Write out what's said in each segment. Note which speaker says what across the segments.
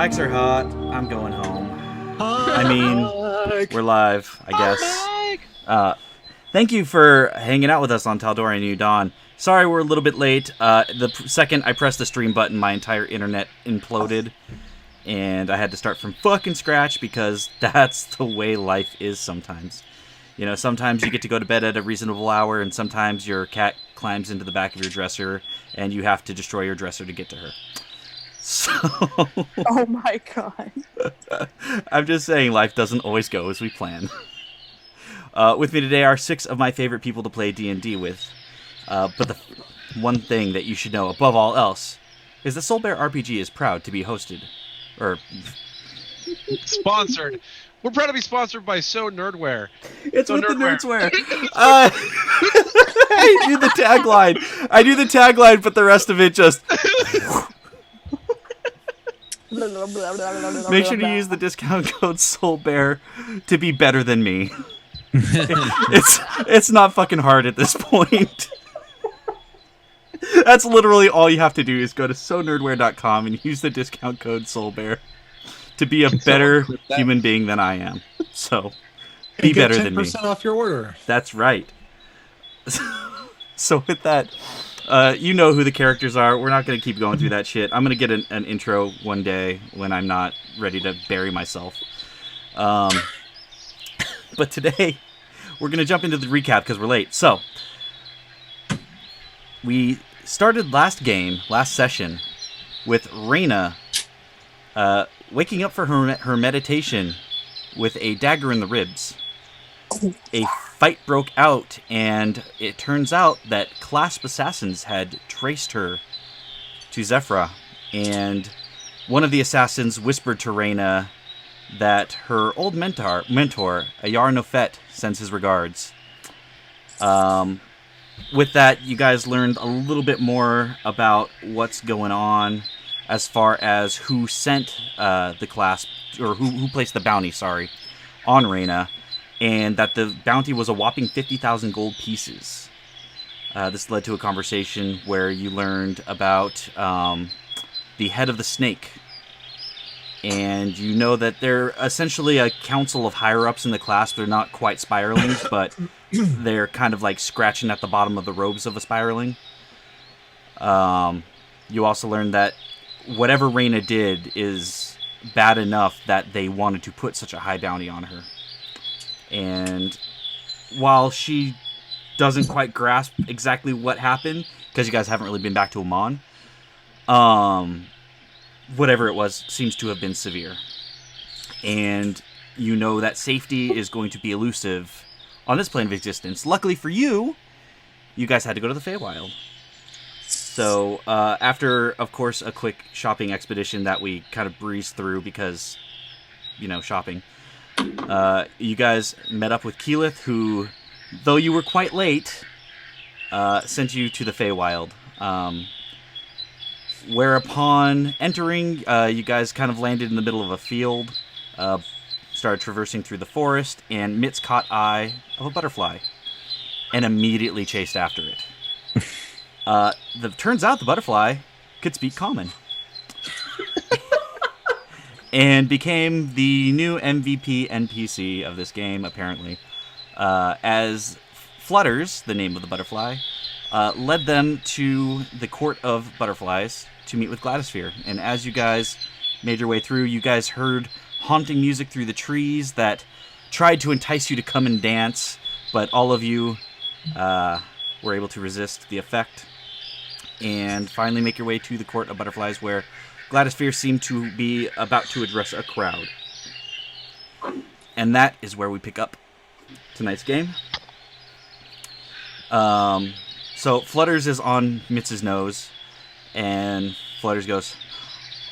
Speaker 1: Hikes are hot. I'm going home. I mean,
Speaker 2: Hike.
Speaker 1: we're live, I guess. Thank you for hanging out with us on Tal'Dorei New Dawn. Sorry we're a little bit late. Second I pressed the stream button, my entire internet imploded. And I had to start from fucking scratch because that's the way life is sometimes. You know, sometimes you get to go to bed at a reasonable hour, and sometimes your cat climbs into the back of your dresser, and you have to destroy your dresser to get to her. So...
Speaker 3: Oh my god.
Speaker 1: I'm just saying life doesn't always go as we plan. With me today are 6 of my favorite people to play D&D with. But the one thing that you should know above all else is that Soul Bear RPG is proud to be hosted.
Speaker 2: Sponsored. We're proud to be sponsored by So Nerdware.
Speaker 1: It's
Speaker 2: So
Speaker 1: with
Speaker 2: Nerdware.
Speaker 1: the Nerdswear. I do the tagline, but the rest of it just... Make sure to use the discount code SoulBear to be better than me. It's not fucking hard at this point. That's literally all you have to do is go to sonerdware.com and use the discount code SoulBear to be a better human being than I am. So, be better than me.
Speaker 4: 10% off your order.
Speaker 1: That's right. So with that, you know who the characters are. We're not going to keep going through that shit. I'm going to get an intro one day when I'm not ready to bury myself. But today, we're going to jump into the recap because we're late. So, we started last session, with Reyna waking up for her meditation with a dagger in the ribs. A fight broke out, and it turns out that Clasp Assassins had traced her to Zephyra, and one of the assassins whispered to Reyna that her old mentor Ayar Nofet, sends his regards. With that, you guys learned a little bit more about what's going on as far as who sent the Clasp, or who placed the bounty, on Reyna. And that the bounty was a whopping 50,000 gold pieces. This led to a conversation where you learned about the head of the snake. And you know that they're essentially a council of higher-ups in the class. They're not quite spiralings, but they're kind of like scratching at the bottom of the robes of a spiraling. You also learned that whatever Reyna did is bad enough that they wanted to put such a high bounty on her. And while she doesn't quite grasp exactly what happened, because you guys haven't really been back to Amon, whatever it was seems to have been severe. And you know that safety is going to be elusive on this plane of existence. Luckily for you, you guys had to go to the Feywild. So after, of course, a quick shopping expedition that we kind of breezed through because, shopping. You guys met up with Keyleth, who, though you were quite late, sent you to the Feywild. Whereupon entering, you guys kind of landed in the middle of a field, started traversing through the forest, and Mitz caught eye of a butterfly and immediately chased after it. Turns out the butterfly could speak common. And became the new MVP NPC of this game, apparently. As Flutters, the name of the butterfly, led them to the Court of Butterflies to meet with Gladosphere. And as you guys made your way through, you guys heard haunting music through the trees that tried to entice you to come and dance, but all of you were able to resist the effect. And finally make your way to the Court of Butterflies, where Gladosphere seemed to be about to address a crowd. And that is where we pick up tonight's game. So Flutters is on Mitz's nose, and Flutters goes,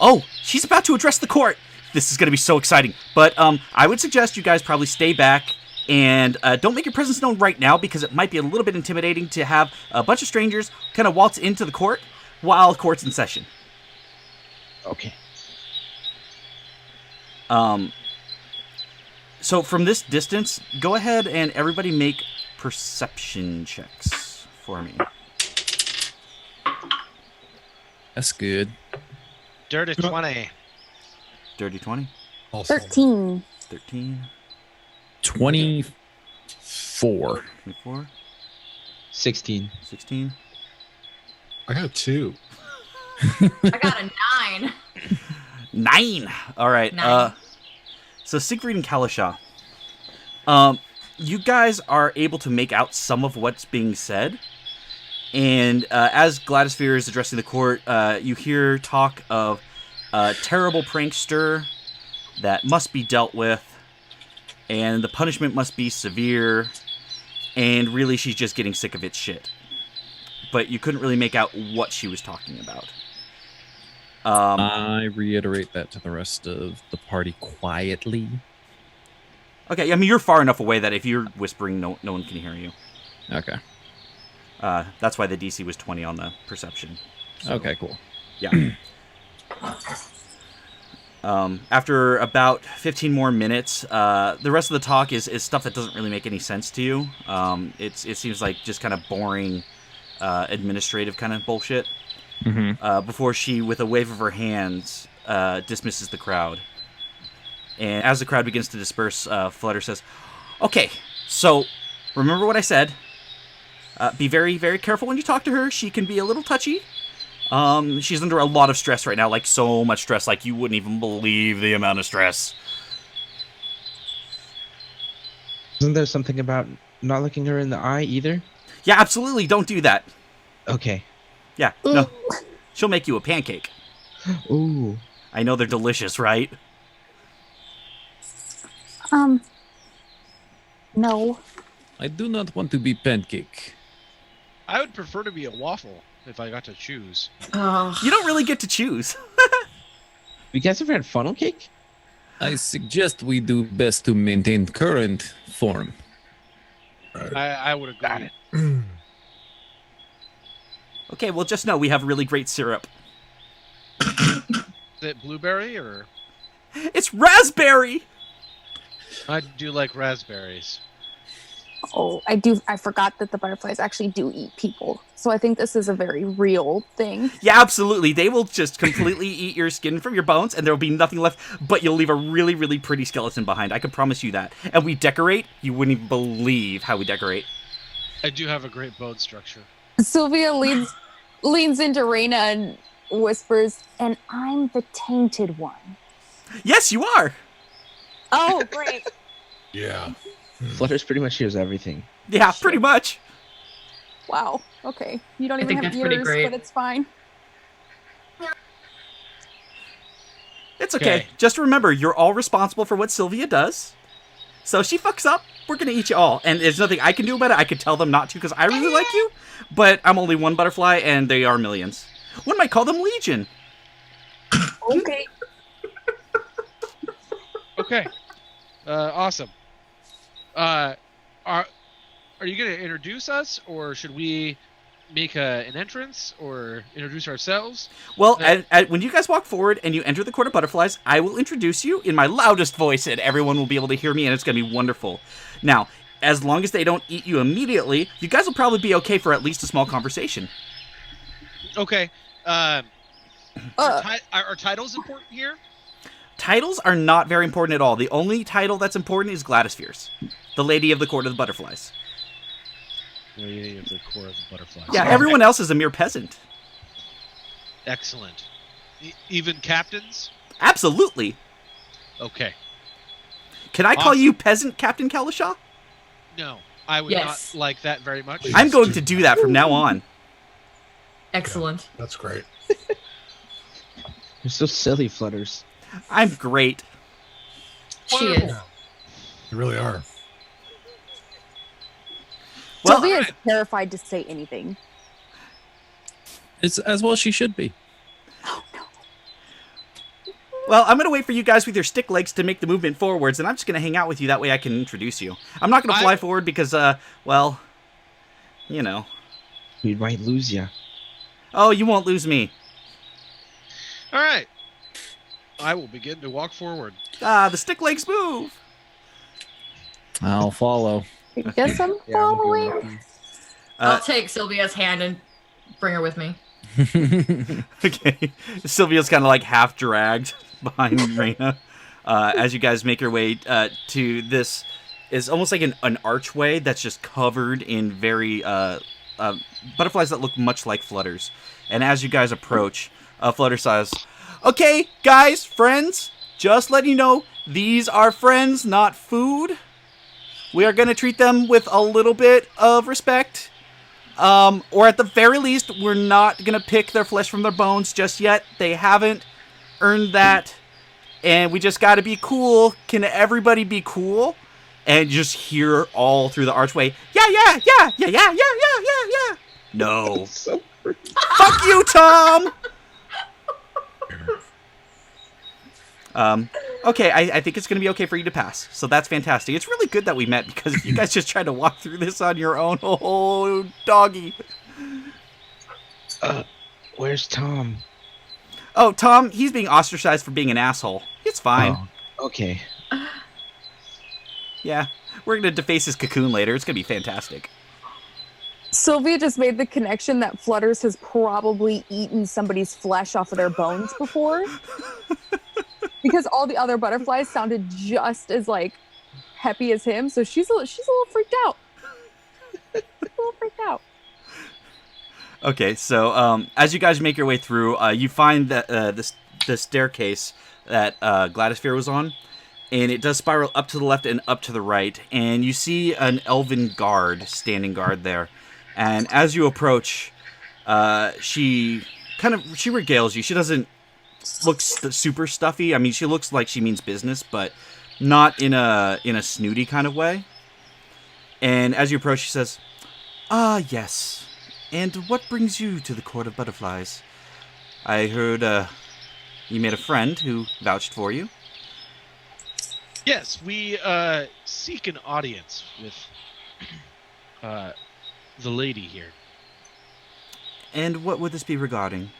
Speaker 1: "Oh, she's about to address the court! This is going to be so exciting. But I would suggest you guys probably stay back and don't make your presence known right now, because it might be a little bit intimidating to have a bunch of strangers kind of waltz into the court while court's in session."
Speaker 5: Okay.
Speaker 1: So from this distance, go ahead and everybody make perception checks for me.
Speaker 5: That's good.
Speaker 2: Dirty 20.
Speaker 1: Dirty 20.
Speaker 4: Also,
Speaker 3: 13.
Speaker 1: 13.
Speaker 5: 24.
Speaker 1: 24.
Speaker 5: 16.
Speaker 1: 16.
Speaker 4: I got 2.
Speaker 6: I got a 9.
Speaker 1: 9. All right.
Speaker 6: 9.
Speaker 1: So Siegfried and Kalasha. You guys are able to make out some of what's being said. And as Gladosphere is addressing the court, you hear talk of a terrible prankster that must be dealt with, and the punishment must be severe, and really she's just getting sick of its shit. But you couldn't really make out what she was talking about.
Speaker 5: I reiterate that to the rest of the party quietly.
Speaker 1: Okay, I mean, you're far enough away that if you're whispering, no one can hear you.
Speaker 5: Okay.
Speaker 1: That's why the DC was 20 on the perception. So,
Speaker 5: Okay, cool.
Speaker 1: yeah. After about 15 more minutes, the rest of the talk is stuff that doesn't really make any sense to you. It seems like just kind of boring administrative kind of bullshit.
Speaker 5: Mm-hmm.
Speaker 1: Before she, with a wave of her hands, dismisses the crowd. And as the crowd begins to disperse, Flutter says, "Okay, so remember what I said. Be very, very careful when you talk to her. She can be a little touchy. She's under a lot of stress right now, like so much stress, like you wouldn't even believe the amount of stress."
Speaker 7: Isn't there something about not looking her in the eye either?
Speaker 1: Yeah, absolutely, don't do that.
Speaker 7: Okay.
Speaker 1: Yeah, no. She'll make you a pancake.
Speaker 7: Ooh.
Speaker 1: I know they're delicious, right?
Speaker 3: No.
Speaker 5: I do not want to be pancake.
Speaker 2: I would prefer to be a waffle if I got to choose.
Speaker 6: Oh.
Speaker 1: You don't really get to choose.
Speaker 7: You guys ever had funnel cake?
Speaker 5: I suggest we do best to maintain current form.
Speaker 2: I would agree.
Speaker 7: Got it.
Speaker 1: Okay, well, just know we have really great syrup.
Speaker 2: Is it blueberry or?
Speaker 1: It's raspberry!
Speaker 2: I do like raspberries.
Speaker 3: Oh, I do. I forgot that the butterflies actually do eat people. So I think this is a very real thing.
Speaker 1: Yeah, absolutely. They will just completely eat your skin from your bones, and there will be nothing left, but you'll leave a really, really pretty skeleton behind. I can promise you that. And we decorate. You wouldn't even believe how we decorate.
Speaker 2: I do have a great bone structure.
Speaker 3: Sylvia leans into Reina and whispers, "And I'm the tainted one."
Speaker 1: Yes, you are!
Speaker 3: Oh, great.
Speaker 4: Yeah.
Speaker 7: Flutters pretty much hears everything.
Speaker 1: Yeah, pretty much.
Speaker 3: Wow. Okay. You don't
Speaker 6: I
Speaker 3: even
Speaker 6: think
Speaker 3: have
Speaker 6: that's pretty
Speaker 3: ears,
Speaker 6: great.
Speaker 3: but it's fine.
Speaker 1: It's okay.
Speaker 2: Okay.
Speaker 1: Just remember, you're all responsible for what Sylvia does. So if she fucks up, we're gonna eat you all. And there's nothing I can do about it. I could tell them not to because I really like you, but I'm only one butterfly and they are millions. One might call them Legion.
Speaker 3: Okay.
Speaker 2: Okay. Awesome. Are you gonna introduce us, or should we make an entrance, or introduce ourselves?
Speaker 1: Well, when you guys walk forward and you enter the Court of Butterflies, I will introduce you in my loudest voice, and everyone will be able to hear me, and it's going to be wonderful. Now, as long as they don't eat you immediately, you guys will probably be okay for at least a small conversation.
Speaker 2: Okay. Are titles important here?
Speaker 1: Titles are not very important at all. The only title that's important is Gladosphere's, the Lady of the Court of the Butterflies.
Speaker 2: Lady of the Court of the Butterflies.
Speaker 1: Yeah, everyone else is a mere peasant.
Speaker 2: Excellent. Even captains?
Speaker 1: Absolutely.
Speaker 2: Okay.
Speaker 1: Can I call you Peasant Captain Kalasha?
Speaker 2: No, I would
Speaker 6: Yes.
Speaker 2: not like that very much.
Speaker 1: I'm going to do that from now on.
Speaker 6: Excellent.
Speaker 4: That's great.
Speaker 7: You're so silly, Flutters.
Speaker 1: I'm great.
Speaker 6: She is.
Speaker 4: Yeah. You really are.
Speaker 1: Well,
Speaker 3: Sylvia is terrified to say anything.
Speaker 5: It's as well she should be.
Speaker 3: Oh, no.
Speaker 1: Well, I'm going to wait for you guys with your stick legs to make the movement forwards, and I'm just going to hang out with you. That way I can introduce you. I'm not going to fly forward because, well, you know.
Speaker 7: We might lose ya.
Speaker 1: Oh, you won't lose me.
Speaker 2: All right. I will begin to walk forward.
Speaker 1: The stick legs move.
Speaker 5: I'll follow.
Speaker 3: I guess I'm
Speaker 7: Yeah, I'm
Speaker 3: following.
Speaker 7: going with you.
Speaker 6: I'll take Sylvia's hand and bring her with me.
Speaker 1: Okay. Sylvia's kind of like half dragged behind Raina as you guys make your way to this. Is almost like an archway that's just covered in very butterflies that look much like flutters. And as you guys approach, Flutter says, "Okay, guys, friends, just letting you know, these are friends, not food. We are going to treat them with a little bit of respect. Or at the very least, we're not going to pick their flesh from their bones just yet. They haven't earned that. And we just got to be cool. Can everybody be cool?" And just hear all through the archway, yeah. No.
Speaker 7: So
Speaker 1: Fuck you, Tom! Okay, I think it's going to be okay for you to pass. So that's fantastic. It's really good that we met, because if you guys just tried to walk through this on your own, oh, doggy.
Speaker 7: where's Tom?
Speaker 1: Oh, Tom, he's being ostracized for being an asshole. It's fine.
Speaker 7: Oh, okay.
Speaker 1: Yeah, we're going to deface his cocoon later. It's going to be fantastic.
Speaker 3: Sylvia just made the connection that Flutters has probably eaten somebody's flesh off of their bones before. Because all the other butterflies sounded just as like happy as him, so she's a little freaked out.
Speaker 1: Okay, so as you guys make your way through, you find that the staircase that Gladisphere was on, and it does spiral up to the left and up to the right, and you see an elven guard standing guard there. And as you approach, she regales you. She doesn't look super stuffy. I mean, she looks like she means business, but not in a snooty kind of way. And as you approach, she says, "Ah, yes. And what brings you to the Court of Butterflies? I heard you made a friend who vouched for you."
Speaker 2: Yes, we seek an audience with the lady here.
Speaker 1: "And what would this be regarding?"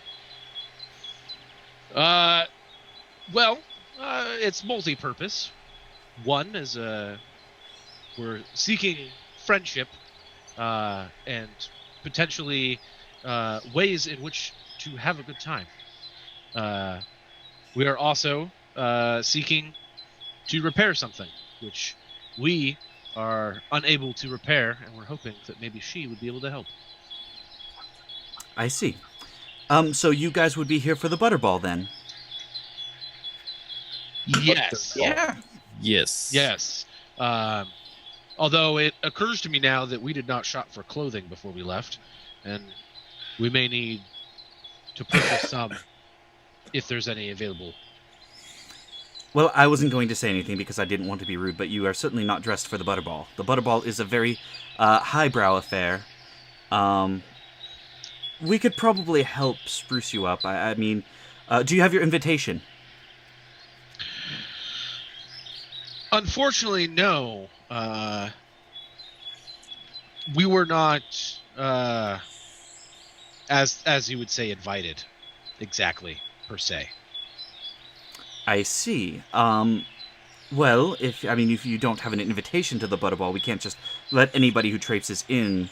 Speaker 2: Well, it's multi-purpose. One is we're seeking friendship and potentially ways in which to have a good time. We are also seeking to repair something, which we are unable to repair, and we're hoping that maybe she would be able to help.
Speaker 1: I see. So you guys would be here for the Butterball then?
Speaker 2: Yes.
Speaker 7: Yeah.
Speaker 5: Yes.
Speaker 2: Yes. Although it occurs to me now that we did not shop for clothing before we left, and we may need to purchase some if there's any available.
Speaker 1: Well, I wasn't going to say anything because I didn't want to be rude, but you are certainly not dressed for the Butterball. The Butterball is a very highbrow affair. We could probably help spruce you up. I mean, do you have your invitation?
Speaker 2: Unfortunately, no. We were not, as you would say, invited, exactly, per se.
Speaker 1: I see. Well, if you don't have an invitation to the Butterball, we can't just let anybody who traipses in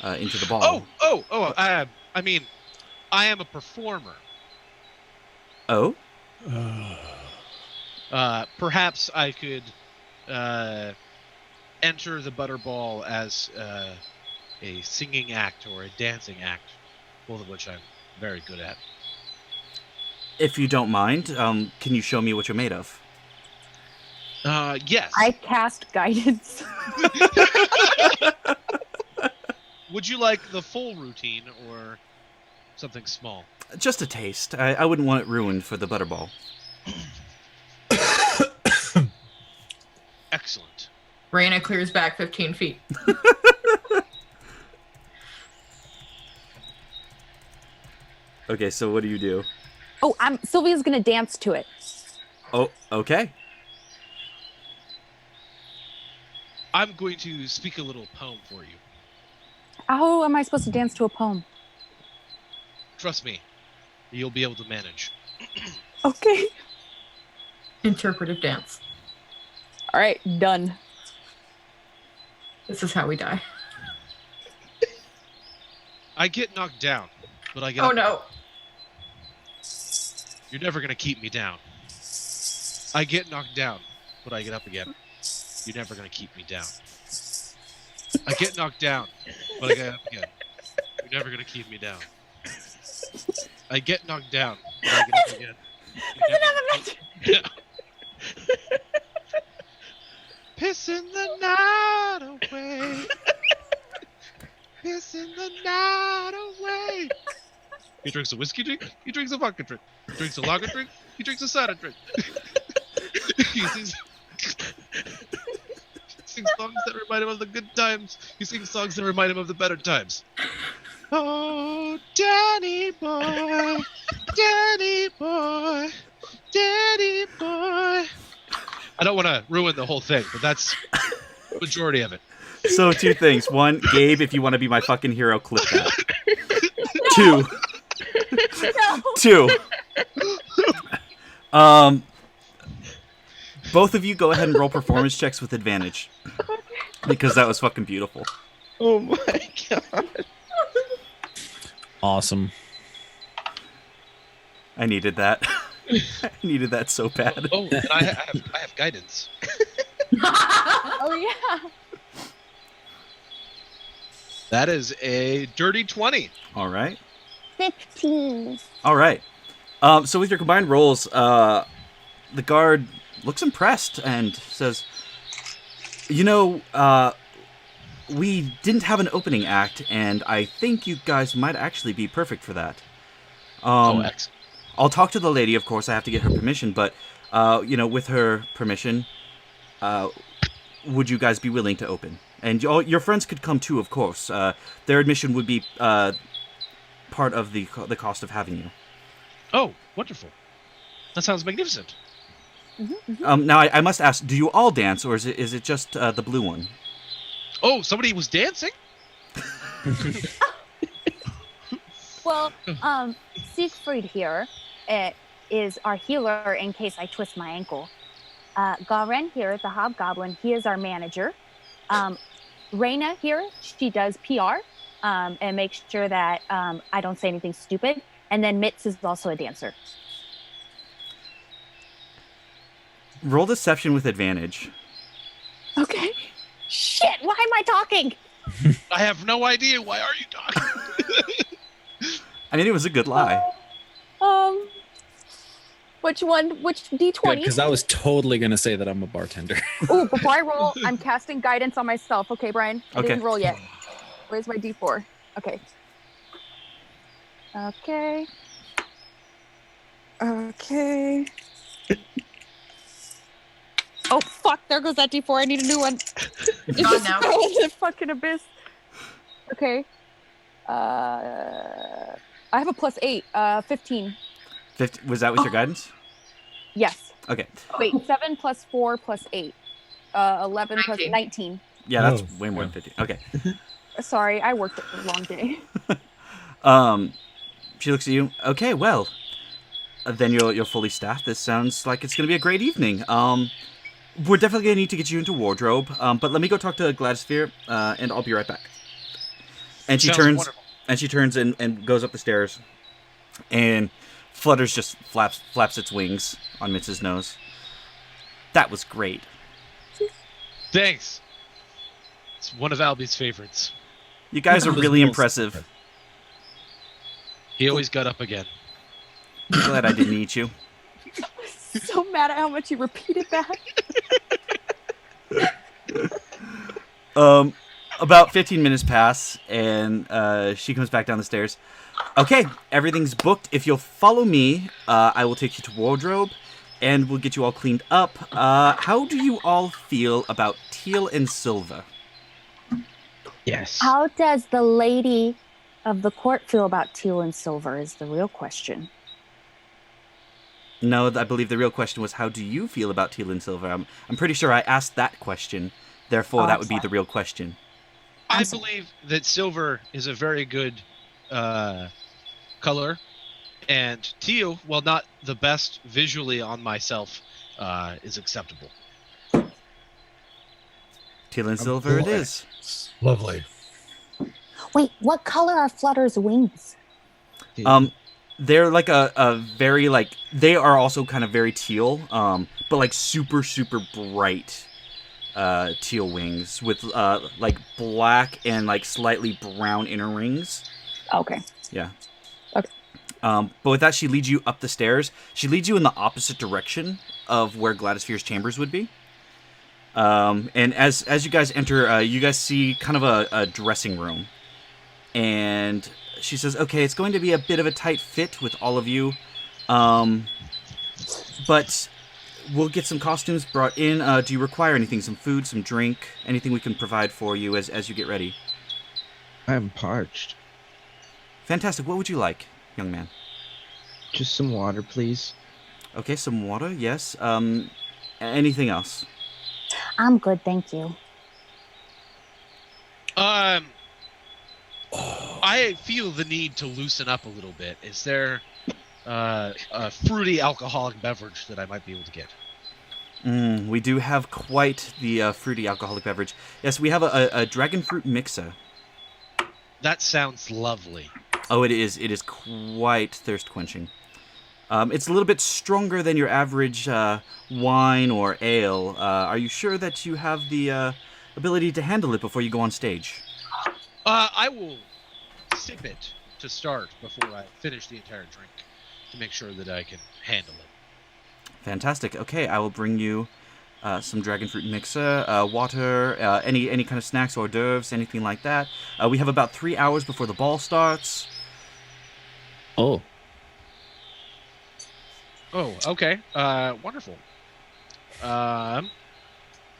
Speaker 1: into the ball.
Speaker 2: I mean, I am a performer.
Speaker 1: Oh?
Speaker 2: Perhaps I could enter the Butterball as a singing act or a dancing act, both of which I'm very good at.
Speaker 1: If you don't mind, can you show me what you're made of?
Speaker 2: Yes.
Speaker 3: I cast guidance.
Speaker 2: Would you like the full routine or something small?
Speaker 1: Just a taste. I wouldn't want it ruined for the Butterball.
Speaker 2: Excellent.
Speaker 6: Raina clears back 15 feet.
Speaker 1: Okay, so what do you do?
Speaker 3: Oh, Sylvia's gonna dance to it.
Speaker 1: Oh, okay.
Speaker 2: I'm going to speak a little poem for you.
Speaker 3: How am I supposed to dance to a poem?
Speaker 2: Trust me, you'll be able to manage.
Speaker 3: Okay.
Speaker 6: Interpretive dance.
Speaker 3: All right, done.
Speaker 6: This is how we die.
Speaker 2: I get knocked down. but I get
Speaker 6: Oh
Speaker 2: up.
Speaker 6: no.
Speaker 2: You're never gonna keep me down. I get knocked down, but I get up again. You're never gonna keep me down. I get knocked down, but I get up again. You're never gonna keep me down. I get knocked down, but I get up again. You're never gonna keep me down. Pissing the night away. Pissing the night away. He drinks a whiskey drink. He drinks a vodka drink. He drinks a lager drink. He drinks a cider drink. He sings songs that remind him of the good times. He sings songs that remind him of the better times. Oh, Danny boy, Danny boy, Danny boy. I don't want to ruin the whole thing, but that's the majority of it.
Speaker 1: So 2 things. 1, Gabe, if you want to be my fucking hero, clip that. 2.
Speaker 3: No.
Speaker 1: 2. Both of you go ahead and roll performance checks with advantage. Because that was fucking beautiful.
Speaker 7: Oh my god.
Speaker 5: Awesome.
Speaker 1: I needed that. I needed that so bad.
Speaker 2: Oh, and I have guidance.
Speaker 3: Oh yeah.
Speaker 2: That is a dirty 20.
Speaker 1: All right.
Speaker 3: 15.
Speaker 1: All right. So with your combined rolls, the guard looks impressed and says, "You know, we didn't have an opening act, and I think you guys might actually be perfect for that.
Speaker 2: Excellent.
Speaker 1: I'll talk to the lady, of course. I have to get her permission, but with her permission, would you guys be willing to open? And your friends could come too, of course. Their admission would be part of the cost of having you."
Speaker 2: Oh, wonderful. That sounds magnificent.
Speaker 1: Now, I must ask: do you all dance, or is it just the blue one?
Speaker 2: Oh, somebody was dancing?
Speaker 8: Well, Siegfried here is our healer in case I twist my ankle. Garen here, the hobgoblin, he is our manager. Reyna here, she does PR and makes sure that I don't say anything stupid. And then Mitz is also a dancer.
Speaker 1: Roll deception with advantage.
Speaker 8: Okay. Shit, why am I talking?
Speaker 2: I have no idea. Why are you talking?
Speaker 1: I mean, it was a good lie.
Speaker 3: Which one? Which D20?
Speaker 5: Good, because I was totally gonna say that I'm a bartender.
Speaker 3: Oh, before I roll, I'm casting guidance on myself. Okay, Brian? I
Speaker 1: Okay.
Speaker 3: didn't roll yet. Where's my D4? Okay. Okay. Oh, fuck. There goes that D4. I need a new one. It
Speaker 6: Gone
Speaker 3: just
Speaker 6: now.
Speaker 3: fell in the fucking abyss. Okay. I have a +8. 15.
Speaker 1: 50, was that with your guidance?
Speaker 3: Yes.
Speaker 1: Okay.
Speaker 3: Wait, 7 + 4 + 8. 11 plus
Speaker 6: 19.
Speaker 3: 19.
Speaker 1: Yeah, that's
Speaker 4: Oh,
Speaker 1: way more
Speaker 4: yeah.
Speaker 1: than 50. Okay.
Speaker 3: Sorry, I worked a long day.
Speaker 1: She looks at you. Okay, well, then you're fully staffed. This sounds like it's going to be a great evening. We're definitely going to need to get you into wardrobe. But let me go talk to Gladosphere, and I'll be right back. And she
Speaker 2: Sounds
Speaker 1: turns,
Speaker 2: wonderful.
Speaker 1: and she turns and goes up the stairs, and Flutters just flaps its wings on Mitz's nose. That was great.
Speaker 2: Thanks. It's one of Albie's favorites.
Speaker 1: You guys are
Speaker 5: That was
Speaker 1: really
Speaker 5: most
Speaker 1: impressive.
Speaker 2: He always got up again.
Speaker 1: I'm glad I didn't eat you.
Speaker 3: So mad at how much you repeated that.
Speaker 1: About 15 minutes pass, and she comes back down the stairs. Okay, everything's booked. If you'll follow me, I will take you to wardrobe, and we'll get you all cleaned up. How do you all feel about teal and silver?
Speaker 7: Yes.
Speaker 8: How does the lady of the court feel about teal and silver is the real question.
Speaker 1: No, I believe the real question was, how do you feel about teal and silver? I'm pretty sure I asked that question. Therefore,
Speaker 8: Oh,
Speaker 1: that
Speaker 8: I'm
Speaker 1: would be the real question.
Speaker 2: I believe that silver is a very good color, and teal, while not the best visually on myself, is acceptable.
Speaker 1: Teal and silver it
Speaker 4: boy.
Speaker 1: is.
Speaker 4: Lovely.
Speaker 8: Wait, what color are Flutter's wings?
Speaker 1: They're like a very like they are also kind of very teal, but like super bright teal wings with like black and like slightly brown inner rings.
Speaker 3: Okay.
Speaker 1: Yeah.
Speaker 3: Okay.
Speaker 1: But with that, she leads you up the stairs. She leads you in the opposite direction of where Gladisphere's chambers would be. And as you guys enter, you guys see kind of a dressing room. And she says, okay, it's going to be a bit of a tight fit with all of you. But we'll get some costumes brought in. Do you require anything? Some food, some drink, anything we can provide for you as you get ready?
Speaker 7: I'm parched.
Speaker 1: Fantastic. What would you like, young man?
Speaker 7: Just some water, please.
Speaker 1: Okay, some water, yes. Anything else?
Speaker 8: I'm good, thank you.
Speaker 2: I feel the need to loosen up a little bit. Is there a fruity alcoholic beverage that I might be able to get?
Speaker 1: We do have quite the fruity alcoholic beverage. Yes, we have a dragon fruit mixer.
Speaker 2: That sounds lovely.
Speaker 1: Oh, it is. It is quite thirst quenching. It's a little bit stronger than your average wine or ale. Are you sure that you have the ability to handle it before you go on stage?
Speaker 2: I will sip it to start before I finish the entire drink to make sure that I can handle it.
Speaker 1: Fantastic. Okay, I will bring you some dragon fruit mixer, water, any kind of snacks, hors d'oeuvres, anything like that. We have about 3 hours before the ball starts.
Speaker 5: Oh,
Speaker 2: Oh, okay. Wonderful.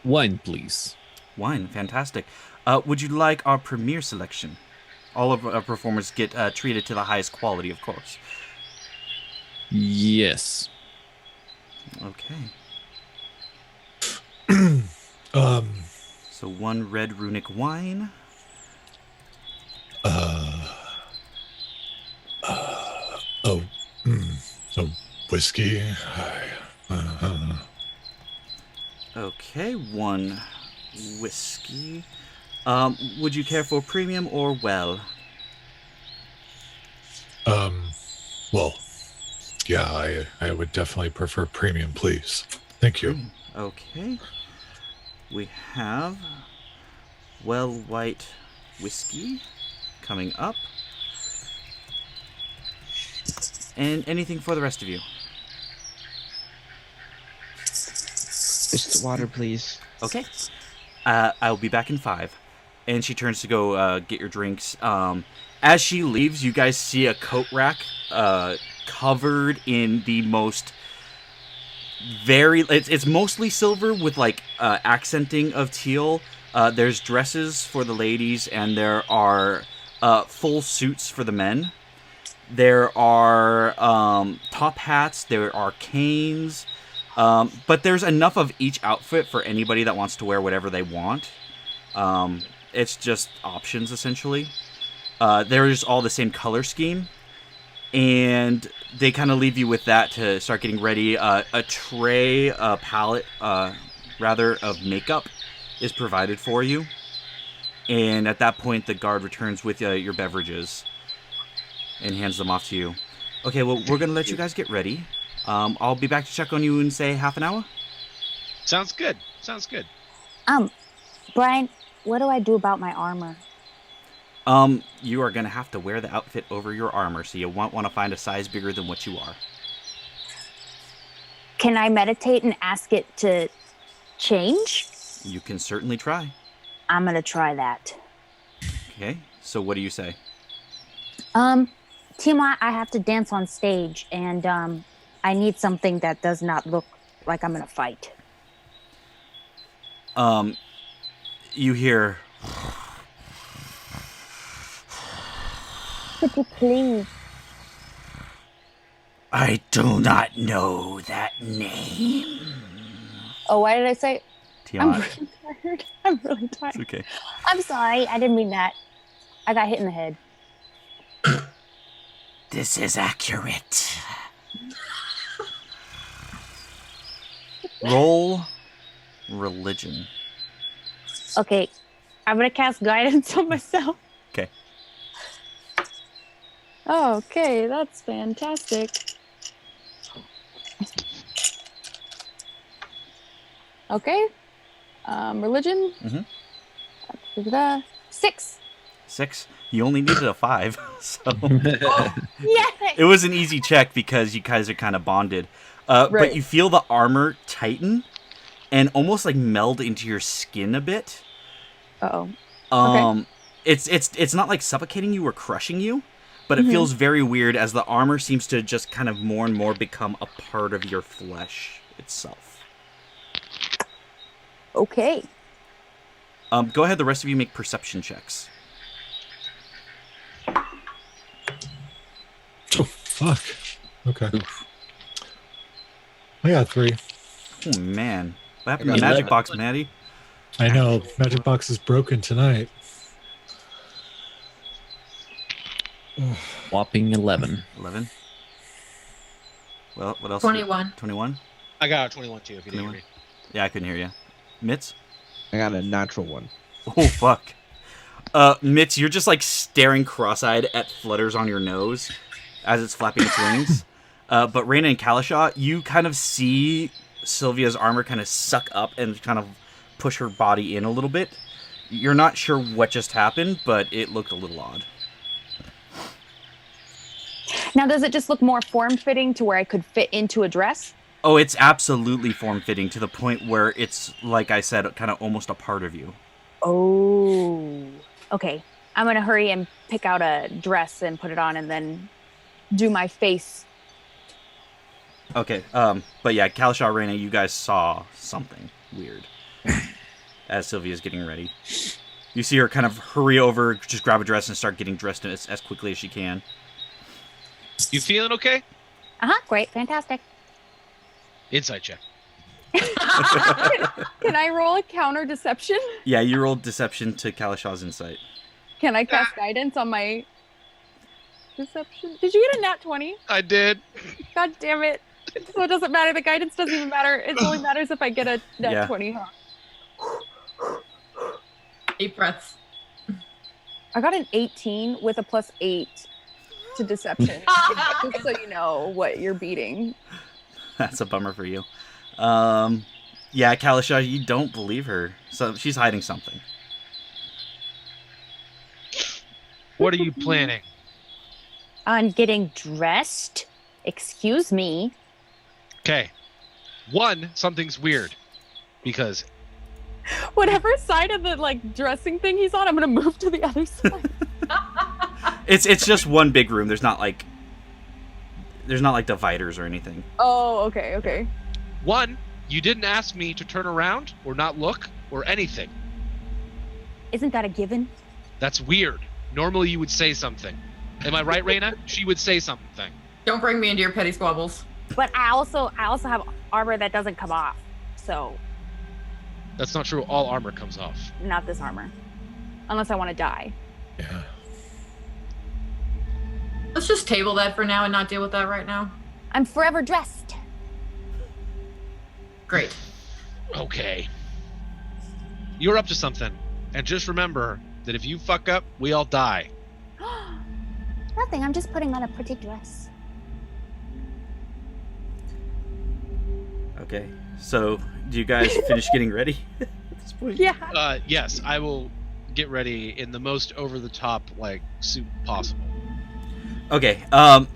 Speaker 5: wine, please.
Speaker 1: Wine, fantastic. Would you like our premier selection? All of our performers get treated to the highest quality, of course.
Speaker 5: Yes.
Speaker 1: Okay.
Speaker 4: Um.
Speaker 1: So 1 red runic wine.
Speaker 4: Oh. Oh, whiskey.
Speaker 1: Okay, 1 whiskey. Would you care for premium or well?
Speaker 4: Well, yeah, I would definitely prefer premium, please. Thank you.
Speaker 1: Okay. We have well white whiskey coming up. And anything for the rest of you?
Speaker 7: Just water, please.
Speaker 1: Okay. I'll be back in 5. And she turns to go get your drinks. As she leaves, you guys see a coat rack covered in the most it's mostly silver with like accenting of teal. There's dresses for the ladies, and there are full suits for the men. There are top hats. There are canes. But there's enough of each outfit for anybody that wants to wear whatever they want. It's just options, essentially. There's all the same color scheme. And they kind of leave you with that to start getting ready. A tray, a palette, rather, of makeup is provided for you. And at that point, the guard returns with your beverages and hands them off to you. Okay, well, we're going to let you guys get ready. I'll be back to check on you in, say, half an hour.
Speaker 2: Sounds good. Sounds good.
Speaker 8: Brian, what do I do about my armor?
Speaker 1: You are going to have to wear the outfit over your armor, so you won't want to find a size bigger than what you are.
Speaker 8: Can I meditate and ask it to change?
Speaker 1: You can certainly try.
Speaker 8: I'm going to try that.
Speaker 1: Okay, so what do you say?
Speaker 8: Tima, I have to dance on stage, and I need something that does not look like I'm going to fight.
Speaker 1: You hear...
Speaker 8: Could you please?
Speaker 1: I do not know that name.
Speaker 3: Oh, why did I say? I'm
Speaker 1: Tiamat.
Speaker 3: really tired. I'm really tired.
Speaker 1: It's okay.
Speaker 8: I'm sorry, I didn't mean that. I got hit in the head.
Speaker 1: This is accurate. Roll religion.
Speaker 8: Okay, I'm going to cast guidance on myself.
Speaker 1: Okay.
Speaker 3: Okay, that's fantastic. Okay. Religion.
Speaker 1: Mhm.
Speaker 3: 6.
Speaker 1: 6. You only needed a 5, so
Speaker 8: Yes.
Speaker 1: it was an easy check because you guys are kind of bonded. But
Speaker 3: Right.
Speaker 1: you feel the armor tighten and almost like meld into your skin a bit.
Speaker 3: Uh-oh.
Speaker 1: It's not like suffocating you or crushing you, but it feels very weird as the armor seems to just kind of more and more become a part of your flesh itself.
Speaker 3: Okay.
Speaker 1: Go ahead, the rest of you make perception checks.
Speaker 4: Oh, fuck. Okay. I got 3.
Speaker 1: Oh man, what happened
Speaker 7: I
Speaker 1: to the
Speaker 7: got
Speaker 1: magic
Speaker 7: 11.
Speaker 1: box, Maddie?
Speaker 4: I know. Magic box is broken tonight.
Speaker 5: Whopping 11.
Speaker 1: 11. Well, what else?
Speaker 6: 21.
Speaker 1: 21.
Speaker 2: I got a 21 too. If you didn't hear me.
Speaker 1: Yeah, I couldn't hear you. Mitz.
Speaker 7: I got a natural one.
Speaker 1: Oh fuck. Mitz, you're just like staring cross-eyed at flutters on your nose as it's flapping its wings. But Raina and Kalishaw, you kind of see Sylvia's armor kind of suck up and kind of push her body in a little bit. You're not sure what just happened, but it looked a little odd.
Speaker 3: Now, does it just look more form-fitting to where I could fit into a dress?
Speaker 1: Oh, it's absolutely form-fitting to the point where it's, like I said, kind of almost a part of you.
Speaker 3: Oh. Okay. I'm going to hurry and pick out a dress and put it on and then do my face.
Speaker 1: Okay, but yeah, Kalishaw, Raina, you guys saw something weird as Sylvia's getting ready. You see her kind of hurry over, just grab a dress and start getting dressed as quickly as she can.
Speaker 2: You feeling okay?
Speaker 3: Great. Fantastic.
Speaker 2: Insight check.
Speaker 3: Can I roll a counter deception?
Speaker 1: Yeah, you rolled deception to Kalishaw's insight.
Speaker 3: Can I cast guidance on my deception? Did you get a nat 20?
Speaker 2: I did.
Speaker 3: God damn it. So it doesn't matter. The guidance doesn't even matter. It only matters if I get a nat
Speaker 1: Yeah.
Speaker 3: 20, huh?
Speaker 6: 8 breaths.
Speaker 3: I got an 18 with a +8 to deception. Just so you know what you're beating.
Speaker 1: That's a bummer for you. Yeah, Kalishaw, you don't believe her. So she's hiding something.
Speaker 2: What are you planning?
Speaker 8: On getting dressed? Excuse me.
Speaker 2: Okay. One, something's weird. Because
Speaker 3: Whatever side of the dressing thing he's on, I'm gonna move to the other side.
Speaker 1: It's just one big room. There's not like dividers or anything.
Speaker 3: Oh, okay.
Speaker 2: one, you didn't ask me to turn around or not look or anything.
Speaker 8: Isn't that a given?
Speaker 2: That's weird. Normally you would say something. Am I right, Raina? She would say something.
Speaker 6: Don't bring me into your petty squabbles.
Speaker 8: But I also have armor that doesn't come off. So,
Speaker 2: That's not true. All armor comes off.
Speaker 3: not this armor. Unless I want to die.
Speaker 4: Yeah.
Speaker 6: Let's just table that for now and not deal with that right now.
Speaker 8: I'm forever dressed.
Speaker 6: Great.
Speaker 2: Okay. You're up to something. And just remember that if you fuck up, we all die.
Speaker 8: Nothing. I'm just putting on a pretty dress.
Speaker 1: Okay. So, do you guys finish getting ready at this point?
Speaker 3: Yeah.
Speaker 2: Yes, I will get ready in the most over-the-top, suit possible.
Speaker 1: Okay.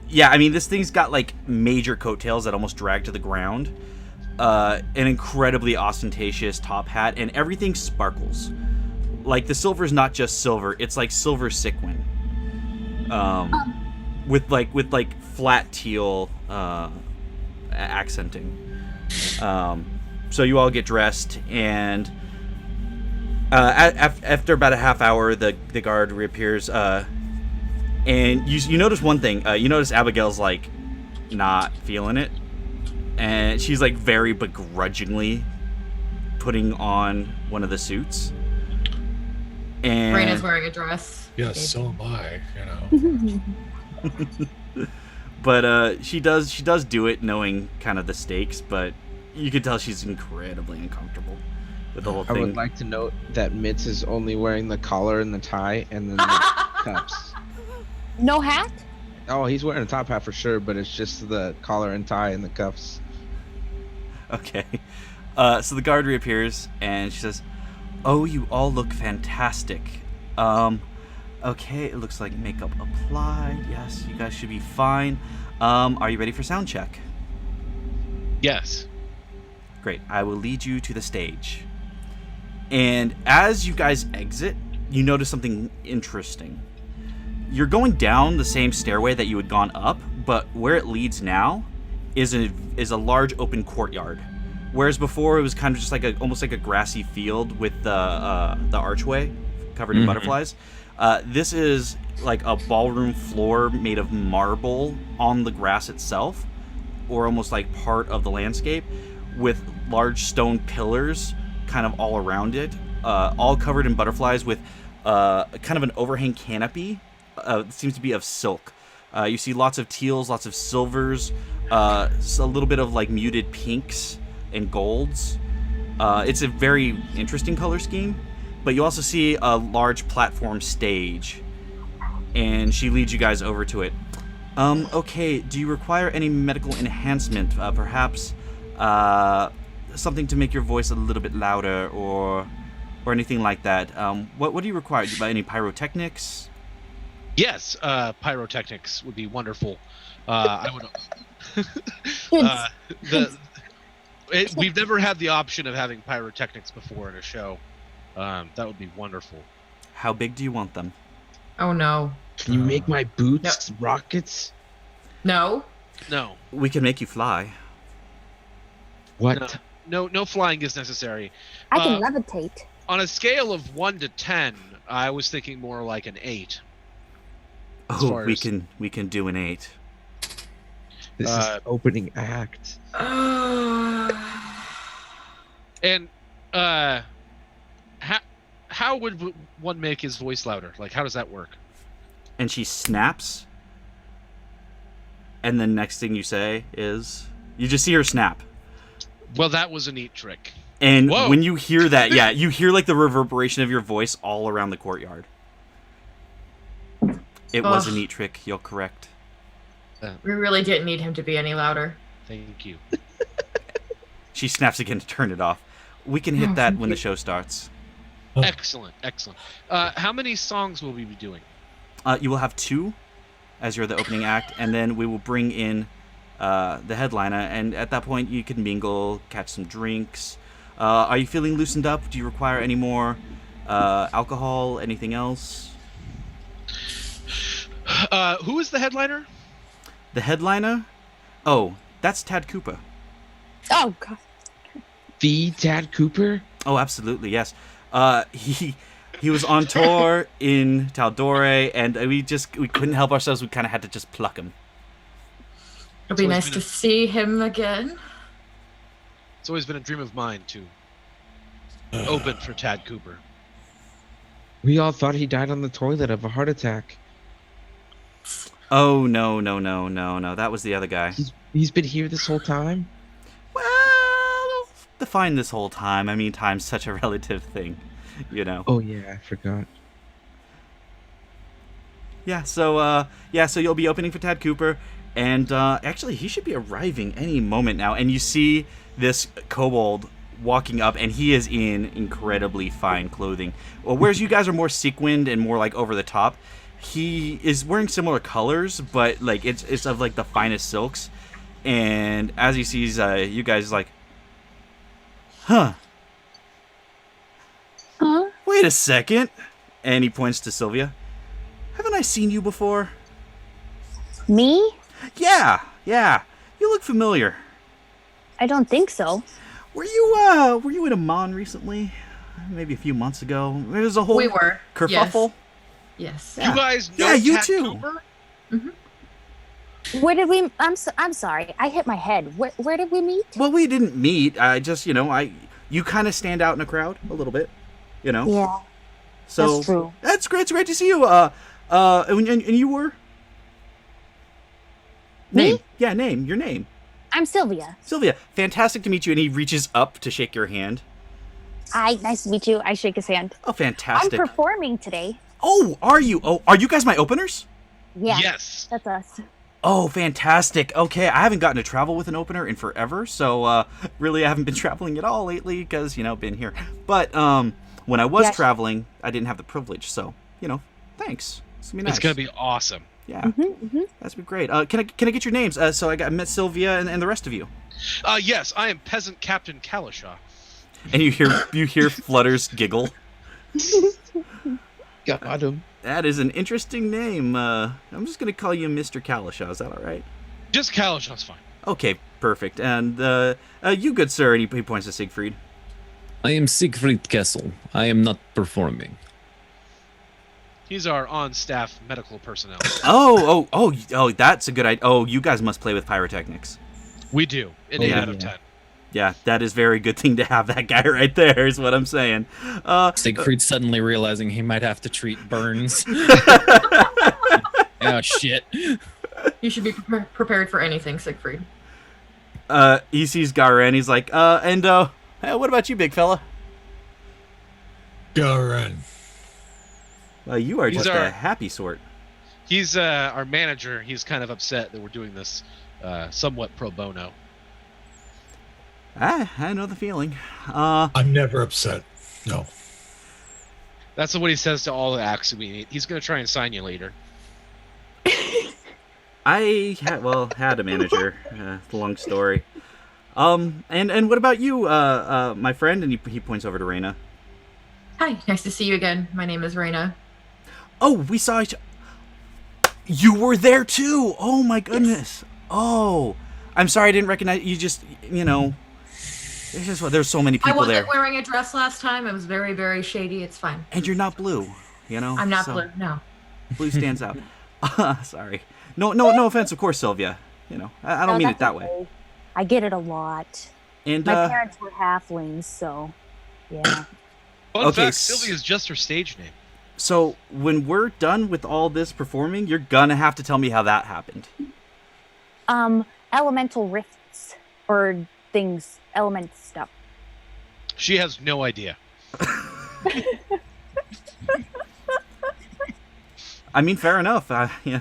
Speaker 1: Yeah, I mean, this thing's got, major coattails that almost drag to the ground. An incredibly ostentatious top hat, and everything sparkles. The silver's not just silver, it's like silver sequin. With flat teal accenting. So you all get dressed, and after about a half hour, the guard reappears, and you notice one thing. You notice Abigail's not feeling it, and she's very begrudgingly putting on one of the suits. And
Speaker 6: Raina's wearing a dress.
Speaker 4: Yes, so am I, you know.
Speaker 1: But she does do it knowing kind of the stakes, but you can tell she's incredibly uncomfortable with the whole
Speaker 7: I
Speaker 1: thing.
Speaker 7: would like to note that Mitz is only wearing the collar and the tie and then the cuffs.
Speaker 8: No hat?
Speaker 7: Oh, he's wearing a top hat for sure, but it's just the collar and tie and the cuffs.
Speaker 1: Okay. So the guard reappears, and she says, "Oh, you all look fantastic. Okay, it looks like makeup applied. Yes, you guys should be fine. Are you ready for sound check?"
Speaker 2: Yes.
Speaker 1: Great. I will lead you to the stage. And as you guys exit, you notice something interesting. You're going down the same stairway that you had gone up, but where it leads now is a large open courtyard. Whereas before it was kind of just like almost like a grassy field with the archway covered in butterflies. This is like a ballroom floor made of marble on the grass itself, or almost like part of the landscape, with large stone pillars kind of all around it, all covered in butterflies with kind of an overhang canopy. It seems to be of silk. You see lots of teals, lots of silvers, a little bit of like muted pinks and golds. It's a very interesting color scheme, but you also see a large platform stage, and she leads you guys over to it. Okay, do you require any medical enhancement? Perhaps something to make your voice a little bit louder, or anything like that? What do you require? Do you buy any pyrotechnics?
Speaker 2: Yes, pyrotechnics would be wonderful. I would. We've never had the option of having pyrotechnics before in a show. That would be wonderful.
Speaker 1: How big do you want them?
Speaker 6: Oh no.
Speaker 7: Can you make my boots rockets?
Speaker 6: No.
Speaker 2: No.
Speaker 1: We can make you fly.
Speaker 7: What?
Speaker 2: No flying is necessary.
Speaker 8: I can levitate.
Speaker 2: On a scale of 1 to 10, I was thinking more like an 8.
Speaker 1: Oh, we can do an 8.
Speaker 7: This is the opening act.
Speaker 2: And how would one make his voice louder? Like, how does that work?
Speaker 1: And she snaps, and the next thing you say is, you just see her snap.
Speaker 2: Well, that was a neat trick.
Speaker 1: And
Speaker 2: Whoa.
Speaker 1: when you hear that, yeah, you hear like the reverberation of your voice all around the courtyard. It was a neat trick, you're correct.
Speaker 6: We really didn't need him to be any louder.
Speaker 2: Thank you.
Speaker 1: She snaps again to turn it off. We can hit that when the show starts.
Speaker 2: Excellent. How many songs will we be doing?
Speaker 1: You will have 2 as you're the opening act, and then we will bring in the headliner, and at that point you can mingle, catch some drinks. Are you feeling loosened up? Do you require any more alcohol, anything else?
Speaker 2: Who is the headliner?
Speaker 1: The headliner? Oh, that's Tad Cooper.
Speaker 3: Oh god.
Speaker 7: The Tad Cooper?
Speaker 1: Oh, absolutely, yes. He was on tour in Tal'Dorei, and we couldn't help ourselves. We kind of had to just pluck him.
Speaker 6: It'll be nice to see him again.
Speaker 2: It's always been a dream of mine to open for Tad Cooper.
Speaker 7: We all thought he died on the toilet of a heart attack.
Speaker 1: Oh, no. That was the other guy.
Speaker 7: He's been here this whole time?
Speaker 1: Well, define this whole time. I mean, time's such a relative thing, you know.
Speaker 7: Oh, yeah, I forgot.
Speaker 1: Yeah, so you'll be opening for Tad Cooper, and actually, he should be arriving any moment now. And you see this kobold walking up, and he is in incredibly fine clothing. Well, whereas you guys are more sequined and more like over the top, he is wearing similar colors, but like it's of like the finest silks. And as he sees you guys, like, huh? Wait a second. And he points to Sylvia. Haven't I seen you before?
Speaker 8: Me?
Speaker 1: Yeah. You look familiar.
Speaker 8: I don't think so.
Speaker 1: Were you in Amman recently? Maybe a few months ago. There was a whole kerfuffle.
Speaker 6: Yes.
Speaker 2: You guys know
Speaker 1: you
Speaker 2: Tad
Speaker 1: too.
Speaker 2: Cooper?
Speaker 6: Mm-hmm.
Speaker 8: Where did we? I'm sorry. I hit my head. Where did we meet?
Speaker 1: Well, we didn't meet. I just, you kind of stand out in a crowd a little bit,
Speaker 8: Yeah.
Speaker 1: So
Speaker 8: that's true.
Speaker 1: That's great. It's great to see you. And you were?
Speaker 8: Me?
Speaker 1: Name. Yeah, name. Your name.
Speaker 8: I'm Sylvia.
Speaker 1: Sylvia, fantastic to meet you. And he reaches up to shake your hand.
Speaker 8: Hi, nice to meet you. I shake his hand.
Speaker 1: Oh, fantastic.
Speaker 8: I'm performing today.
Speaker 1: Oh, are you? Oh, are you guys my openers?
Speaker 8: Yeah,
Speaker 2: Yes.
Speaker 8: that's us.
Speaker 1: Oh, fantastic. Okay, I haven't gotten to travel with an opener in forever, so really I haven't been traveling at all lately because, been here. But when I was traveling, I didn't have the privilege, so, thanks. It's going to be nice.
Speaker 2: It's going to be awesome.
Speaker 1: Yeah, that's be great. Can I get your names? So I met Sylvia and the rest of you.
Speaker 2: Yes, I am Peasant Captain Kalashaw.
Speaker 1: And you hear Flutter's giggle.
Speaker 7: Got him.
Speaker 1: That is an interesting name. I'm just gonna call you Mr. Kalashaw. Is that all right?
Speaker 2: Just Kalashaw's fine.
Speaker 1: Okay, perfect. And you, good sir, and he points to Siegfried.
Speaker 5: I am Siegfried Kessel. I am not performing.
Speaker 2: He's our on-staff medical personnel.
Speaker 1: Oh, that's a good idea. Oh, you guys must play with pyrotechnics.
Speaker 2: We do. An 8 out of 10.
Speaker 1: Yeah, that is very good thing to have that guy right there, is what I'm saying.
Speaker 5: Siegfried suddenly realizing he might have to treat burns. Oh, shit.
Speaker 6: You should be prepared for anything, Siegfried.
Speaker 1: He sees Garen, he's like, hey, what about you, big fella?
Speaker 4: Garen.
Speaker 1: You are just a happy sort.
Speaker 2: He's our manager. He's kind of upset that we're doing this somewhat pro bono.
Speaker 1: I know the feeling.
Speaker 4: I'm never upset. No.
Speaker 2: That's what he says to all the acts we meet. He's going to try and sign you later.
Speaker 1: I had a manager. It's a long story. And what about you, my friend? And he points over to Reyna.
Speaker 6: Hi, nice to see you again. My name is Reyna.
Speaker 1: Oh, we saw each. You were there too. Oh my goodness. Yes. Oh, I'm sorry I didn't recognize you. Just there's so many people there.
Speaker 6: I wasn't wearing a dress last time. It was very, very shady. It's fine.
Speaker 1: And you're not blue,
Speaker 6: I'm not blue. No.
Speaker 1: Blue stands out. Sorry. No offense, of course, Sylvia. I don't mean it that way.
Speaker 8: I get it a lot.
Speaker 1: And
Speaker 8: my parents were halflings, so yeah.
Speaker 2: Fun fact, Sylvia's just her stage name.
Speaker 1: So when we're done with all this performing, you're gonna have to tell me how that happened.
Speaker 8: Elemental rifts or things, element stuff.
Speaker 2: She has no idea.
Speaker 1: I mean, fair enough. Yeah,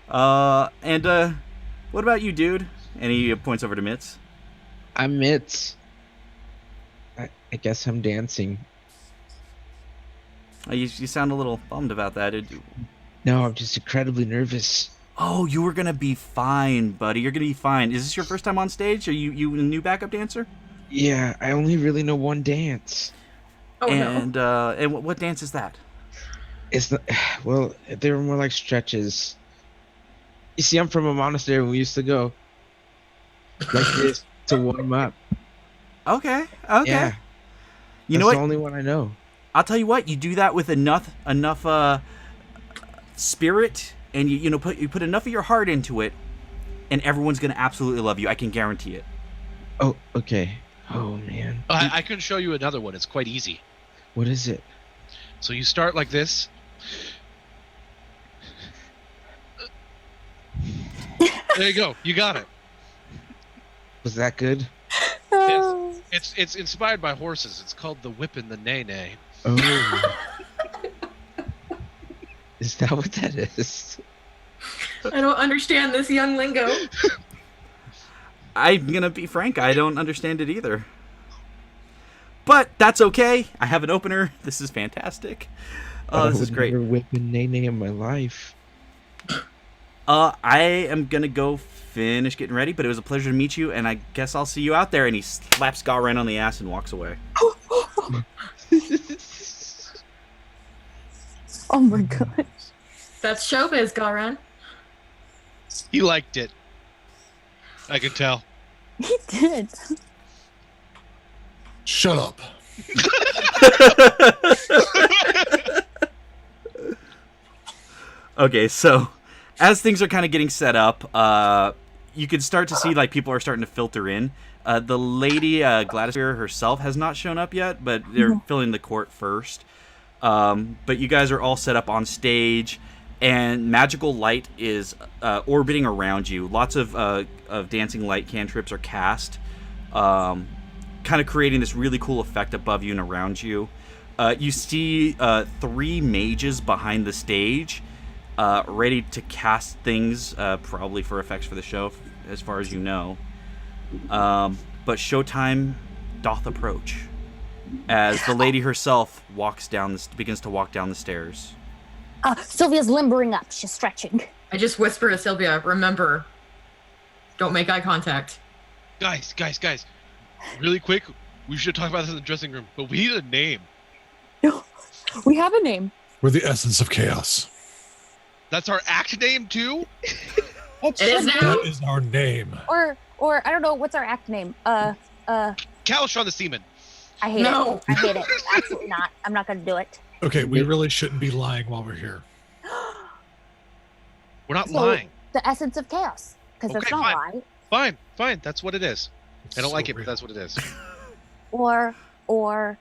Speaker 1: And what about you, dude? And he points over to Mitz.
Speaker 7: I'm Mitz. I guess I'm dancing.
Speaker 1: You sound a little bummed about that.
Speaker 7: No, I'm just incredibly nervous.
Speaker 1: Oh, you were gonna be fine, buddy. You're gonna be fine. Is this your first time on stage? Are you a new backup dancer?
Speaker 7: Yeah, I only really know one dance.
Speaker 6: Oh,
Speaker 1: and what dance is that?
Speaker 7: It's not, well, they were more like stretches. You see, I'm from a monastery and we used to go like this to warm up.
Speaker 1: Okay.
Speaker 7: Yeah.
Speaker 1: You know what?
Speaker 7: That's the only one I know.
Speaker 1: I'll tell you what. You do that with enough spirit, and you put enough of your heart into it, and everyone's gonna absolutely love you. I can guarantee it.
Speaker 7: Oh, okay. Oh man.
Speaker 2: I can show you another one. It's quite easy.
Speaker 7: What is it?
Speaker 2: So you start like this. There you go. You got it.
Speaker 7: Was that good?
Speaker 2: It's inspired by horses. It's called the whip and the neigh neigh.
Speaker 7: Oh. Is that what that is?
Speaker 6: I don't understand this young lingo.
Speaker 1: I'm gonna be frank, I don't understand it either. But that's okay. I have an opener. This is fantastic. This is great.
Speaker 7: I've never whipped a nay in my life.
Speaker 1: I am gonna go finish getting ready, but it was a pleasure to meet you, and I guess I'll see you out there. And he slaps Garen on the ass and walks away.
Speaker 3: Oh my god.
Speaker 6: That's showbiz, Garen.
Speaker 2: He liked it. I could tell.
Speaker 3: He did.
Speaker 4: Shut up.
Speaker 1: Okay, so as things are kind of getting set up, you can start to see like people are starting to filter in. The lady Gladys herself has not shown up yet, but they're filling the court first. But you guys are all set up on stage, and magical light is orbiting around you. Lots of dancing light cantrips are cast, kind of creating this really cool effect above you and around you. You see 3 mages behind the stage, ready to cast things, probably for effects for the show, as far as you know. But showtime doth approach as the lady herself begins to walk down the stairs.
Speaker 8: Sylvia's limbering up. She's stretching.
Speaker 6: I just whisper to Sylvia, remember, don't make eye contact.
Speaker 2: Guys. Really quick, we should talk about this in the dressing room, but we need a name.
Speaker 3: No, we have a name.
Speaker 4: We're the essence of chaos.
Speaker 2: That's our act name, too?
Speaker 6: It is now.
Speaker 4: That is our name.
Speaker 8: Or I don't know, what's our act name?
Speaker 2: Kalashon the Seaman.
Speaker 8: I hate it. I hate it. Absolutely not. I'm not going to do it.
Speaker 4: Okay, we really shouldn't be lying while we're here.
Speaker 2: We're not lying.
Speaker 8: The essence of chaos. Because that's not a lie.
Speaker 2: Fine. That's what it is. I don't like it, but that's what it is.
Speaker 8: Or will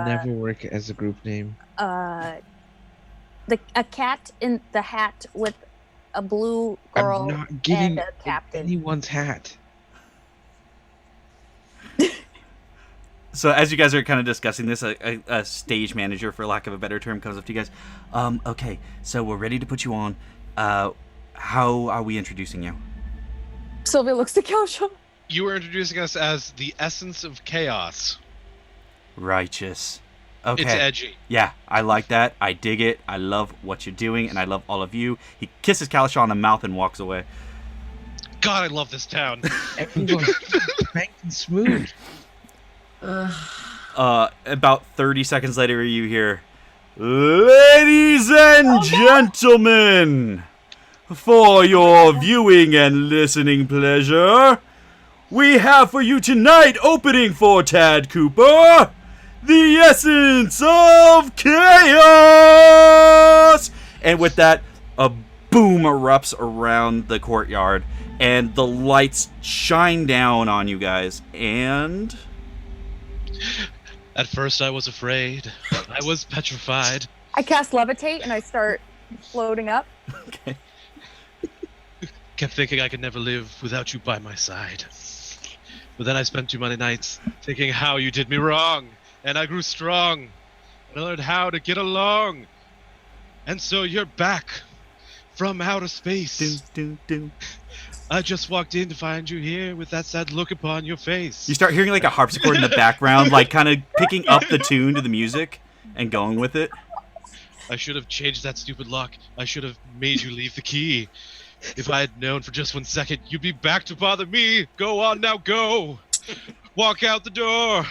Speaker 7: never work as a group name.
Speaker 8: A cat in the hat with a blue girl
Speaker 7: I'm not getting
Speaker 8: and a captain.
Speaker 7: anyone's hat.
Speaker 1: So as you guys are kind of discussing this, a stage manager, for lack of a better term, comes up to you guys. Okay, so we're ready to put you on. How are we introducing you?
Speaker 3: Sylvia looks to Kalashon.
Speaker 2: You were introducing us as the essence of chaos.
Speaker 1: Righteous. Okay.
Speaker 2: It's edgy.
Speaker 1: Yeah, I like that. I dig it. I love what you're doing, and I love all of you. He kisses Kalashon on the mouth and walks away.
Speaker 2: God, I love this town.
Speaker 7: Everyone's frank and smooth.
Speaker 1: About 30 seconds later, you hear, "Ladies and gentlemen, for your viewing and listening pleasure, we have for you tonight, opening for Tad Cooper, the essence of chaos!" And with that, a boom erupts around the courtyard, and the lights shine down on you guys, and...
Speaker 2: At first I was afraid. I was petrified.
Speaker 3: I cast levitate and I start floating up.
Speaker 1: Okay.
Speaker 2: Kept thinking I could never live without you by my side. But then I spent too many nights thinking how you did me wrong. And I grew strong. And I learned how to get along. And so you're back from outer space. I just walked in to find you here with that sad look upon your face.
Speaker 1: You start hearing like a harpsichord in the background, like kind of picking up the tune to the music and going with it.
Speaker 2: I should have changed that stupid lock. I should have made you leave the key. If I had known for just 1 second, you'd be back to bother me. Go on now, go. Walk out the door.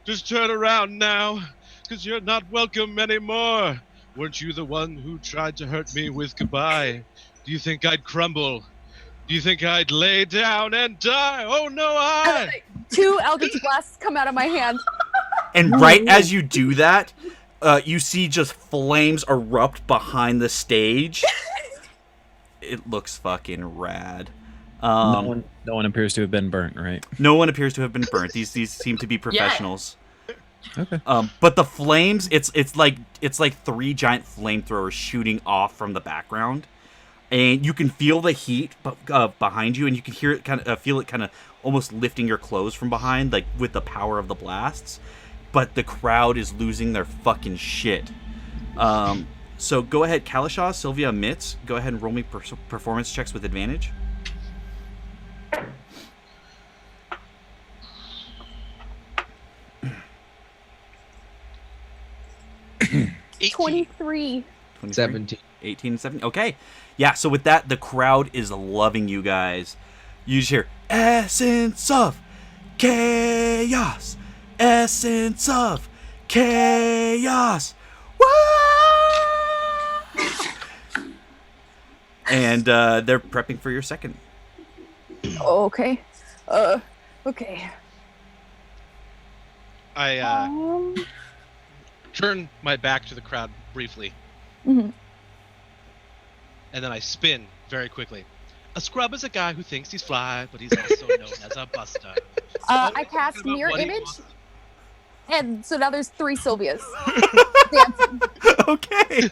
Speaker 2: Just turn around now, 'cause you're not welcome anymore. Weren't you the one who tried to hurt me with goodbye? Do you think I'd crumble? Do you think I'd lay down and die? Oh no,
Speaker 3: Two Eldritch Blasts come out of my hand.
Speaker 1: And right as you do that, you see just flames erupt behind the stage. It looks fucking rad.
Speaker 5: No one appears to have been burnt, right?
Speaker 1: No one appears to have been burnt. These seem to be professionals.
Speaker 5: Okay.
Speaker 1: But the flames, it's like 3 giant flamethrowers shooting off from the background, and you can feel the heat behind you, and you can hear it feel it kind of almost lifting your clothes from behind, like with the power of the blasts. But the crowd is losing their fucking shit. So go ahead, Kalashon, Sylvia, Mitz, go ahead and roll me performance checks with advantage.
Speaker 3: 23.
Speaker 7: 17.
Speaker 1: 18, 17. Okay. Yeah, so with that, the crowd is loving you guys. You just hear, "Essence of chaos! Essence of chaos! Woo!" And they're prepping for your second.
Speaker 3: Oh, okay. Okay.
Speaker 2: I turn my back to the crowd briefly.
Speaker 3: Mhm.
Speaker 2: And then I spin very quickly. A scrub is a guy who thinks he's fly, but he's also known as a buster.
Speaker 3: I cast mirror image, and so now there's 3 Sylvias.
Speaker 1: Okay.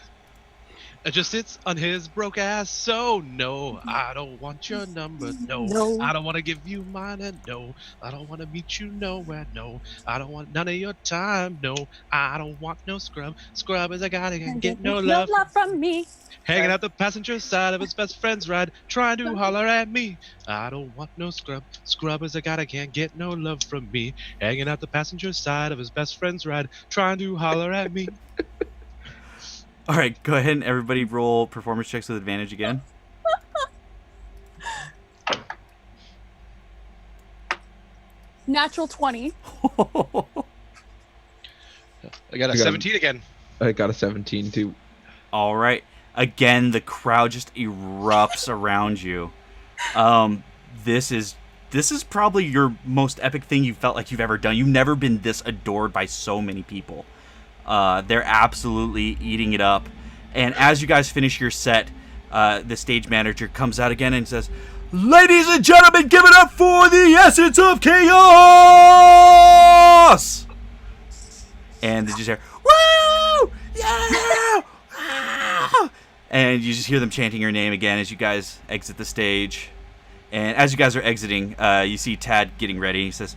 Speaker 2: It just sits on his broke ass. So no, I don't want your number. No,
Speaker 8: No.
Speaker 2: I don't want to give you mine. And no, I don't want to meet you nowhere. No, I don't want none of your time. No, I don't want no scrub. Scrub is a guy that can get no love.
Speaker 8: from me.
Speaker 2: Hanging out the passenger side of his best friend's ride, trying to holler at me. I don't want no scrub. Scrub is a guy that can't get no love from me. Hanging out the passenger side of his best friend's ride, trying to holler at me.
Speaker 1: All right, go ahead and everybody roll performance checks with advantage again.
Speaker 3: Natural 20.
Speaker 2: I got a 17 again.
Speaker 7: I got a 17 too.
Speaker 1: All right. Again, the crowd just erupts around you. This is probably your most epic thing you felt like you've ever done. You've never been this adored by so many people. They're absolutely eating it up. And as you guys finish your set, the stage manager comes out again and says, "Ladies and gentlemen, give it up for the essence of chaos!" And they just hear, "Woo! Yeah! Ah!" And you just hear them chanting your name again as you guys exit the stage. And as you guys are exiting, you see Tad getting ready. He says,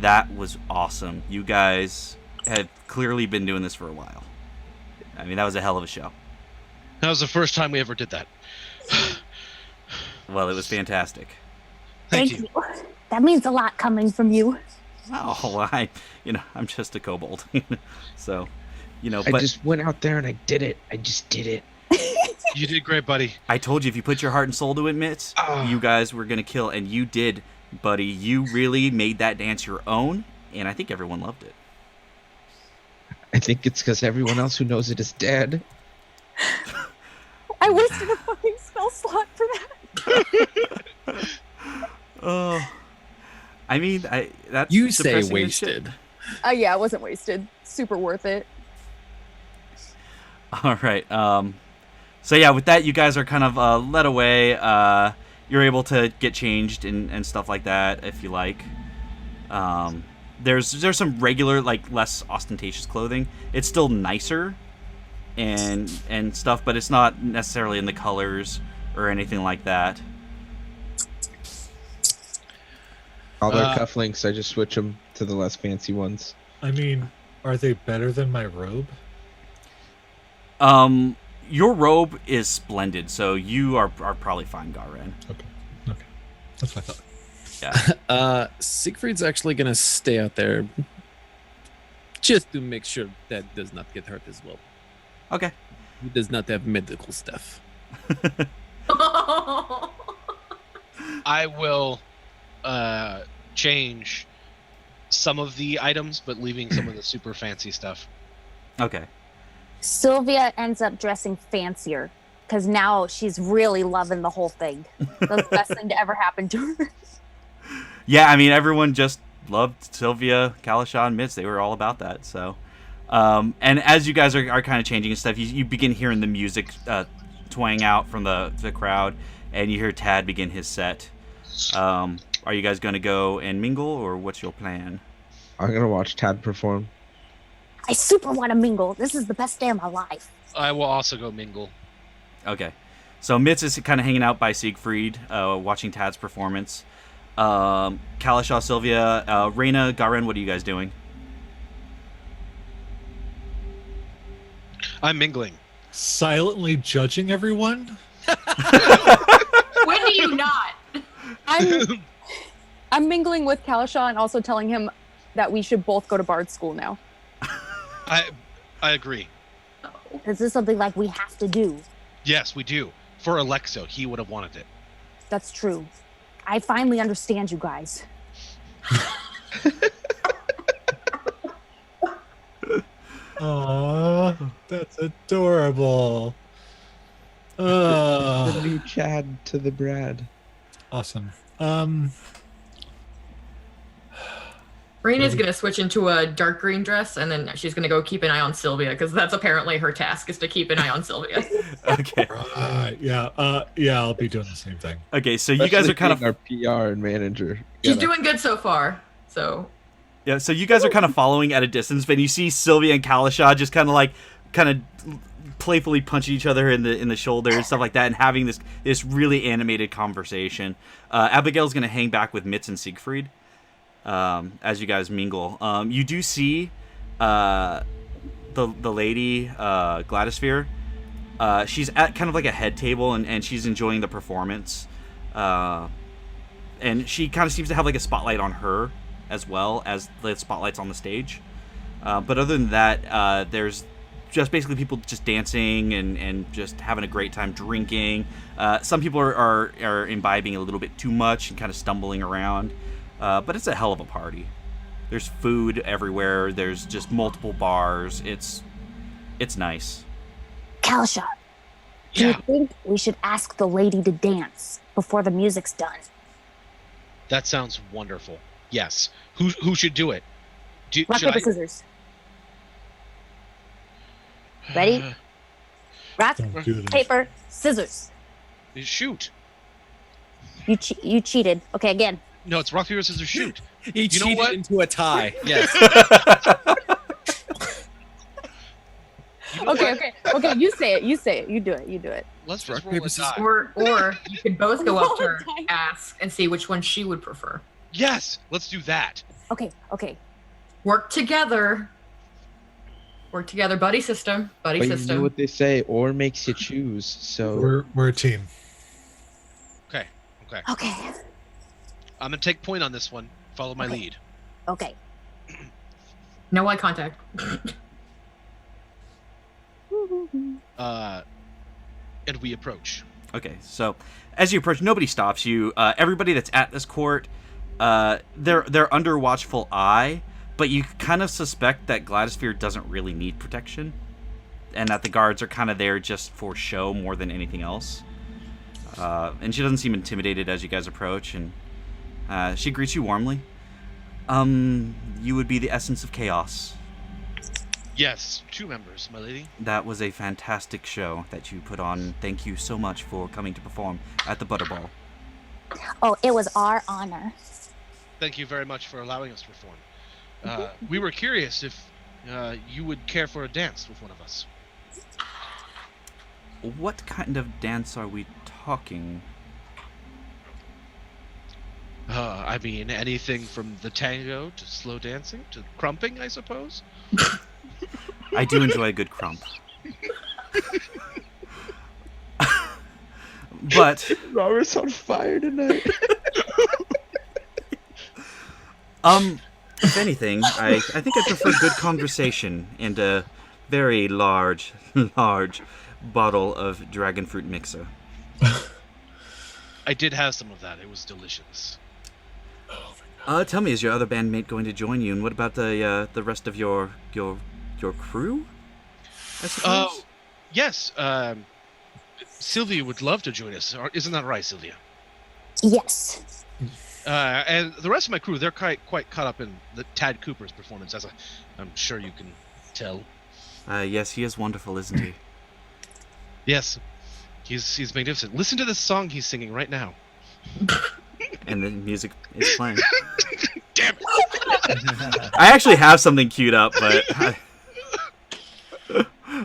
Speaker 1: "That was awesome. You guys have clearly been doing this for a while. I mean, that was a hell of a show."
Speaker 2: That was the first time we ever did that.
Speaker 1: Well, it was fantastic.
Speaker 2: Thank you.
Speaker 8: That means a lot coming from you.
Speaker 1: Oh, I'm just a kobold. So,
Speaker 7: I
Speaker 1: but
Speaker 7: just went out there and I did it. I just did it.
Speaker 2: You did great, buddy.
Speaker 1: I told you if you put your heart and soul to it, Mitz, you guys were going to kill, and you did, buddy. You really made that dance your own, and I think everyone loved it.
Speaker 7: I think it's because everyone else who knows it is dead.
Speaker 3: I wasted a fucking spell slot for that.
Speaker 1: Oh, I mean, that's
Speaker 5: You say
Speaker 1: depressing as shit.
Speaker 5: wasted.
Speaker 3: Yeah, it wasn't wasted. Super worth it.
Speaker 1: All right. So yeah, with that, you guys are kind of led away. You're able to get changed and stuff like that if you like. There's some regular, like, less ostentatious clothing. It's still nicer and stuff, but it's not necessarily in the colors or anything like that.
Speaker 7: All their cufflinks, I just switch them to the less fancy ones.
Speaker 4: I mean, are they better than my robe?
Speaker 1: Your robe is splendid, so you are probably fine, Garen.
Speaker 4: Okay. That's what I thought.
Speaker 1: Yeah.
Speaker 5: Siegfried's actually gonna stay out there just to make sure that does not get hurt as well.
Speaker 1: Okay.
Speaker 5: He does not have medical stuff.
Speaker 2: I will change some of the items, but leaving some of the super fancy stuff.
Speaker 1: Okay.
Speaker 8: Sylvia ends up dressing fancier because now she's really loving the whole thing. That's the best thing to ever happen to her.
Speaker 1: Yeah, I mean, everyone just loved Sylvia, Kalasha, and Mitz. They were all about that. So, and as you guys are kind of changing and stuff, you begin hearing the music twang out from the crowd, and you hear Tad begin his set. Are you guys going to go and mingle, or what's your plan?
Speaker 7: I'm going to watch Tad perform.
Speaker 8: I super want to mingle. This is the best day of my life.
Speaker 2: I will also go mingle.
Speaker 1: Okay. So Mitz is kind of hanging out by Siegfried, watching Tad's performance. Kalasha, Sylvia, Reyna, Garen, what are you guys doing?
Speaker 2: I'm mingling.
Speaker 4: Silently judging everyone?
Speaker 6: When do you not?
Speaker 3: I'm mingling with Kalasha and also telling him that we should both go to Bard school now.
Speaker 2: I agree.
Speaker 8: This is something like we have to do.
Speaker 2: Yes, we do. For Alexo, he would have wanted it.
Speaker 8: That's true. I finally understand you guys.
Speaker 4: Aww, that's adorable.
Speaker 7: The new Chad to the Brad.
Speaker 4: Awesome.
Speaker 6: Raina's gonna switch into a dark green dress, and then she's gonna go keep an eye on Sylvia, because that's apparently her task, is to keep an eye on Sylvia.
Speaker 1: Okay.
Speaker 4: Yeah, I'll be doing the same thing.
Speaker 1: Okay, so you guys are kind of
Speaker 7: our PR and manager.
Speaker 6: She's doing good so far, so...
Speaker 1: Yeah, so you guys are kind of following at a distance, but you see Sylvia and Kalasha just kind of playfully punching each other in the shoulder and stuff like that, and having this really animated conversation. Abigail's going to hang back with Mitz and Siegfried as you guys mingle. You do see the lady Gladosphere. She's at kind of like a head table, and she's enjoying the performance. And she kind of seems to have like a spotlight on her as well as the spotlights on the stage. But other than that, there's just basically people just dancing and just having a great time drinking. Some people are imbibing a little bit too much and kind of stumbling around. But it's a hell of a party. There's food everywhere. There's just multiple bars. It's nice.
Speaker 8: Kalsha, do you think we should ask the lady to dance before the music's done?
Speaker 2: That sounds wonderful. Yes. Who should do it?
Speaker 8: Rock, paper, scissors. Ready? Rock,
Speaker 4: Don't do this.
Speaker 8: paper, scissors.
Speaker 2: Shoot.
Speaker 8: You cheated. Okay, again.
Speaker 2: No, it's rock, paper, scissors, shoot.
Speaker 5: He
Speaker 2: You know
Speaker 5: cheated
Speaker 2: what?
Speaker 5: into a tie. Yes.
Speaker 2: You know
Speaker 3: Okay. You say it. You do it.
Speaker 2: Let's
Speaker 5: Rock,
Speaker 2: just roll
Speaker 5: paper,
Speaker 2: a
Speaker 5: scissors.
Speaker 2: die.
Speaker 6: Or you could both go up to her,
Speaker 3: Roll a die.
Speaker 6: ask, and see which one she would prefer.
Speaker 2: Yes, let's do that.
Speaker 8: Okay.
Speaker 6: Work together. Buddy system.
Speaker 7: But you know what they say, or makes you choose. So
Speaker 4: We're a team.
Speaker 2: Okay.
Speaker 8: Okay.
Speaker 2: I'm gonna take point on this one. Follow my
Speaker 8: Okay.
Speaker 2: lead.
Speaker 8: Okay.
Speaker 6: No eye contact.
Speaker 2: And we approach.
Speaker 1: Okay, so as you approach, nobody stops you. Everybody that's at this court, they're under watchful eye, but you kind of suspect that Gladosphere doesn't really need protection, and that the guards are kind of there just for show more than anything else. And she doesn't seem intimidated as you guys approach, and she greets you warmly. You would be the essence of chaos.
Speaker 2: Yes, 2 members, my lady.
Speaker 1: That was a fantastic show that you put on. Thank you so much for coming to perform at the Butterball.
Speaker 8: Oh, it was our honor.
Speaker 2: Thank you very much for allowing us to perform. We were curious if you would care for a dance with one of us.
Speaker 1: What kind of dance are we talking?
Speaker 2: I mean, anything from the tango to slow dancing to crumping, I suppose.
Speaker 1: I do enjoy a good crump. But
Speaker 7: Robert's on fire tonight.
Speaker 1: if anything, I think I prefer good conversation and a very large bottle of dragon fruit mixer.
Speaker 2: I did have some of that. It was delicious.
Speaker 1: Tell me, is your other bandmate going to join you? And what about the rest of your crew? I suppose.
Speaker 2: Oh, yes. Sylvia would love to join us. Isn't that right, Sylvia?
Speaker 8: Yes.
Speaker 2: And the rest of my crew, they're quite caught up in the Tad Cooper's performance, as I'm sure you can tell.
Speaker 1: Yes, he is wonderful, isn't he?
Speaker 2: Yes, he's magnificent. Listen to this song he's singing right now.
Speaker 1: And the music is playing.
Speaker 2: Damn it!
Speaker 1: I actually have something queued up, but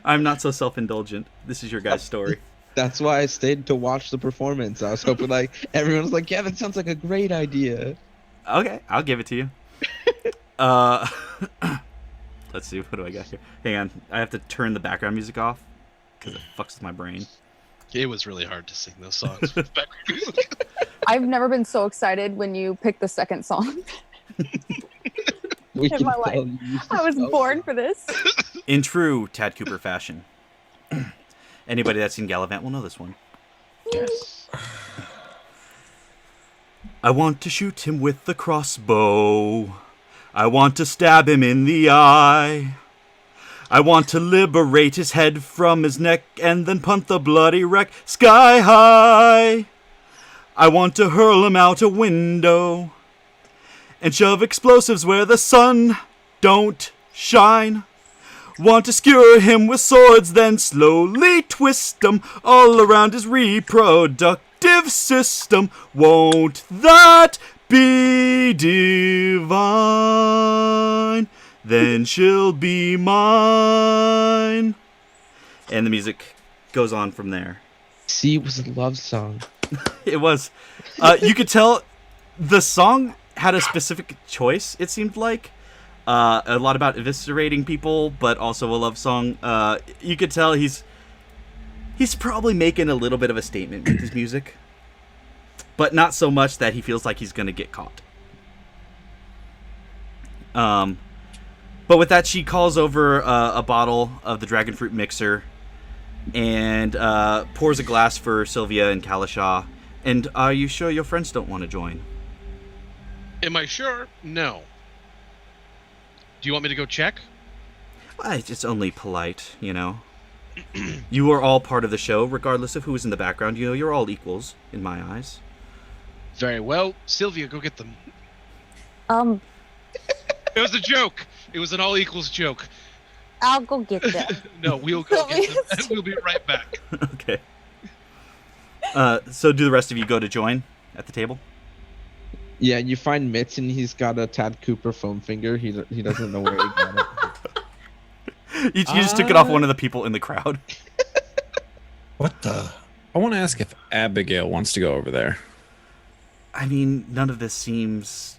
Speaker 1: I'm not so self-indulgent. This is your guys' story.
Speaker 7: That's why I stayed to watch the performance. I was hoping like everyone's like, yeah, that sounds like a great idea.
Speaker 1: Okay, I'll give it to you. Let's see, what do I got here? Hang on, I have to turn the background music off because it fucks with my brain.
Speaker 2: It was really hard to sing those songs.
Speaker 3: I've never been so excited when you picked the second song.
Speaker 7: We
Speaker 3: In my life.
Speaker 7: tell you used to
Speaker 3: I was
Speaker 7: spell
Speaker 3: born
Speaker 7: that.
Speaker 3: for this.
Speaker 1: In true Tad Cooper fashion. Anybody that's seen Gallivant will know this one.
Speaker 7: Yes.
Speaker 1: I want to shoot him with the crossbow. I want to stab him in the eye. I want to liberate his head from his neck and then punt the bloody wreck sky high. I want to hurl him out a window and shove explosives where the sun don't shine. Want to skewer him with swords, then slowly twist him all around his reproductive system. Won't that be divine? Then she'll be mine. And the music goes on from there.
Speaker 7: See, it was a love song.
Speaker 1: It was. You could tell the song had a specific choice, it seemed like. A lot about eviscerating people, but also a love song. You could tell he's probably making a little bit of a statement with his music. But not so much that he feels like he's going to get caught. But with that, she calls over a bottle of the dragon fruit mixer and pours a glass for Sylvia and Kalishaw. And are you sure your friends don't want to join?
Speaker 2: Am I sure? No. Do you want me to go check?
Speaker 1: Well, it's only polite, you know. You are all part of the show, regardless of who is in the background. You know, you're all equals, in my eyes.
Speaker 2: Very well. Sylvia, go get them. It was a joke. It was an all equals joke.
Speaker 8: I'll go get them.
Speaker 2: No, we'll go get them, and we'll be right back.
Speaker 1: Okay. So do the rest of you go to join at the table?
Speaker 7: Yeah, you find Mitch and he's got a Tad Cooper foam finger. He doesn't know where he got it.
Speaker 1: You just took it off one of the people in the crowd.
Speaker 4: What the?
Speaker 5: I want to ask if Abigail wants to go over there.
Speaker 1: I mean, none of this seems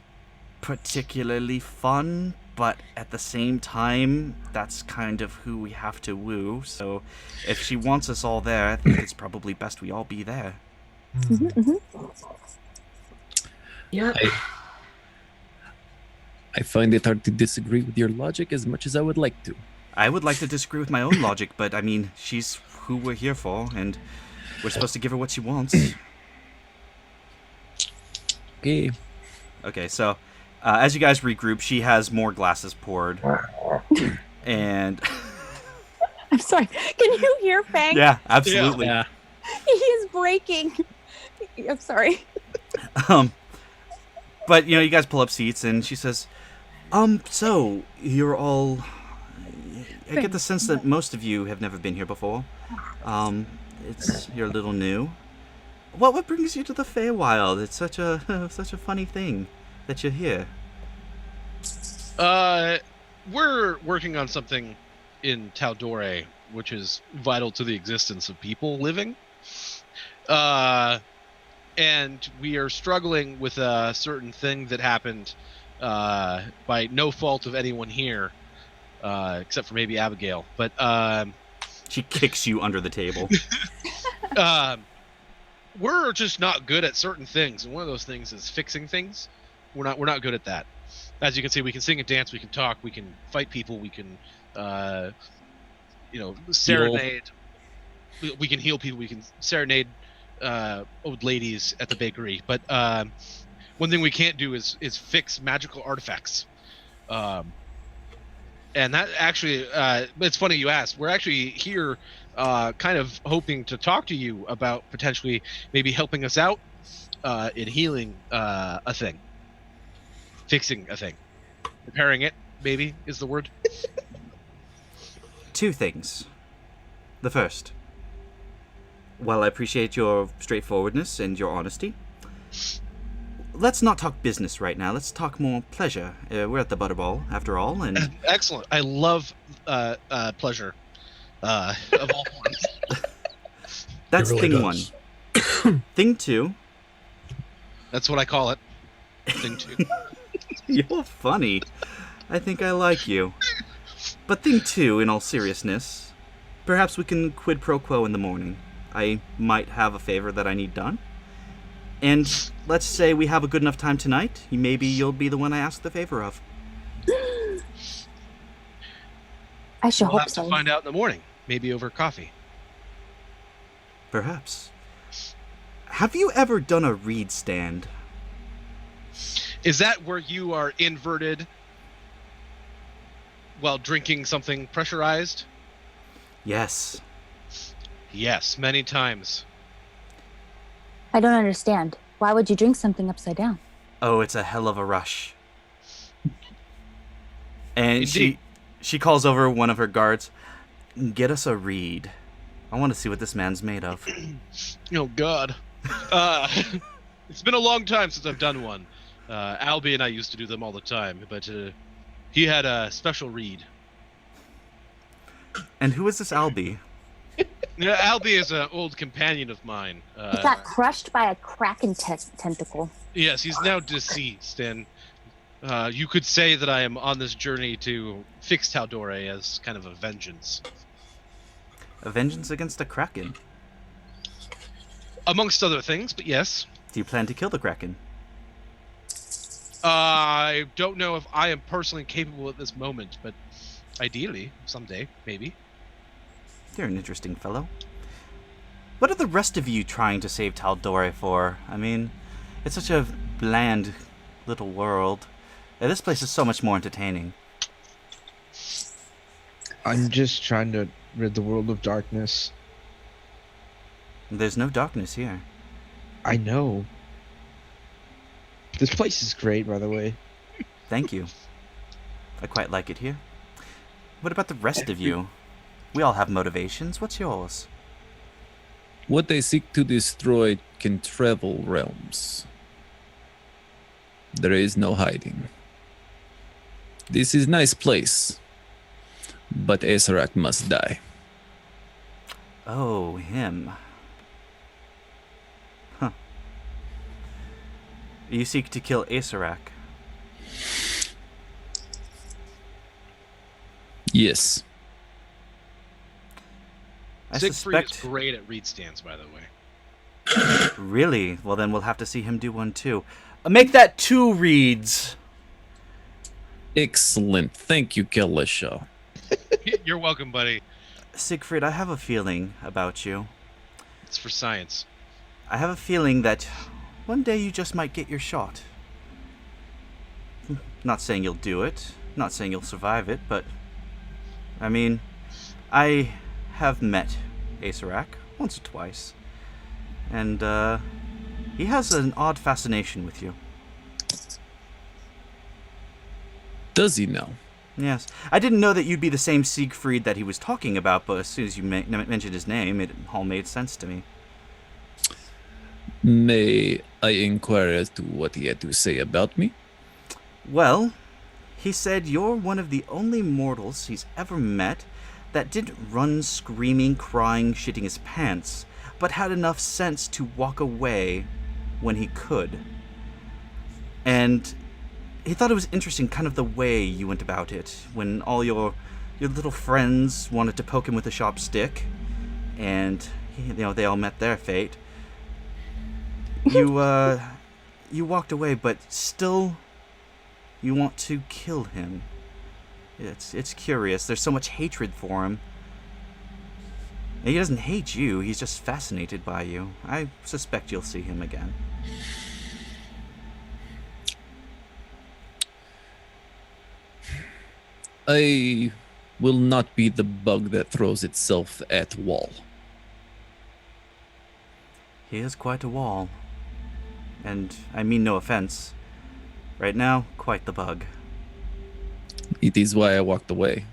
Speaker 1: particularly fun, but at the same time, that's kind of who we have to woo. So if she wants us all there, I think it's probably best we all be there.
Speaker 6: Yeah.
Speaker 5: I find it hard to disagree with your logic as much as I would like to.
Speaker 1: I would like to disagree with my own logic, but I mean, she's who we're here for, and we're supposed to give her what she wants.
Speaker 5: Okay.
Speaker 1: Okay, so as you guys regroup, she has more glasses poured. And...
Speaker 3: I'm sorry. Can you hear Fang?
Speaker 1: Yeah, absolutely.
Speaker 5: Yeah.
Speaker 3: He is breaking. I'm sorry.
Speaker 1: But, you know, you guys pull up seats, and she says, so, you're all... I get the sense that most of you have never been here before. You're a little new. What brings you to the Feywild? It's such a funny thing that you're here.
Speaker 2: We're working on something in Tal'Dorei, which is vital to the existence of people living. And we are struggling with a certain thing that happened by no fault of anyone here, except for maybe Abigail. But
Speaker 1: she kicks you under the table.
Speaker 2: We're just not good at certain things, and one of those things is fixing things. We're not good at that. As you can see, we can sing and dance, we can talk, we can fight people, we can serenade. We can heal people, we can serenade old ladies at the bakery. But one thing we can't do is fix magical artifacts. And that actually, it's funny you asked. We're actually here kind of hoping to talk to you about potentially maybe helping us out in healing a thing. Fixing a thing. Repairing it, maybe, is the word.
Speaker 1: Two things. The first. While I appreciate your straightforwardness and your honesty, let's not talk business right now. Let's talk more pleasure. We're at the Butterball, after all, and...
Speaker 2: Excellent. I love pleasure of all forms.
Speaker 1: That's
Speaker 4: really
Speaker 1: thing
Speaker 4: does.
Speaker 1: one. Thing two...
Speaker 2: That's what I call it. Thing two.
Speaker 1: You're funny. I think I like you. But thing two, in all seriousness, perhaps we can quid pro quo in the morning. I might have a favor that I need done. And let's say we have a good enough time tonight, maybe you'll be the one I ask the favor of.
Speaker 3: I should
Speaker 2: We'll
Speaker 3: hope
Speaker 2: have
Speaker 3: so.
Speaker 2: to find out in the morning. Maybe over coffee.
Speaker 1: Perhaps. Have you ever done a reed stand?
Speaker 2: Is that where you are inverted while drinking something pressurized?
Speaker 1: Yes.
Speaker 2: Yes, many times.
Speaker 8: I don't understand. Why would you drink something upside down?
Speaker 1: Oh, it's a hell of a rush. And
Speaker 2: Indeed.
Speaker 1: she calls over one of her guards. Get us a reed. I want to see what this man's made of.
Speaker 2: Oh, God. It's been a long time since I've done one. Albie and I used to do them all the time, but he had a special reed.
Speaker 1: And who is this Albie?
Speaker 2: Yeah, Albie is an old companion of mine.
Speaker 8: He got crushed by a kraken tentacle.
Speaker 2: Yes, he's now deceased, and you could say that I am on this journey to fix Tal'Dorei as kind of a vengeance.
Speaker 1: A vengeance against a kraken.
Speaker 2: Amongst other things, but yes.
Speaker 1: Do you plan to kill the kraken?
Speaker 2: I don't know if I am personally capable at this moment, but ideally, someday, maybe.
Speaker 1: You're an interesting fellow. What are the rest of you trying to save Tal'Dorei for? I mean, it's such a bland little world. Yeah, this place is so much more entertaining.
Speaker 7: I'm just trying to rid the world of darkness.
Speaker 1: There's no darkness here.
Speaker 7: I know. This place is great, by the way.
Speaker 1: Thank you. I quite like it here. What about the rest of you? We all have motivations. What's yours?
Speaker 5: What they seek to destroy can travel realms. There is no hiding. This is a nice place, but Asarak must die.
Speaker 1: Oh, him. Huh. You seek to kill Asarak.
Speaker 5: Yes.
Speaker 1: I
Speaker 2: Siegfried
Speaker 1: suspect...
Speaker 2: is great at reed stands, by the way.
Speaker 1: Really? Well, then we'll have to see him do one too. Make that 2 reads.
Speaker 5: Excellent. Thank you, Kalisha.
Speaker 2: You're welcome, buddy.
Speaker 1: Siegfried, I have a feeling about you.
Speaker 2: It's for science.
Speaker 1: I have a feeling that one day you just might get your shot. Not saying you'll do it, not saying you'll survive it, but... I mean, I have met Asarak once or twice. And, he has an odd fascination with you.
Speaker 5: Does he know?
Speaker 1: Yes. I didn't know that you'd be the same Siegfried that he was talking about, but as soon as you mentioned his name, it all made sense to me.
Speaker 5: May I inquire as to what he had to say about me?
Speaker 1: Well, he said you're one of the only mortals he's ever met that didn't run screaming, crying, shitting his pants, but had enough sense to walk away when he could. And he thought it was interesting kind of the way you went about it, when all your little friends wanted to poke him with a sharp stick, and they all met their fate. You walked away, but still you want to kill him. It's curious. There's so much hatred for him. And he doesn't hate you, he's just fascinated by you. I suspect you'll see him again.
Speaker 5: I will not be the bug that throws itself at wall.
Speaker 1: He is quite a wall. And I mean no offense. Right now, quite the bug.
Speaker 5: It is why I walked away.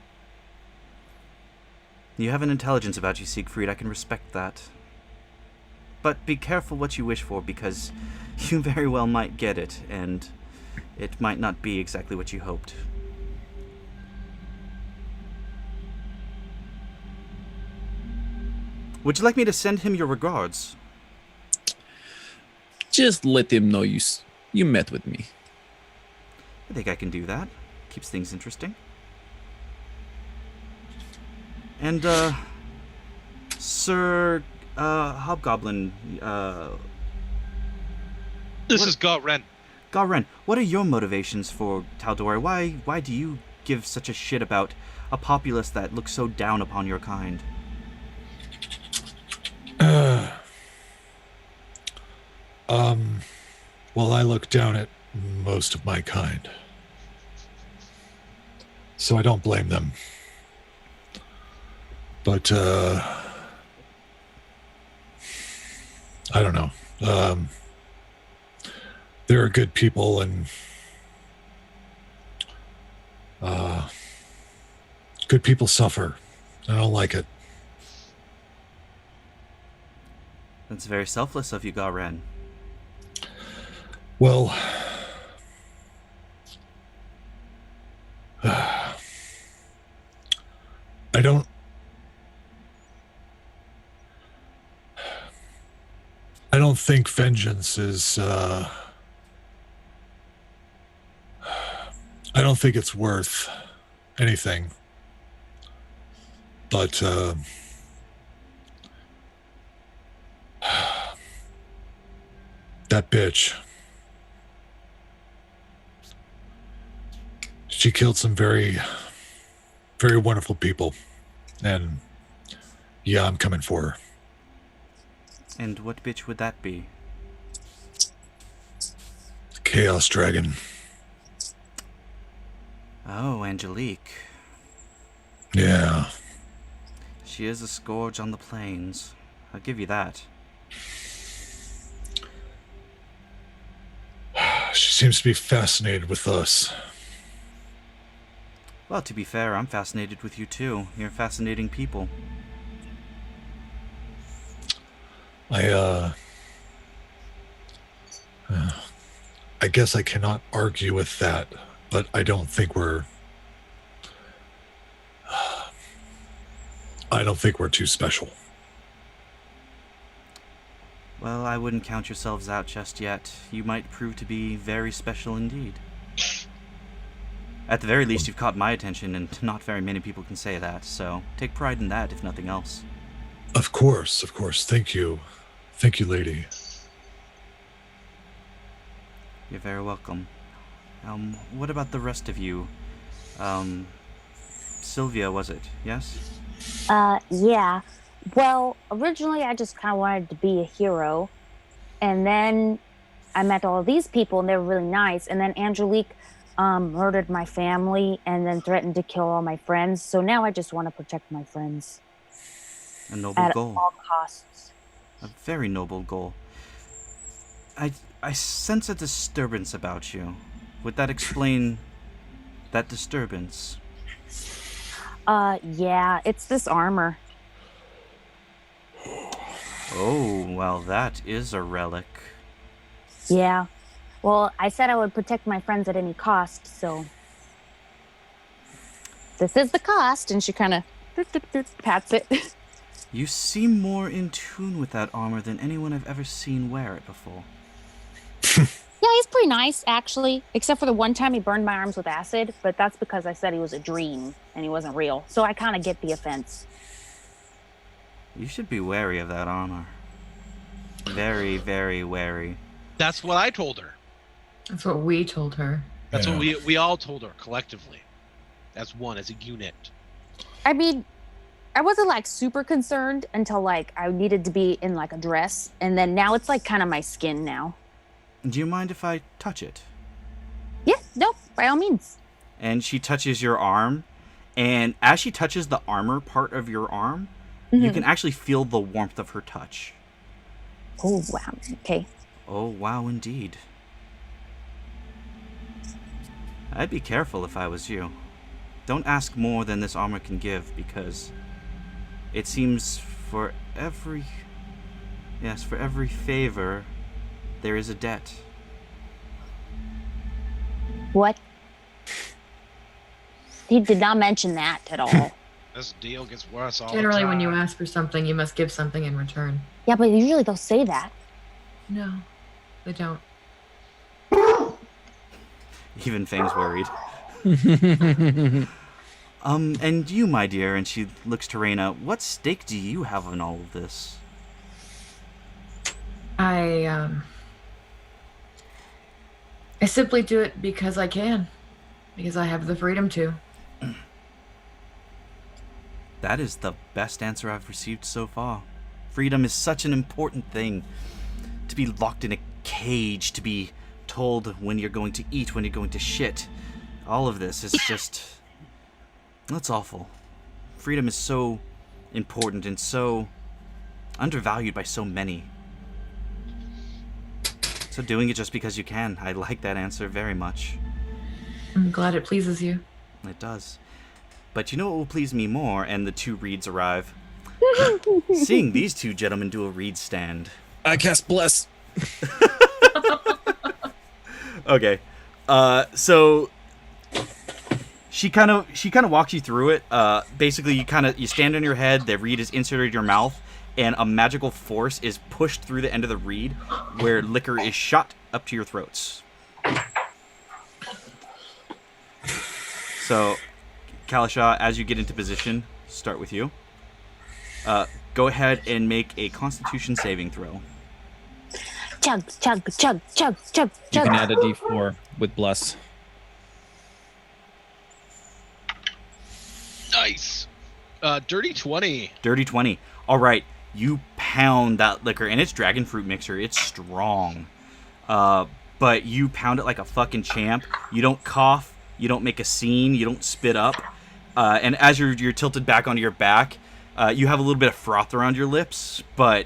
Speaker 1: You have an intelligence about you, Siegfried. I can respect that. But be careful what you wish for, because you very well might get it, and it might not be exactly what you hoped. Would you like me to send him your regards?
Speaker 5: Just let him know you met with me.
Speaker 1: I think I can do that. Keeps things interesting. And, Sir, Hobgoblin,
Speaker 2: This is Garen.
Speaker 1: Garen, what are your motivations for Tal'Dorei? Why do you give such a shit about a populace that looks so down upon your kind?
Speaker 4: Well, I look down at most of my kind. So I don't blame them. But, I don't know. There are good people, and good people suffer. I don't like it.
Speaker 1: That's very selfless of you, Garen.
Speaker 4: Well, I I don't think vengeance is. I don't think it's worth anything. But that bitch. She killed some very, very wonderful people. And yeah, I'm coming for her.
Speaker 1: And what bitch would that be?
Speaker 4: Chaos Dragon.
Speaker 1: Oh, Angelique.
Speaker 4: Yeah.
Speaker 1: She is a scourge on the plains. I'll give you that.
Speaker 4: She seems to be fascinated with us.
Speaker 1: Well, to be fair, I'm fascinated with you too. You're fascinating people.
Speaker 4: I guess I cannot argue with that, but I don't think we're too special.
Speaker 1: Well, I wouldn't count yourselves out just yet. You might prove to be very special indeed. At the very least, you've caught my attention, and not very many people can say that, so take pride in that, if nothing else.
Speaker 4: Of course. Thank you, lady.
Speaker 1: You're very welcome. What about the rest of you? Sylvia, was it? Yes?
Speaker 8: Yeah. Well, originally I just kind of wanted to be a hero. And then I met all these people and they were really nice. And then Angelique murdered my family and then threatened to kill all my friends. So now I just want to protect my friends.
Speaker 1: A noble
Speaker 8: at
Speaker 1: goal.
Speaker 8: all costs.
Speaker 1: A very noble goal. I sense a disturbance about you. Would that explain that disturbance?
Speaker 8: Yeah, it's this armor.
Speaker 1: Oh, well, that is a relic.
Speaker 8: Yeah. Well, I said I would protect my friends at any cost, so this is the cost, and she kind of pats it.
Speaker 1: You seem more in tune with that armor than anyone I've ever seen wear it before.
Speaker 8: Yeah, he's pretty nice, actually, except for the one time he burned my arms with acid, but that's because I said he was a dream, and he wasn't real, so I kind of get the offense.
Speaker 1: You should be wary of that armor. Very, very wary.
Speaker 2: That's what I told her.
Speaker 6: That's what we told her.
Speaker 2: That's what we all told her collectively. As one, as a unit.
Speaker 8: I mean, I wasn't like super concerned until like I needed to be in like a dress, and then now it's like kind of my skin now.
Speaker 1: Do you mind if I touch it?
Speaker 8: Yeah, no, by all means.
Speaker 1: And she touches your arm, and as she touches the armor part of your arm, you can actually feel the warmth of her touch.
Speaker 8: Oh, wow. Okay.
Speaker 1: Oh, wow, indeed. I'd be careful if I was you. Don't ask more than this armor can give, because it seems for every favor, there is a debt.
Speaker 8: What? He did not mention that at all.
Speaker 2: This deal gets worse all
Speaker 6: Generally,
Speaker 2: the time.
Speaker 6: when you ask for something, you must give something in return.
Speaker 8: Yeah, but usually they'll say that.
Speaker 6: No, they don't.
Speaker 1: Even Fang's worried. And you, my dear, and she looks to Reyna, what stake do you have in all of this?
Speaker 6: I simply do it because I can. Because I have the freedom to.
Speaker 1: That is the best answer I've received so far. Freedom is such an important thing. To be locked in a cage, to be told when you're going to eat, when you're going to shit. All of this is just... That's awful. Freedom is so important and so undervalued by so many. So doing it just because you can, I like that answer very much.
Speaker 6: I'm glad it pleases you.
Speaker 1: It does. But you know what will please me more? And the two reeds arrive. Seeing these two gentlemen do a reed stand.
Speaker 5: I cast Bless.
Speaker 1: Okay. So she kind of walks you through it. Basically, you stand on your head. The reed is inserted in your mouth, and a magical force is pushed through the end of the reed, where liquor is shot up to your throats. So, Kalasha, as you get into position, start with you. Go ahead and make a Constitution saving throw.
Speaker 8: Chug, chug, chug, chug, chug,
Speaker 5: You
Speaker 8: chug.
Speaker 5: can add a D4 with bless.
Speaker 2: Nice. Dirty 20.
Speaker 1: Dirty 20. All right, you pound that liquor, and it's dragon fruit mixer. It's strong. But you pound it like a fucking champ. You don't cough. You don't make a scene. You don't spit up. And as you're tilted back onto your back, you have a little bit of froth around your lips, but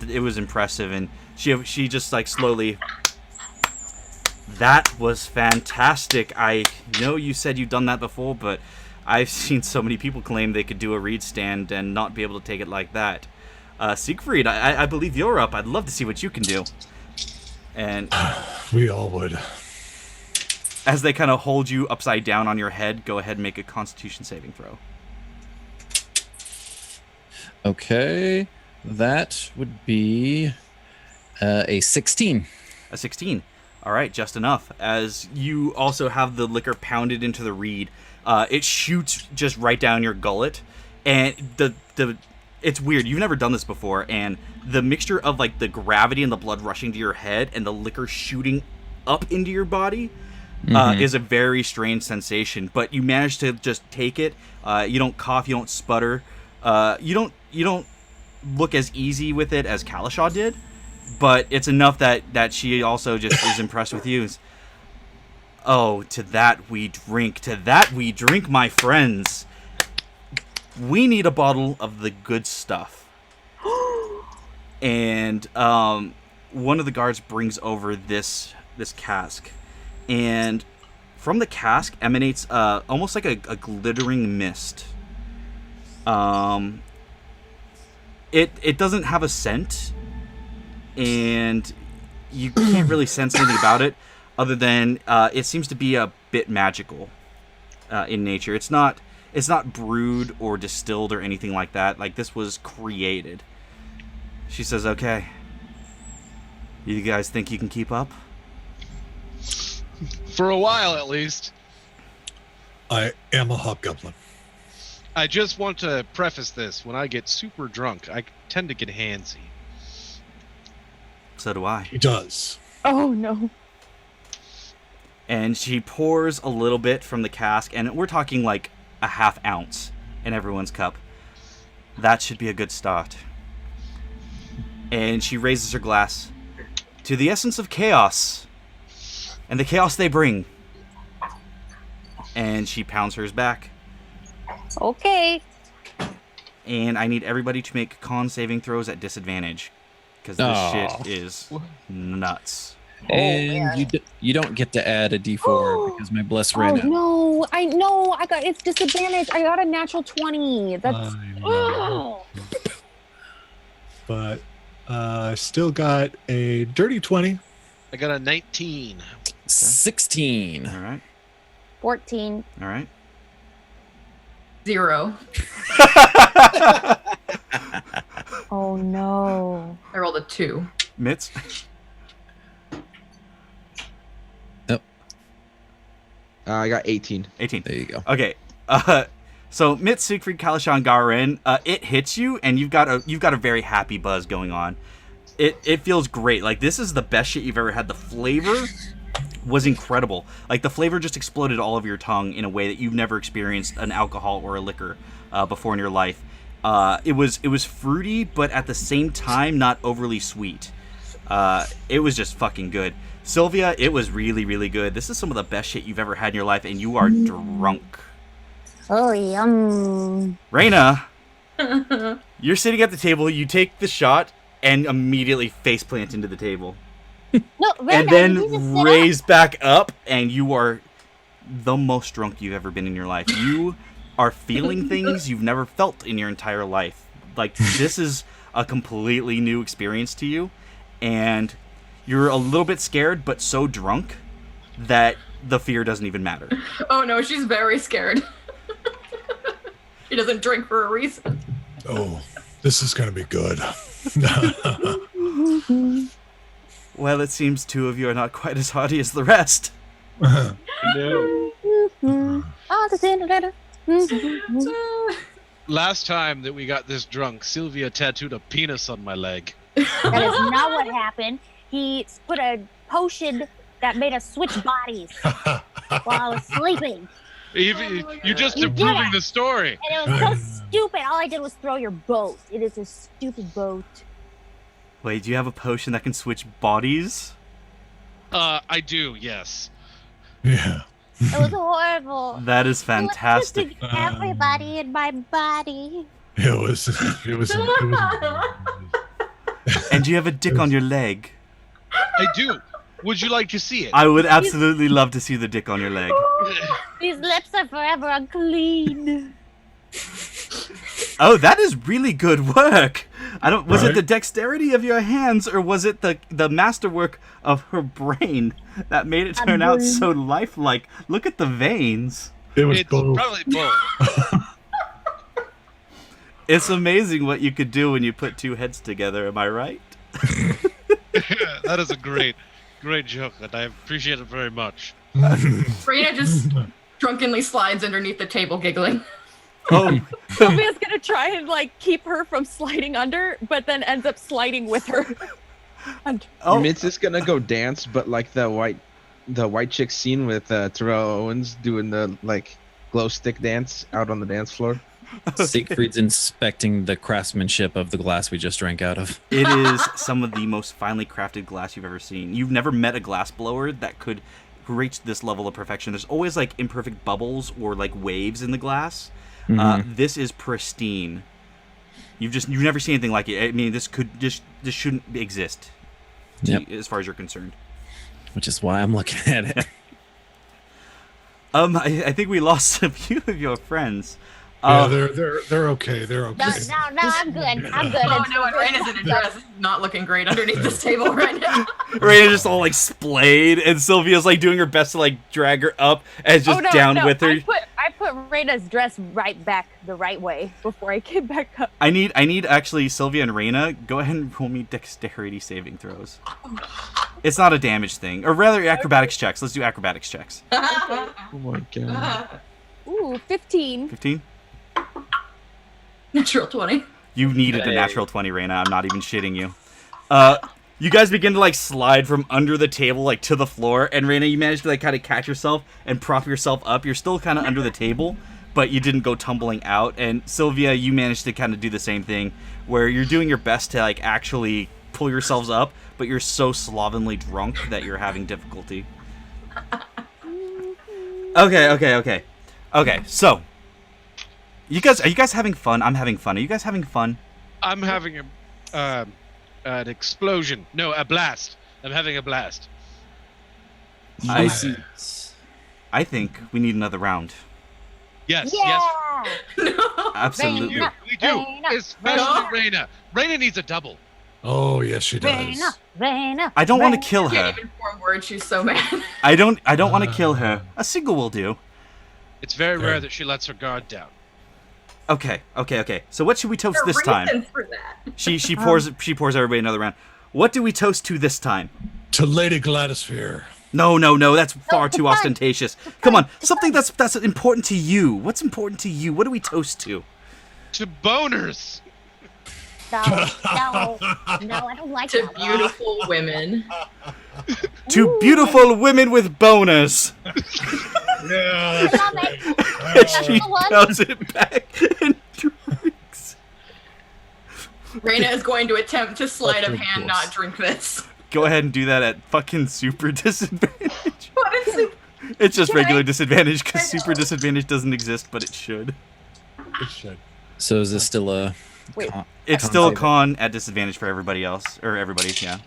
Speaker 1: it was impressive. And she just like slowly. That was fantastic. I know you said you've done that before, but I've seen so many people claim they could do a reed stand and not be able to take it like that. Siegfried, I believe you're up. I'd love to see what you can do. And
Speaker 4: We all would.
Speaker 1: as they kind of hold you upside down on your head, go ahead and make a Constitution saving throw.
Speaker 5: Okay, that would be a 16.
Speaker 1: A 16. All right, just enough. As you also have the liquor pounded into the reed, it shoots just right down your gullet, and it's weird. You've never done this before, and the mixture of like the gravity and the blood rushing to your head and the liquor shooting up into your body is a very strange sensation. But you manage to just take it. You don't cough. You don't sputter. You don't look as easy with it as Kalasha did. But it's enough that she also just is impressed with you. Oh, to that we drink. To that we drink, my friends. We need a bottle of the good stuff. And one of the guards brings over this cask. And from the cask emanates almost like a glittering mist. It doesn't have a scent. And you can't really sense anything about it other than it seems to be a bit magical in nature. It's not brewed or distilled or anything like that. Like, this was created. She says, okay, you guys think you can keep up?
Speaker 2: For a while, at least.
Speaker 4: I am a hobgoblin.
Speaker 2: I just want to preface this. When I get super drunk, I tend to get handsy.
Speaker 1: So do I.
Speaker 4: He does.
Speaker 3: Oh no.
Speaker 1: And she pours a little bit from the cask, and we're talking like a half ounce in everyone's cup. That should be a good start. And she raises her glass to the essence of chaos and the chaos they bring. And she pounds hers back.
Speaker 8: Okay.
Speaker 1: And I need everybody to make con saving throws at disadvantage, because this shit is nuts.
Speaker 5: And you don't get to add a D4 because my bless ran out.
Speaker 3: No, I know. It's disadvantage. I got a natural 20. That's
Speaker 4: I know. But still got a dirty 20.
Speaker 2: I got a 19.
Speaker 5: 16.
Speaker 1: All right.
Speaker 8: 14.
Speaker 1: All right.
Speaker 6: 0.
Speaker 3: oh no.
Speaker 6: I rolled a 2.
Speaker 1: Mitz?
Speaker 7: I got 18.
Speaker 1: 18.
Speaker 5: There you go.
Speaker 1: Okay. So Mitz, Siegfried, Kalasha, and Garen, it hits you, and you've got a very happy buzz going on. It feels great. Like, this is the best shit you've ever had. The flavor was incredible. Like, the flavor just exploded all over your tongue in a way that you've never experienced an alcohol or a liquor before in your life. It was fruity, but at the same time not overly sweet. It was just fucking good. Sylvia, it was really, really good. This is some of the best shit you've ever had in your life, and you are drunk.
Speaker 8: Oh, yum.
Speaker 1: Raina, you're sitting at the table, you take the shot, and immediately faceplant into the table.
Speaker 8: No, Red,
Speaker 1: And then raise back up, and you are the most drunk you've ever been in your life. You are feeling things you've never felt in your entire life. Like, this is a completely new experience to you, and you're a little bit scared, but so drunk that the fear doesn't even matter.
Speaker 6: Oh no, she's very scared. She doesn't drink for a reason.
Speaker 4: Oh, This is going to be good.
Speaker 1: Well, it seems two of you are not quite as hardy as the rest.
Speaker 7: No.
Speaker 8: Oh, the Cinderella.
Speaker 2: Last time that we got this drunk, Sylvia tattooed a penis on my leg.
Speaker 8: That is not what happened. He put a potion that made us switch bodies while I was sleeping.
Speaker 2: You're just
Speaker 8: You
Speaker 2: improving
Speaker 8: did it.
Speaker 2: the story.
Speaker 8: And it was so stupid. All I did was throw your boat. It is a stupid boat.
Speaker 1: Wait, do you have a potion that can switch bodies?
Speaker 2: I do, yes.
Speaker 4: Yeah.
Speaker 8: It was horrible.
Speaker 1: That is fantastic.
Speaker 8: It was twisting everybody in my body.
Speaker 4: It was.
Speaker 1: And do you have a dick on your leg?
Speaker 2: I do. Would you like to see it?
Speaker 1: I would absolutely love to see the dick on your leg.
Speaker 8: These lips are forever unclean.
Speaker 1: Oh, that is really good work. Was it
Speaker 4: Right?
Speaker 1: the dexterity of your hands, or was it the masterwork of her brain that made it turn out so lifelike? Look at the veins.
Speaker 4: It was
Speaker 2: It's
Speaker 4: both.
Speaker 2: probably both.
Speaker 1: It's amazing what you could do when you put two heads together, am I right?
Speaker 2: That is a great joke, and I appreciate it very much.
Speaker 6: Raina just drunkenly slides underneath the table, giggling.
Speaker 1: Oh,
Speaker 3: Sylvia's gonna try and like keep her from sliding under, but then ends up sliding with her.
Speaker 1: oh.
Speaker 7: Mitz is gonna go dance, but like the white chick scene with Terrell Owens doing the like glow stick dance out on the dance floor.
Speaker 5: Siegfried's inspecting the craftsmanship of the glass we just drank out of.
Speaker 1: It is some of the most finely crafted glass you've ever seen. You've never met a glass blower that could reach this level of perfection. There's always like imperfect bubbles or like waves in the glass. This is pristine. You've never seen anything like it. I mean, this shouldn't exist, as far as you're concerned.
Speaker 5: Which is why I'm looking at it.
Speaker 1: I think we lost a few of your friends.
Speaker 4: Yeah, they're okay. They're okay.
Speaker 8: No, I'm good. I'm good.
Speaker 6: Oh no, and Raina's in a dress, not looking great underneath this table right now.
Speaker 1: Raina's just all like splayed, and Sylvia's like doing her best to like drag her up and just down with her.
Speaker 3: I put Raina's dress right back the right way before I came back up.
Speaker 1: I need actually Sylvia and Raina, go ahead and roll me dexterity saving throws. It's not a damage thing, or rather acrobatics checks. Let's do acrobatics checks.
Speaker 7: Oh my god.
Speaker 3: Ooh, 15.
Speaker 1: 15.
Speaker 6: Natural 20.
Speaker 1: You needed a natural 20, Raina. I'm not even shitting you. You guys begin to like slide from under the table like to the floor, and Raina, you managed to like kind of catch yourself and prop yourself up. You're still kind of under the table, but you didn't go tumbling out. And Sylvia, you managed to kind of do the same thing, where you're doing your best to like actually pull yourselves up, but you're so slovenly drunk that you're having difficulty. Okay. So, are you guys having fun? I'm having fun. Are you guys having fun?
Speaker 2: I'm having an explosion. No, a blast. I'm having a blast.
Speaker 1: I think we need another round.
Speaker 2: Yes,
Speaker 8: Yeah.
Speaker 6: No.
Speaker 1: Absolutely.
Speaker 8: Raina.
Speaker 2: we do.
Speaker 8: Raina.
Speaker 2: Especially Raina. Raina needs a double.
Speaker 4: Oh yes, she does.
Speaker 8: Raina.
Speaker 1: I don't want to kill
Speaker 6: Can't
Speaker 1: her.
Speaker 6: even form words. She's so mad.
Speaker 1: I don't want to kill her. A single will do.
Speaker 2: It's very
Speaker 4: Okay.
Speaker 2: rare that she lets her guard down.
Speaker 1: Okay. So what should we toast
Speaker 6: There are
Speaker 1: this time?
Speaker 6: reasons for that.
Speaker 1: She pours everybody another round. What do we toast to this time?
Speaker 4: To Lady Gladisphere.
Speaker 1: No, that's far too ostentatious. Come on, something that's important to you. What's important to you? What do we toast to?
Speaker 2: To boners.
Speaker 8: No, I don't like
Speaker 6: To
Speaker 8: that.
Speaker 6: beautiful women.
Speaker 1: To beautiful women with boners.
Speaker 4: Yeah.
Speaker 8: I love it.
Speaker 1: And she
Speaker 8: the one.
Speaker 1: does it back and drinks.
Speaker 6: Raina is going to attempt to sleight of
Speaker 4: Fucking
Speaker 6: hand
Speaker 4: course.
Speaker 6: not drink this.
Speaker 1: Go ahead and do that at fucking super disadvantage.
Speaker 6: What is it?
Speaker 1: It's just
Speaker 6: Can I-
Speaker 1: regular disadvantage because
Speaker 6: I know.
Speaker 1: super disadvantage doesn't exist, but it should.
Speaker 4: Good shit.
Speaker 5: So is this still a...
Speaker 3: Wait.
Speaker 1: It's
Speaker 5: Con
Speaker 1: still a
Speaker 5: save.
Speaker 1: con at disadvantage for everybody else, or everybody, yeah.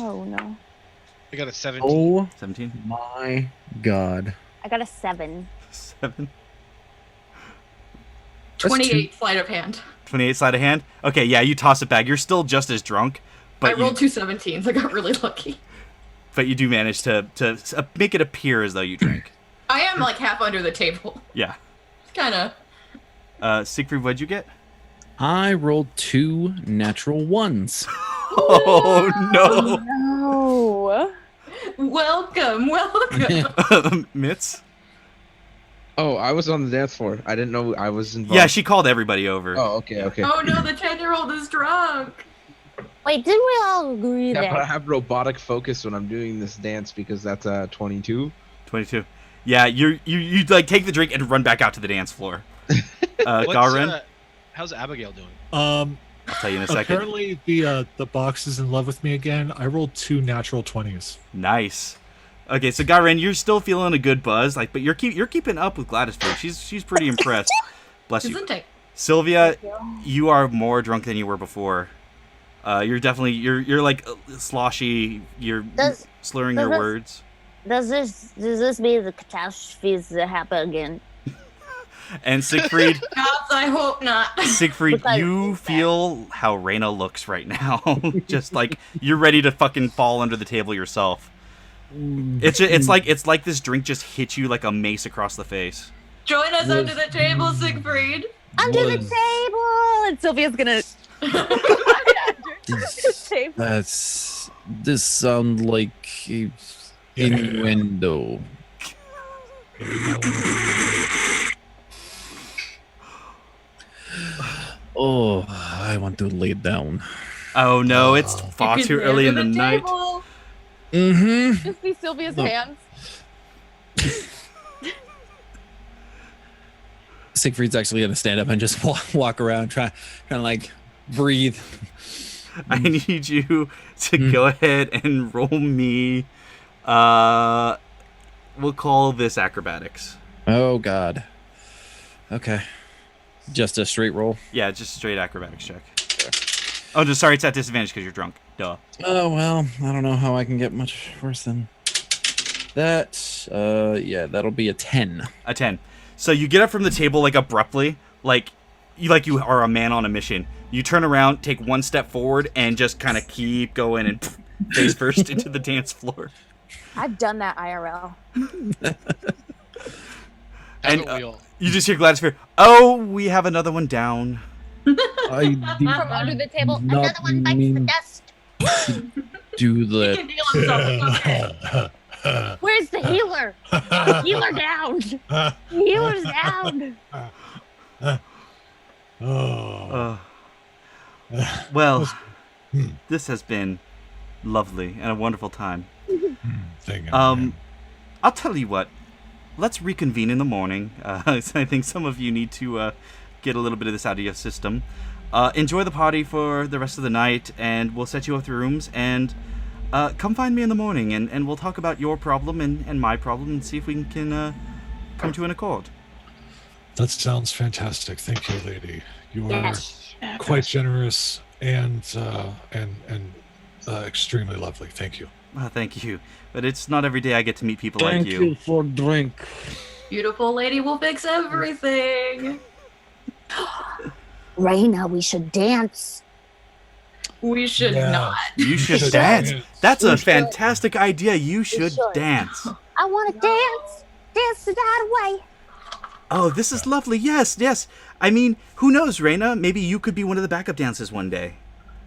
Speaker 3: Oh no.
Speaker 2: I got a 17.
Speaker 5: Oh
Speaker 1: 17,
Speaker 5: my god.
Speaker 8: I got a 7.
Speaker 1: 7,
Speaker 6: 28 sleight of hand.
Speaker 1: 28 sleight of hand. Okay, yeah, you toss it back. You're still just as drunk,
Speaker 6: I
Speaker 1: but
Speaker 6: rolled 2 17s. I got really lucky.
Speaker 1: but you do manage to make it appear as though you drink.
Speaker 6: I am like half under the table.
Speaker 1: Yeah.
Speaker 6: Kind of.
Speaker 1: Siegfried, what'd you get?
Speaker 5: I rolled 2 natural ones.
Speaker 1: Oh no.
Speaker 3: No.
Speaker 6: Welcome.
Speaker 1: Mitz?
Speaker 7: Oh, I was on the dance floor. I didn't know I was involved.
Speaker 1: Yeah, she called everybody over.
Speaker 7: Oh, okay.
Speaker 6: Oh no, the 10-year-old is drunk.
Speaker 8: Wait, didn't we all agree
Speaker 7: Yeah,
Speaker 8: that?
Speaker 7: but I have robotic focus when I'm doing this dance because that's 22.
Speaker 1: 22. Yeah, you like take the drink and run back out to the dance floor. Garen?
Speaker 2: How's Abigail doing?
Speaker 1: I'll tell you in a second.
Speaker 4: Apparently the box is in love with me again. I rolled 2 natural 20s.
Speaker 1: Nice. Okay, so Garen, you're still feeling a good buzz, like, but you're keeping up with Gladys. She's pretty impressed. Bless you.
Speaker 6: Isn't it?
Speaker 1: Sylvia, you are more drunk than you were before. You're definitely you're like sloshy. You're slurring your words.
Speaker 8: Does this mean the catastrophes that happen again?
Speaker 1: And Siegfried,
Speaker 6: Gods, I hope not.
Speaker 1: Siegfried, you feel how Reyna looks right now. Just like you're ready to fucking fall under the table yourself. It's like this drink just hit you like a mace across the face.
Speaker 6: Join us under the table, Siegfried.
Speaker 8: Under the table!
Speaker 3: And Sylvia's gonna.
Speaker 5: This sounds like a innuendo. Oh, I want to lay down.
Speaker 1: Oh no, it's far
Speaker 6: You
Speaker 1: too
Speaker 6: can
Speaker 1: early in
Speaker 6: lay
Speaker 1: the
Speaker 6: under
Speaker 1: night.
Speaker 6: table.
Speaker 5: Mm-hmm.
Speaker 3: Just see Sylvia's
Speaker 5: Look.
Speaker 3: hands.
Speaker 5: Siegfried's actually gonna stand up and just walk around, trying to like breathe.
Speaker 1: I need you to go ahead and roll me. We'll call this acrobatics.
Speaker 5: Oh God. Okay. Just a straight roll.
Speaker 1: Yeah, just a straight acrobatics check. Oh, just sorry, it's at disadvantage because you're drunk. Duh.
Speaker 5: Oh well, I don't know how I can get much worse than that. Yeah, that'll be a 10.
Speaker 1: A 10. So you get up from the table like abruptly, like you are a man on a mission. You turn around, take one step forward, and just kind of keep going and face first into the dance floor.
Speaker 3: I've done that IRL.
Speaker 1: And
Speaker 2: Haven't we all?
Speaker 1: you just hear Gladys fear. Oh, we have another one down.
Speaker 5: I did
Speaker 8: From under the table,
Speaker 5: not
Speaker 8: another one bites the
Speaker 5: mean
Speaker 8: dust.
Speaker 5: do
Speaker 6: He
Speaker 5: that.
Speaker 6: can heal himself. It's okay.
Speaker 8: Where's the healer? Healer down. Healer's down.
Speaker 4: Oh.
Speaker 1: Well, this has been lovely and a wonderful time.
Speaker 4: Thank you.
Speaker 1: I'll tell you what. Let's reconvene in the morning. I think some of you need to get a little bit of this out of your system. Enjoy the party for the rest of the night, and we'll set you up the rooms. And come find me in the morning, and we'll talk about your problem and my problem, and see if we can come to an accord.
Speaker 4: That sounds fantastic. Thank you, lady. You are
Speaker 8: Yes.
Speaker 4: quite generous and extremely lovely. Thank you.
Speaker 1: Thank you. But it's not every day I get to meet people
Speaker 5: Thank
Speaker 1: like
Speaker 5: you for drink.
Speaker 6: Beautiful lady will fix everything.
Speaker 8: Raina, we should dance.
Speaker 6: We should
Speaker 4: Yeah.
Speaker 6: not.
Speaker 1: You should
Speaker 4: Should
Speaker 1: dance.
Speaker 4: dance.
Speaker 1: That's a
Speaker 8: should.
Speaker 1: fantastic idea. You should
Speaker 8: should.
Speaker 1: dance.
Speaker 8: I want to dance. Dance the night away.
Speaker 1: Oh, this is lovely. Yes, yes. I mean, who knows, Raina? Maybe you could be one of the backup dancers one day.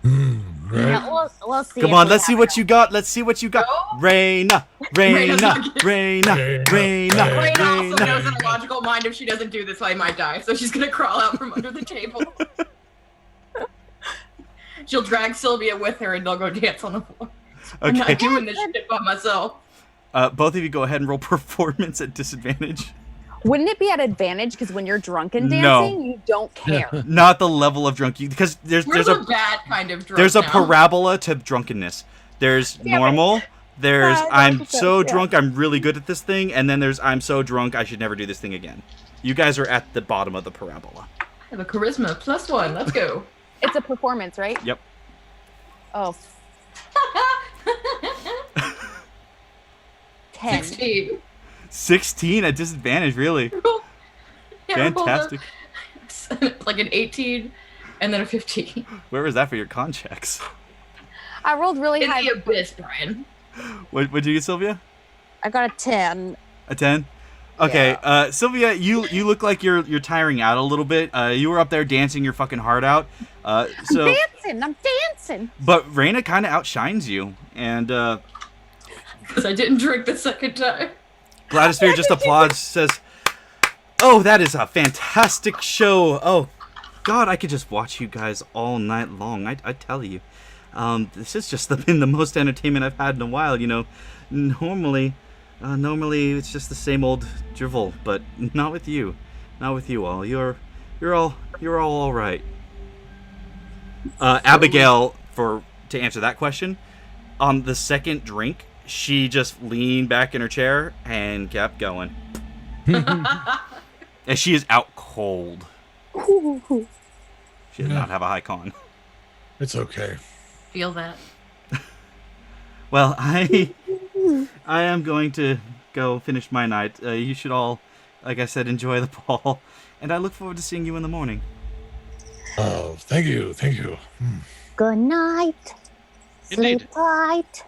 Speaker 4: Right?
Speaker 8: Yeah, we'll see.
Speaker 1: Come
Speaker 8: if
Speaker 1: on,
Speaker 8: we
Speaker 1: let's see
Speaker 8: have
Speaker 1: what
Speaker 8: it.
Speaker 1: you got. Let's see what you got. Raina, Raina, Raina, Raina,
Speaker 6: Rain also knows
Speaker 1: Raina.
Speaker 6: in a logical mind if she doesn't do this, I might die. So she's gonna crawl out from under the table. She'll drag Sylvia with her and they'll go dance on the floor. I'm
Speaker 1: Okay.
Speaker 6: not doing this shit by myself.
Speaker 1: Both of you go ahead and roll performance at disadvantage.
Speaker 3: Wouldn't it be at advantage? Because when you're drunk and
Speaker 1: No.
Speaker 3: dancing, you don't care.
Speaker 1: Not the level of drunk you, because there's
Speaker 6: We're
Speaker 1: a
Speaker 6: the bad kind of drunk
Speaker 1: there's a
Speaker 6: now.
Speaker 1: parabola to drunkenness. There's
Speaker 3: Damn it.
Speaker 1: normal. There's
Speaker 3: Yeah,
Speaker 1: I'm
Speaker 3: 100%,
Speaker 1: so
Speaker 3: yeah.
Speaker 1: drunk I'm really good at this thing, and then there's I'm so drunk I should never do this thing again. You guys are at the bottom of the parabola.
Speaker 6: I have a charisma +1. Let's go.
Speaker 3: It's a performance, right?
Speaker 1: Yep.
Speaker 3: Oh, 10.
Speaker 6: 16.
Speaker 1: 16 at disadvantage, really.
Speaker 6: Yeah, I rolled
Speaker 1: Fantastic.
Speaker 6: like an 18 and then a 15.
Speaker 1: Where was that for your con checks?
Speaker 3: I rolled really
Speaker 6: In
Speaker 3: high.
Speaker 6: the abyss, Brian.
Speaker 1: What'd you get, Sylvia?
Speaker 3: I got a 10.
Speaker 1: A 10? Okay, Sylvia, you look like you're tiring out a little bit. You were up there dancing your fucking heart out.
Speaker 8: I'm dancing.
Speaker 1: But Raina kind of outshines you, and
Speaker 6: Because I didn't drink the second time.
Speaker 1: Gladisphere just applauds, says, "Oh, that is a fantastic show. Oh, God, I could just watch you guys all night long. I tell you, this has just been the most entertainment I've had in a while. You know, normally it's just the same old drivel, but not with you. Not with you all. You're all right." Abigail, to answer that question, on the second drink, she just leaned back in her chair and kept going. And she is out cold. She does not have a high con.
Speaker 4: It's okay.
Speaker 6: Feel that.
Speaker 1: Well, I am going to go finish my night. You should all, like I said, enjoy the ball, and I look forward to seeing you in the morning.
Speaker 4: Oh, thank you.
Speaker 8: Good night.
Speaker 2: Indeed.
Speaker 8: Sleep tight.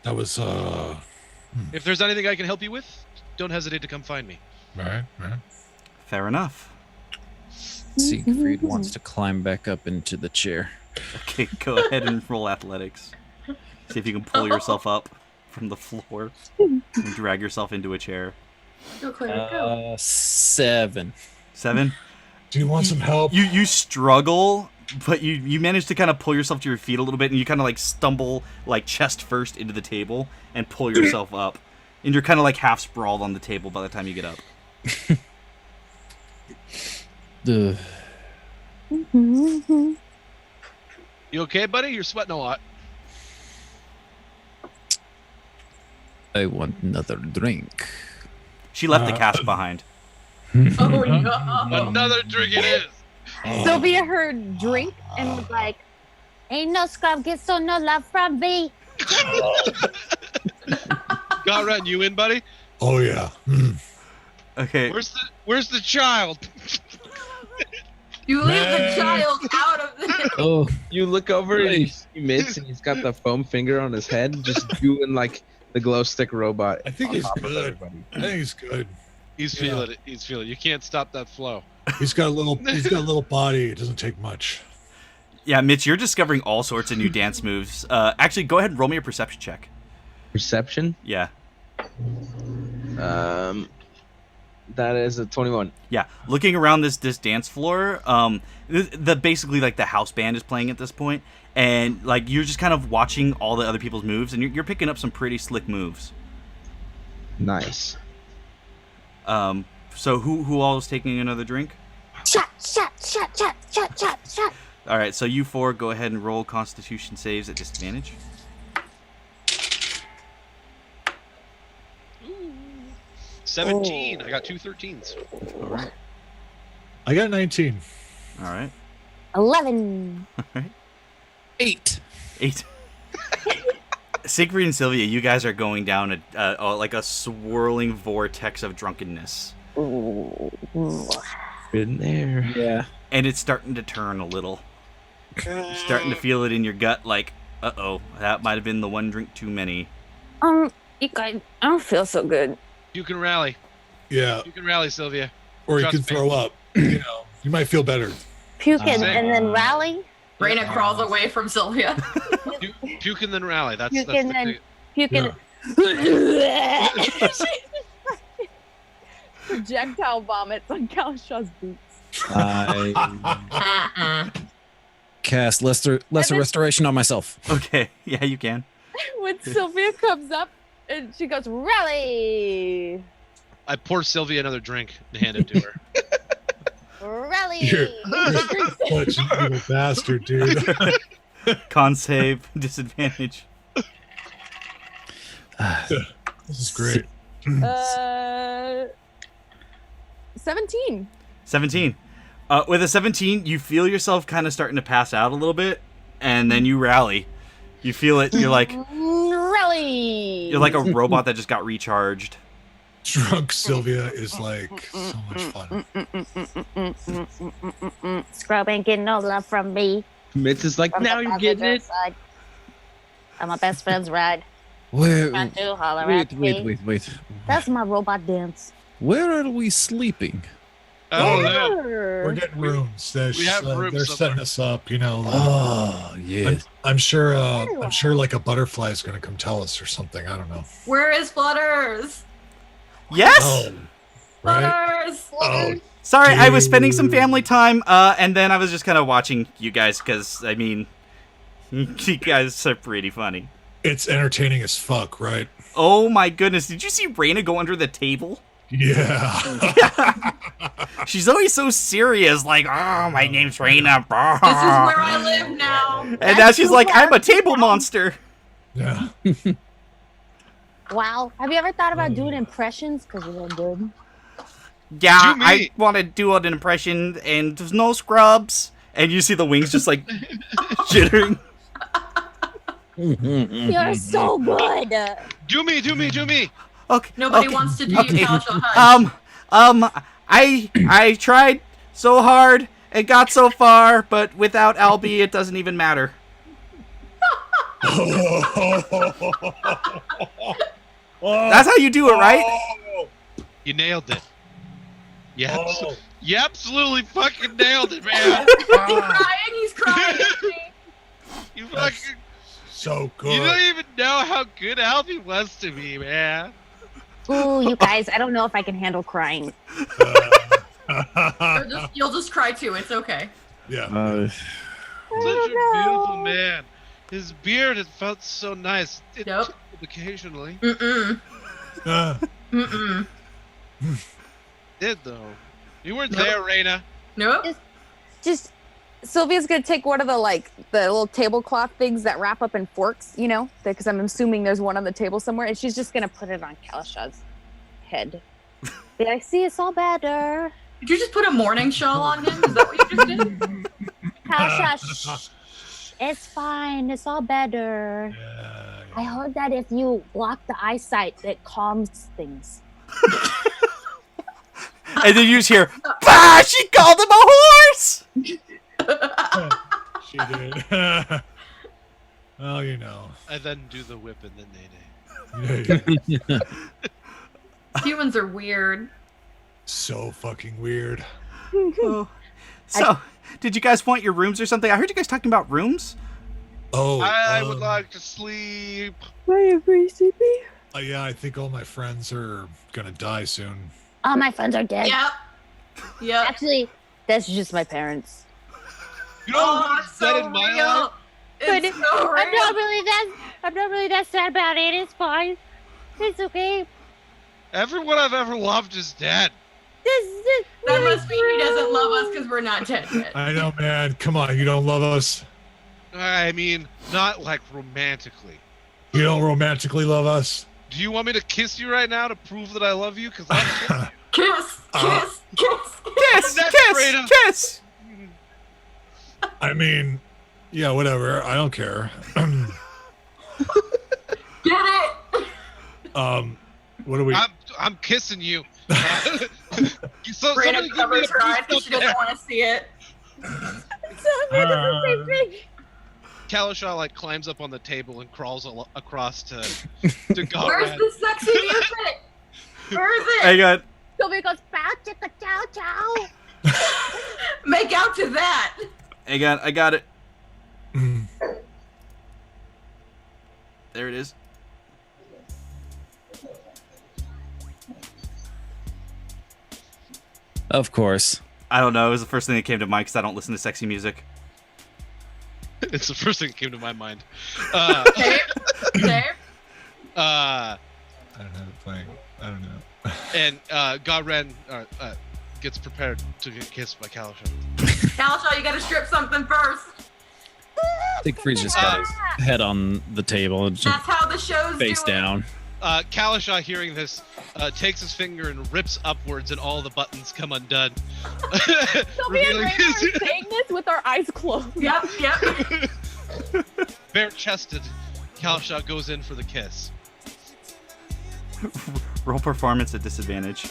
Speaker 4: That was
Speaker 2: If there's anything I can help you with, don't hesitate to come find me.
Speaker 4: right.
Speaker 1: Fair enough.
Speaker 5: Siegfried wants to climb back up into the chair.
Speaker 1: Okay, go ahead and roll athletics. See if you can pull yourself up from the floor and drag yourself into a chair.
Speaker 6: Go, Claire, go.
Speaker 5: 7.
Speaker 1: 7.
Speaker 4: Do you want some help?
Speaker 1: You struggle, but you manage to kind of pull yourself to your feet a little bit, and you kind of like stumble like chest first into the table and pull yourself up, and you're kind of like half sprawled on the table by the time you get up.
Speaker 5: Ugh.
Speaker 8: Mm-hmm.
Speaker 2: You okay, buddy? You're sweating a lot.
Speaker 5: I want another drink.
Speaker 1: She left the cask behind.
Speaker 6: Oh no.
Speaker 2: Another drink it is.
Speaker 8: Sylvia heard drink and was like, "Ain't no scrub gets so no love from me."
Speaker 2: Garan, you in, buddy?
Speaker 4: Oh yeah.
Speaker 1: Okay.
Speaker 2: Where's the child?
Speaker 6: You leave the child out of this.
Speaker 5: Oh,
Speaker 7: You look over and you see Mitz, and he's got the foam finger on his head, just doing like the glow stick robot.
Speaker 4: I think
Speaker 7: on
Speaker 4: he's
Speaker 7: top of
Speaker 4: good.
Speaker 7: everybody.
Speaker 4: I think he's good.
Speaker 2: He's feeling it. He's feeling it. You can't stop that flow.
Speaker 4: He's got a little body. It doesn't take much.
Speaker 1: Yeah, Mitch, you're discovering all sorts of new dance moves. Actually, go ahead and roll me a perception check.
Speaker 7: Perception.
Speaker 1: Yeah.
Speaker 7: That is a 21.
Speaker 1: Yeah, looking around this dance floor, the basically like the house band is playing at this point, and like you're just kind of watching all the other people's moves, and you're picking up some pretty slick moves.
Speaker 7: Nice.
Speaker 1: So who all is taking another drink?
Speaker 8: Shot.
Speaker 1: All right, so you four go ahead and roll Constitution saves at disadvantage.
Speaker 2: Ooh. 17. I got 2 13s.
Speaker 1: All right.
Speaker 4: I got 19.
Speaker 1: All right.
Speaker 8: 11.
Speaker 1: All right.
Speaker 5: 8.
Speaker 1: 8. Siegfried and Sylvia, you guys are going down like a swirling vortex of drunkenness.
Speaker 7: Been there.
Speaker 5: Yeah.
Speaker 1: And it's starting to turn a little. You're starting to feel it in your gut, like, uh-oh, that might have been the one drink too many.
Speaker 3: You guys, I don't feel so good.
Speaker 2: You can rally.
Speaker 4: Yeah.
Speaker 2: You can rally, Sylvia.
Speaker 4: Or you
Speaker 2: Trust
Speaker 4: could
Speaker 2: me.
Speaker 4: throw up. You know, you might feel better.
Speaker 8: Puke and
Speaker 2: Same.
Speaker 8: then rally.
Speaker 6: Raina crawls away from Sylvia.
Speaker 2: Puke and then rally. That's
Speaker 8: Puke
Speaker 2: the
Speaker 8: and then
Speaker 2: thing.
Speaker 8: puke and
Speaker 3: Projectile vomits on Kalshaw's boots.
Speaker 5: I cast lesser restoration on myself.
Speaker 1: Okay, yeah, you can.
Speaker 3: When Sylvia comes up and she goes, rally!
Speaker 2: I pour Sylvia another drink and hand it to her.
Speaker 8: rally.
Speaker 4: You're such an evil bastard, dude.
Speaker 1: Con save, disadvantage.
Speaker 4: This is great.
Speaker 3: 17.
Speaker 1: 17. With a 17, you feel yourself kind of starting to pass out a little bit, and then you rally. You feel it. You're like
Speaker 8: Rally.
Speaker 1: a robot that just got recharged.
Speaker 4: Drunk Sylvia is like so much fun.
Speaker 8: Scrub ain't getting no love from me.
Speaker 7: Mitz is like,
Speaker 8: From
Speaker 7: now
Speaker 8: the
Speaker 7: you're getting it.
Speaker 8: side. On my best friend's ride.
Speaker 5: Wait,
Speaker 8: Trying to holler at me.
Speaker 5: wait.
Speaker 8: That's my robot dance.
Speaker 5: Where are we sleeping?
Speaker 2: Oh, no.
Speaker 4: We're getting rooms.
Speaker 2: We have rooms
Speaker 4: They're
Speaker 2: somewhere.
Speaker 4: setting us up, you know.
Speaker 5: Oh, yes.
Speaker 4: I'm sure like a butterfly is going to come tell us or something. I don't know.
Speaker 6: Where is Flutters?
Speaker 1: Yes.
Speaker 4: Oh, right.
Speaker 6: Flutters.
Speaker 4: Oh,
Speaker 1: Sorry, I was spending some
Speaker 4: dude.
Speaker 1: family time, and then I was just kind of watching you guys because I mean, you guys are pretty funny.
Speaker 4: It's entertaining as fuck, right?
Speaker 1: Oh my goodness! Did you see Raina go under the table?
Speaker 4: Yeah.
Speaker 1: She's always so serious, like, "Oh, my name's Raina."
Speaker 6: This is where I live now.
Speaker 1: And now she's like, "I'm a table monster."
Speaker 4: Yeah.
Speaker 8: Wow. Have you ever thought about doing impressions? Because you're good.
Speaker 1: Yeah,
Speaker 2: Do me.
Speaker 1: I want to do an impression, and there's no scrubs. And you see the wings just like jittering.
Speaker 8: You're so good.
Speaker 2: Do me.
Speaker 1: Okay.
Speaker 6: Nobody
Speaker 1: okay.
Speaker 6: wants to do you, Calico Hush.
Speaker 1: I tried so hard and got so far, but without Albie, it doesn't even matter. That's how you do it, right?
Speaker 2: You nailed it. Yeah,
Speaker 4: Oh.
Speaker 2: you absolutely fucking nailed it, man.
Speaker 6: He's crying.
Speaker 2: You
Speaker 4: That's
Speaker 2: fucking.
Speaker 4: so good.
Speaker 2: You don't even know how good Albie was to me, man.
Speaker 8: Ooh, you guys, I don't know if I can handle crying.
Speaker 6: You'll just cry too. It's okay.
Speaker 4: Yeah.
Speaker 2: Such a beautiful man. His beard, it felt so nice. It
Speaker 6: Yep.
Speaker 2: tickled occasionally.
Speaker 6: Mm-mm.
Speaker 4: Uh,
Speaker 6: Mm-mm.
Speaker 2: Did though. You weren't
Speaker 6: Nope.
Speaker 2: there, Raina.
Speaker 6: Nope.
Speaker 3: Just Sylvia's gonna take one of the little tablecloth things that wrap up in forks, you know, because I'm assuming there's one on the table somewhere, and she's just gonna put it on Kalishaw's head. Be like, see, it's all better.
Speaker 6: Did you just put a morning shawl on him? Is that what you just did?
Speaker 8: Kalasha, shh. It's fine. It's all better.
Speaker 4: yeah.
Speaker 8: I heard that if you block the eyesight, it calms things.
Speaker 1: And then you just hear, "Bah! She called him a horse!"
Speaker 4: She did. Well, you know.
Speaker 2: I then do the whip and then
Speaker 4: Yeah.
Speaker 6: Humans are weird.
Speaker 4: So fucking weird.
Speaker 1: Oh. So, did you guys want your rooms or something? I heard you guys talking about rooms.
Speaker 4: Oh.
Speaker 2: I would like to sleep.
Speaker 3: Are you sleepy?
Speaker 4: Yeah, I think all my friends are gonna die soon.
Speaker 8: All my friends are dead.
Speaker 6: Yep. Yep.
Speaker 8: Actually, that's just my parents.
Speaker 2: You know
Speaker 6: Oh,
Speaker 2: who's
Speaker 6: it's
Speaker 2: dead
Speaker 6: so
Speaker 2: in my
Speaker 6: real.
Speaker 2: life?
Speaker 6: It's so
Speaker 8: I'm
Speaker 6: real.
Speaker 8: not really that sad about it. It's fine. It's okay.
Speaker 2: Everyone I've ever loved is dead.
Speaker 6: That must be he doesn't love us because we're not dead yet.
Speaker 4: I know, man. Come on, you don't love us.
Speaker 2: I mean, not like romantically.
Speaker 4: You don't romantically love us.
Speaker 2: Do you want me to kiss you right now to prove that I love you? Because I'm
Speaker 6: Kiss, kiss, kiss.
Speaker 1: Kiss,
Speaker 2: Next,
Speaker 1: kiss,
Speaker 2: Raina.
Speaker 1: kiss.
Speaker 4: I mean, yeah, whatever. I don't care.
Speaker 6: Get it.
Speaker 4: What do we?
Speaker 2: I'm kissing you. So,
Speaker 6: Raina
Speaker 2: somebody give me
Speaker 6: covers
Speaker 2: a
Speaker 6: her eyes
Speaker 2: piece
Speaker 6: because
Speaker 2: of
Speaker 6: she doesn't
Speaker 2: that.
Speaker 6: want to see it.
Speaker 2: Kalishah like climbs up on the table and crawls across to
Speaker 6: Where's
Speaker 2: Garrett.
Speaker 6: the sexy music? Where is
Speaker 1: I
Speaker 6: it?
Speaker 1: got.
Speaker 8: Sylvia goes, bow, chicka, chow, chow.
Speaker 6: Make out to that.
Speaker 1: I got it. There it is.
Speaker 5: Of course.
Speaker 1: I don't know. It was the first thing that came to mind because I don't listen to sexy music.
Speaker 2: It's the first thing that came to my mind.
Speaker 6: Dave? Dave?
Speaker 2: Uh,
Speaker 4: I don't have it playing. I don't know.
Speaker 2: and Garen gets prepared to get kissed by Kalishah.
Speaker 6: Kalishah, you gotta strip something first.
Speaker 5: Siegfried's just got his head on the table and just
Speaker 6: That's how the show's
Speaker 5: face
Speaker 6: doing.
Speaker 5: down.
Speaker 2: Kalishah, hearing this, takes his finger and rips upwards, and all the buttons come undone.
Speaker 3: Sylvia and
Speaker 2: Revealing
Speaker 3: Raina are
Speaker 2: his
Speaker 3: saying this with our eyes closed.
Speaker 6: Yep, yep.
Speaker 2: bare-chested. Kalishah goes in for the kiss.
Speaker 1: Roll performance at disadvantage.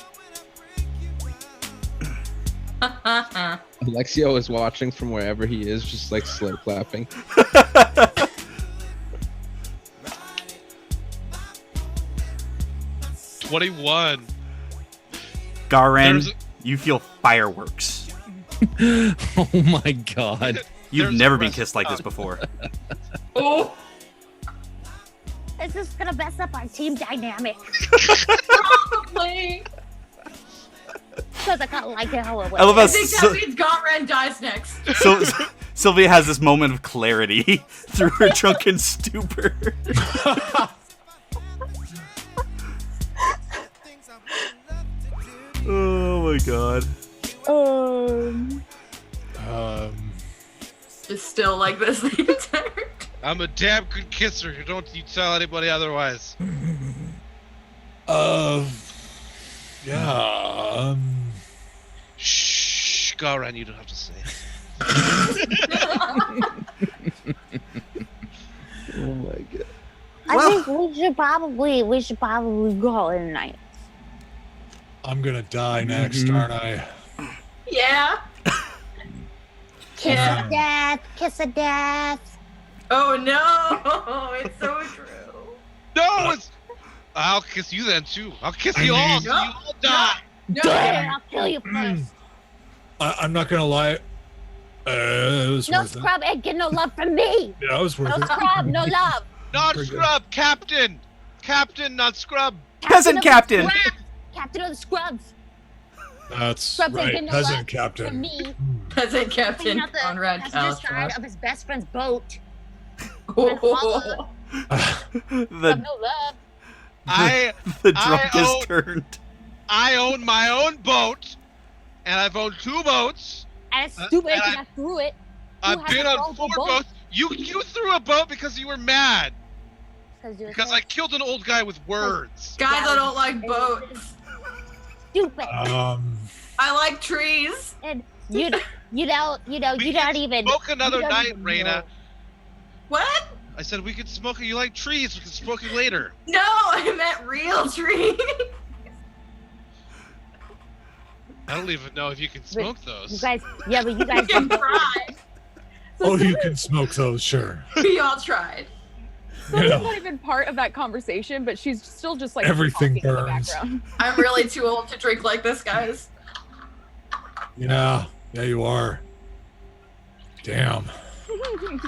Speaker 7: Alexio is watching from wherever he is, just like slow clapping.
Speaker 2: 21.
Speaker 1: Garen, you feel fireworks.
Speaker 5: Oh my god.
Speaker 1: You've
Speaker 2: There's
Speaker 1: never
Speaker 2: a
Speaker 1: been
Speaker 2: rest
Speaker 1: kissed like this
Speaker 2: stop.
Speaker 1: before.
Speaker 6: Oh,
Speaker 8: This is gonna mess up our team dynamic.
Speaker 6: probably.
Speaker 8: Because I kind of like it how it
Speaker 1: I love
Speaker 8: went.
Speaker 1: how
Speaker 6: I think that means Gotran dies next.
Speaker 1: so Sylvia has this moment of clarity through her drunken stupor. Oh my god.
Speaker 6: Just still like this the entire time.
Speaker 2: I'm a damn good kisser. Don't you tell anybody otherwise.
Speaker 4: Yeah.
Speaker 2: Shh, Garan, you don't have to say.
Speaker 5: Oh my god.
Speaker 8: I think we should probably call it a night.
Speaker 4: I'm gonna die next, aren't I?
Speaker 6: Yeah.
Speaker 8: Kiss
Speaker 6: Yeah.
Speaker 8: of death, kiss of death.
Speaker 6: Oh no, it's so true.
Speaker 2: No, it's. I'll kiss you then too. I'll kiss you all, so you all die.
Speaker 6: No,
Speaker 8: Damn, I'll kill you first.
Speaker 4: I'm not gonna lie. It was
Speaker 8: No
Speaker 4: worth it.
Speaker 8: scrub ain't get no love from me.
Speaker 4: Yeah, it was worth
Speaker 8: No
Speaker 4: it.
Speaker 8: scrub, no love.
Speaker 2: Not
Speaker 4: Pretty good.
Speaker 2: scrub, captain. Captain, not scrub.
Speaker 1: Peasant
Speaker 8: of the
Speaker 1: captain.
Speaker 8: scrubs. Captain of the scrubs.
Speaker 4: That's
Speaker 8: Scrubs ain't
Speaker 4: right,
Speaker 8: getting no
Speaker 4: peasant
Speaker 8: love
Speaker 4: captain.
Speaker 8: from me.
Speaker 6: Peasant
Speaker 8: Clean
Speaker 6: Captain
Speaker 8: out the
Speaker 6: Conrad
Speaker 8: passenger side
Speaker 6: Kalstra.
Speaker 8: of his best friend's boat.
Speaker 6: Oh.
Speaker 1: The
Speaker 8: No love.
Speaker 2: I
Speaker 1: the drunk is
Speaker 2: own-
Speaker 1: turned.
Speaker 2: I own my own boat, and I've owned 2 boats.
Speaker 8: And it's stupid
Speaker 2: and
Speaker 8: because I threw it.
Speaker 2: I've
Speaker 8: has
Speaker 2: been
Speaker 8: a
Speaker 2: on
Speaker 8: wrong
Speaker 2: 4
Speaker 8: boat?
Speaker 2: boats. You threw a boat because you were mad
Speaker 8: You're
Speaker 2: because
Speaker 8: so
Speaker 2: I killed an old guy with words.
Speaker 6: Guys, I don't like boats.
Speaker 8: stupid.
Speaker 6: I like trees.
Speaker 8: And you don't
Speaker 2: We
Speaker 8: not even.
Speaker 2: Smoke another
Speaker 8: you don't
Speaker 2: night,
Speaker 8: even
Speaker 2: Raina.
Speaker 8: know.
Speaker 6: What?
Speaker 2: I said we could smoke it. You like trees? We can smoke it later.
Speaker 6: No, I meant real trees.
Speaker 2: I don't even know if you can smoke
Speaker 8: You
Speaker 2: those.
Speaker 8: guys, yeah, but you guys.
Speaker 6: We tried.
Speaker 4: Oh, you can smoke those, sure.
Speaker 6: We all tried.
Speaker 3: Sylvia's
Speaker 4: Yeah.
Speaker 3: not even part of that conversation, but she's still just like
Speaker 4: Everything
Speaker 3: talking in the
Speaker 4: burns.
Speaker 3: background.
Speaker 6: I'm really too old to drink like this, guys.
Speaker 4: Yeah, you are. Damn.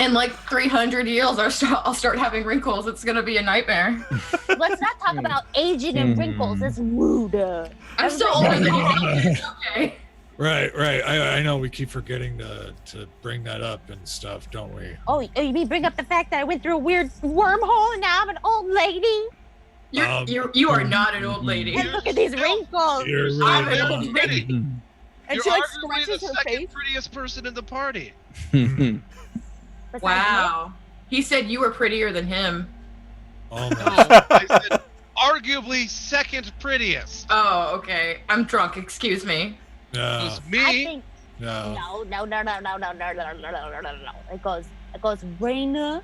Speaker 6: In like 300 years, I'll start having wrinkles. It's gonna be a nightmare.
Speaker 8: Let's not talk about aging and wrinkles. It's rude.
Speaker 6: I'm still older than you. It's okay.
Speaker 4: Right. I know we keep forgetting to bring that up and stuff, don't we?
Speaker 8: Oh, you mean bring up the fact that I went through a weird wormhole and now I'm an old lady?
Speaker 6: You are not an old lady.
Speaker 8: And look at these wrinkles.
Speaker 4: You're really
Speaker 6: I'm an
Speaker 4: not.
Speaker 6: old lady.
Speaker 3: And
Speaker 2: You're
Speaker 3: she like
Speaker 2: arguably
Speaker 3: scratches
Speaker 2: the
Speaker 3: her
Speaker 2: second
Speaker 3: face.
Speaker 2: prettiest person in the party.
Speaker 8: Besides
Speaker 6: Wow. He said you were prettier than him.
Speaker 4: Oh
Speaker 2: No,
Speaker 4: my.
Speaker 2: I said arguably second prettiest.
Speaker 6: Oh, okay. I'm drunk. Excuse me.
Speaker 2: It
Speaker 4: No.
Speaker 2: was
Speaker 8: me, I
Speaker 2: me.
Speaker 8: think
Speaker 4: No.
Speaker 8: no. It goes Raina,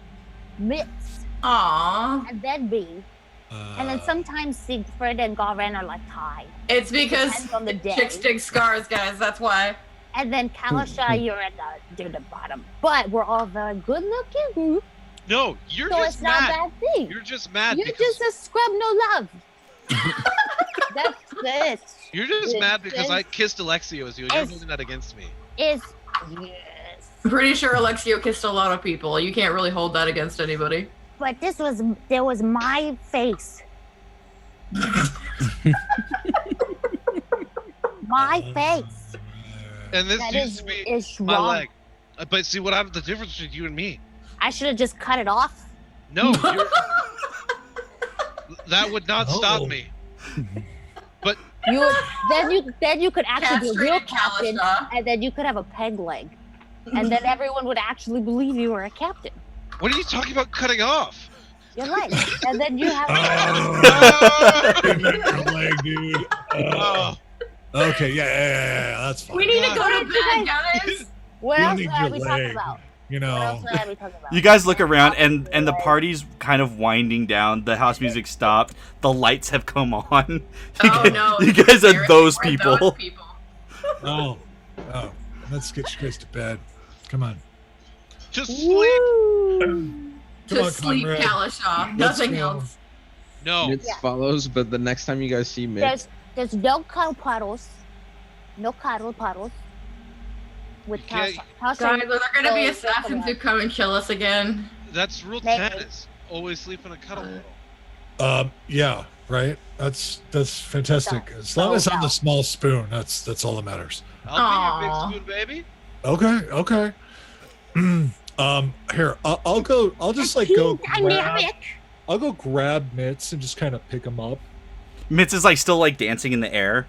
Speaker 8: Mitz,
Speaker 6: Aww.
Speaker 8: and then me. And then sometimes Siegfried and Garen are like tied.
Speaker 6: It's because
Speaker 8: Depends on the day.
Speaker 6: chicks dig scars, guys. That's why.
Speaker 8: And then Kalasha, you're at the bottom. But we're all very good looking.
Speaker 2: No, you're
Speaker 8: So
Speaker 2: just
Speaker 8: it's not a
Speaker 2: mad.
Speaker 8: bad thing.
Speaker 2: You're just mad
Speaker 8: You're
Speaker 2: because
Speaker 8: just a scrub no love. That's it.
Speaker 2: you're just
Speaker 8: It's
Speaker 2: mad because I
Speaker 8: just-
Speaker 2: kissed Alexio as you. You're
Speaker 8: it's-
Speaker 2: holding that against me.
Speaker 8: Is yes.
Speaker 6: I'm pretty sure Alexio kissed a lot of people. You can't really hold that against anybody.
Speaker 8: But there was my face. My face.
Speaker 2: And this
Speaker 8: That
Speaker 2: used
Speaker 8: is
Speaker 2: to be
Speaker 8: is
Speaker 2: my
Speaker 8: wrong.
Speaker 2: leg. But see what happened? The difference between you and me.
Speaker 8: I should have just cut it off.
Speaker 2: No, that would not stop
Speaker 4: Oh.
Speaker 2: me.
Speaker 8: You would, then you could actually be a real
Speaker 6: Castrated
Speaker 8: captain,
Speaker 6: Kalasha.
Speaker 8: and then you could have a peg leg, and then everyone would actually believe you were a captain.
Speaker 2: What are you talking about cutting off?
Speaker 8: Your leg, and then you have.
Speaker 4: Oh, you meant your leg, dude.
Speaker 2: Oh,
Speaker 4: Okay, yeah, that's fine.
Speaker 6: We need to
Speaker 2: God.
Speaker 6: go to bed, guys.
Speaker 8: What
Speaker 4: You
Speaker 8: else
Speaker 4: need
Speaker 8: are
Speaker 4: your
Speaker 8: we talking
Speaker 4: leg.
Speaker 8: about?
Speaker 4: You
Speaker 8: What else
Speaker 4: know,
Speaker 8: are we talking about?
Speaker 1: You guys look around, and the party's kind of winding down. The house music stopped. The lights have come on.
Speaker 6: Oh no.
Speaker 1: You guys are
Speaker 6: Seriously,
Speaker 1: those
Speaker 6: we're
Speaker 1: people.
Speaker 6: those people.
Speaker 4: oh, let's get you guys to bed. Come on.
Speaker 2: just sleep.
Speaker 4: Come
Speaker 6: To
Speaker 4: on,
Speaker 6: sleep,
Speaker 4: Conrad.
Speaker 6: Kalasha.
Speaker 4: Let's
Speaker 6: Nothing
Speaker 4: go.
Speaker 6: else.
Speaker 2: No.
Speaker 7: Mitz follows, but the next time you guys see Mitz,
Speaker 8: There's no cuddle puddles. No cuddle puddles. With
Speaker 2: Okay.
Speaker 6: Guys, are there gonna be assassins who come and kill us again?
Speaker 2: That's rule
Speaker 8: Maybe.
Speaker 2: 10 is always sleep in a cuddle puddle.
Speaker 4: Yeah, right. That's fantastic. As long as I'm the small spoon, that's all that matters.
Speaker 2: I'll be your big spoon, baby.
Speaker 4: Okay. Here, I'll go. I'll just like go. I'll go grab Mitz and just kind of pick him up.
Speaker 1: Mitz is like still like dancing in the air.